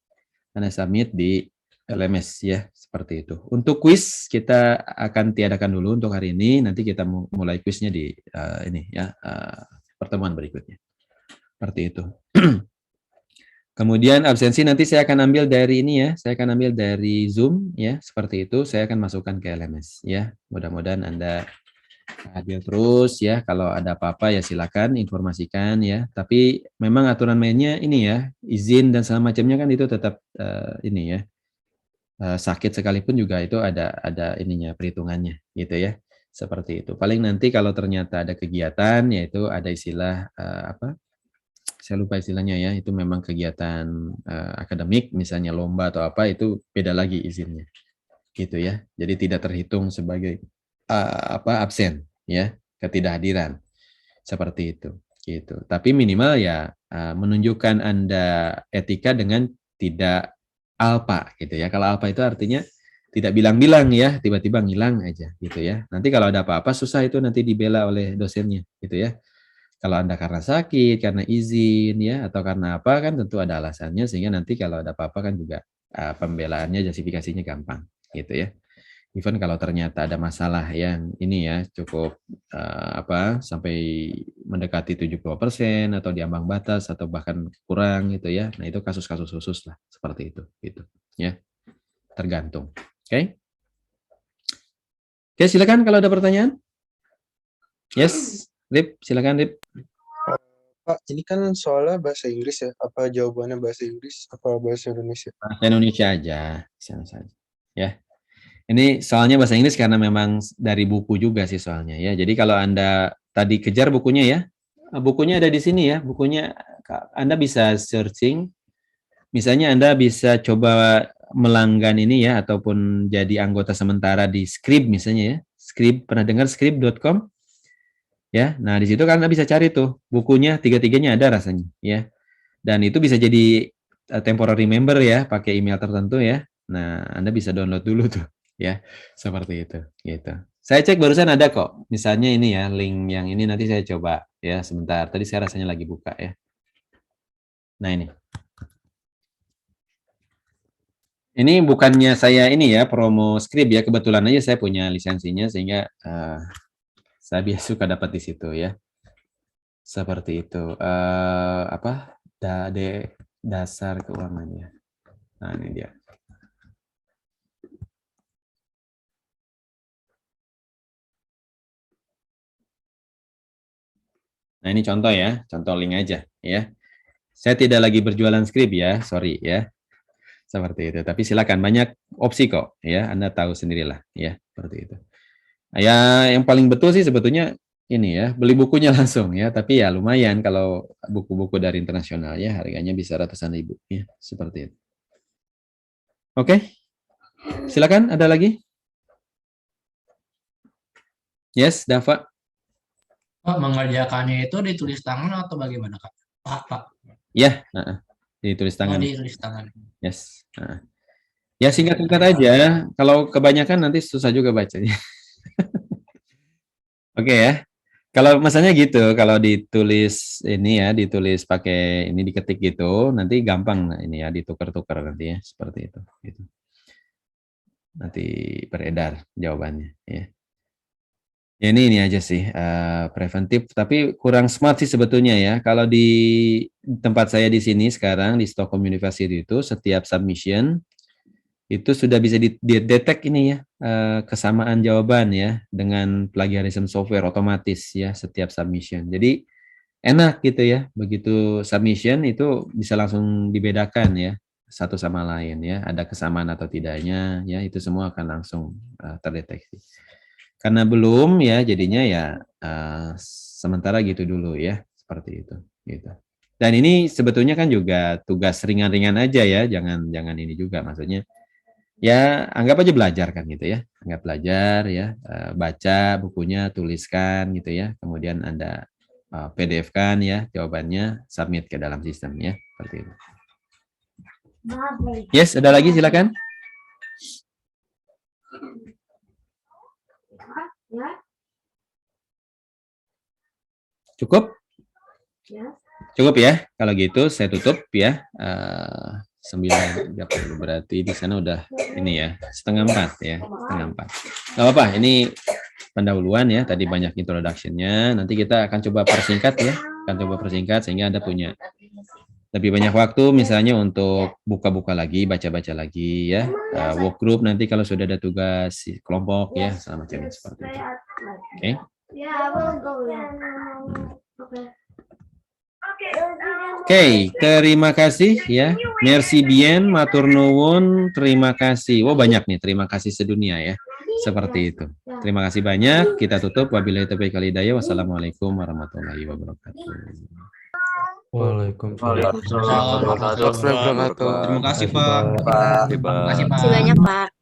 Anda submit di LMS ya, seperti itu. Untuk kuis kita akan tiadakan dulu untuk hari ini, nanti kita mulai kuisnya di pertemuan berikutnya. Seperti itu. Kemudian absensi nanti saya akan ambil dari ini ya, saya akan ambil dari Zoom ya, seperti itu. Saya akan masukkan ke LMS ya. Mudah-mudahan Anda hadir terus ya. Kalau ada apa-apa ya silakan informasikan ya. Tapi memang aturan mainnya ini ya, izin dan segala macamnya kan itu tetap ini ya. Sakit sekalipun juga itu ada ininya perhitungannya gitu ya. Seperti itu. Paling nanti kalau ternyata ada kegiatan yaitu ada istilah saya lupa istilahnya ya, itu memang kegiatan akademik, misalnya lomba atau apa, itu beda lagi izinnya, gitu ya. Jadi tidak terhitung sebagai absen, ya, ketidakhadiran, seperti itu, gitu. Tapi minimal ya menunjukkan Anda etika dengan tidak alpa, gitu ya. Kalau alpa itu artinya tidak bilang-bilang ya, tiba-tiba ngilang aja, gitu ya. Nanti kalau ada apa-apa susah itu nanti dibela oleh dosennya, gitu ya. Kalau Anda karena sakit, karena izin ya, atau karena apa kan tentu ada alasannya sehingga nanti kalau ada apa-apa kan juga pembelaannya, justifikasinya gampang gitu ya. Even kalau ternyata ada masalah yang ini ya cukup sampai mendekati 70% atau diambang batas atau bahkan kurang gitu ya. Nah, itu kasus-kasus khusus lah seperti itu gitu ya. Tergantung. Oke. Oke, silakan kalau ada pertanyaan. Yes, Rip, silakan Rip. Pak, ini kan soalnya bahasa Inggris ya. Apa jawabannya bahasa Inggris? Apa bahasa Indonesia? Bahasa Indonesia aja, sana saja. Ya. Ini soalnya bahasa Inggris karena memang dari buku juga sih soalnya ya. Jadi kalau Anda tadi kejar bukunya ya, bukunya ada di sini ya. Bukunya Anda bisa searching. Misalnya Anda bisa coba melanggan ini ya, ataupun jadi anggota sementara di Scrib misalnya ya. Scrib, pernah dengar scrib.com? Ya, nah di situ kan Anda bisa cari tuh bukunya, tiga-tiganya ada rasanya ya. Dan itu bisa jadi temporary member ya, pakai email tertentu ya. Nah, Anda bisa download dulu tuh ya, seperti itu gitu. Saya cek barusan ada kok. Misalnya ini ya, link yang ini nanti saya coba ya sebentar. Tadi saya rasanya lagi buka ya. Nah, ini. Ini bukannya saya ini ya promo Scrib ya, kebetulan aja saya punya lisensinya sehingga saya biasa suka dapat di situ ya. Seperti itu. Dasar keuangannya. Nah, ini dia. Nah, ini contoh ya, contoh link aja ya. Saya tidak lagi berjualan Scrib ya, sorry ya. Seperti itu. Tapi silakan, banyak opsi kok ya. Anda tahu sendirilah ya, seperti itu. Ya, yang paling betul sih sebetulnya ini ya, beli bukunya langsung ya. Tapi ya lumayan kalau buku-buku dari internasional ya, harganya bisa ratusan ribu ya, seperti itu. Oke. Silakan, ada lagi? Yes, Dava. Pak, mengerjakannya itu ditulis tangan atau bagaimana, Kak? Pak. Ya, ditulis Oh, tangan. ditulis tangan. Yes. Ya singkat-singkat aja. Kalau kebanyakan nanti susah juga bacanya. Oke ya. Kalau masanya gitu, kalau ditulis ini ya, ditulis pakai ini diketik gitu, nanti gampang ini ya, ditukar-tukar nanti ya, seperti itu. Gitu. Nanti beredar jawabannya ya. Ya ini aja sih preventif, tapi kurang smart sih sebetulnya ya. Kalau di tempat saya di sini sekarang di Stockholm University itu setiap submission itu sudah bisa didetek ini ya kesamaan jawaban ya dengan plagiarism software otomatis ya setiap submission. Jadi enak gitu ya, begitu submission itu bisa langsung dibedakan ya satu sama lain ya, ada kesamaan atau tidaknya ya, itu semua akan langsung terdeteksi. Karena belum ya jadinya ya sementara gitu dulu ya, seperti itu gitu. Dan ini sebetulnya kan juga tugas ringan-ringan aja ya, jangan ini juga, maksudnya ya anggap aja belajar kan gitu ya, anggap belajar ya, baca bukunya, tuliskan gitu ya, kemudian Anda PDF-kan ya jawabannya, submit ke dalam sistem ya, seperti itu. Yes, ada lagi silakan. Cukup? Cukup ya. Kalau gitu saya tutup ya. 9.30 berarti di sana udah ini ya, 3:30 ya, 3:30. Gak apa-apa, ini pendahuluan ya, tadi banyak introduction-nya. Nanti kita akan coba persingkat ya, sehingga Anda punya lebih banyak waktu misalnya untuk buka-buka lagi, baca-baca lagi ya. Work group nanti kalau sudah ada tugas kelompok ya, semacam seperti itu. Oke. Oke, terima kasih ya. Merci bien, matur nuwun, terima kasih. Oh banyak nih, terima kasih sedunia ya. Seperti itu. Terima kasih banyak. Kita tutup. Wabillahi taufiq wal hidayah. Wassalamualaikum warahmatullahi wabarakatuh. Waalaikumsalam. Waalaikumsalam warahmatullahi Warahmatullahi wabarakatuh. Terima kasih, Pak. Terima kasih, Terima kasih, Pak. Pak. Terima kasih banyak, Pak.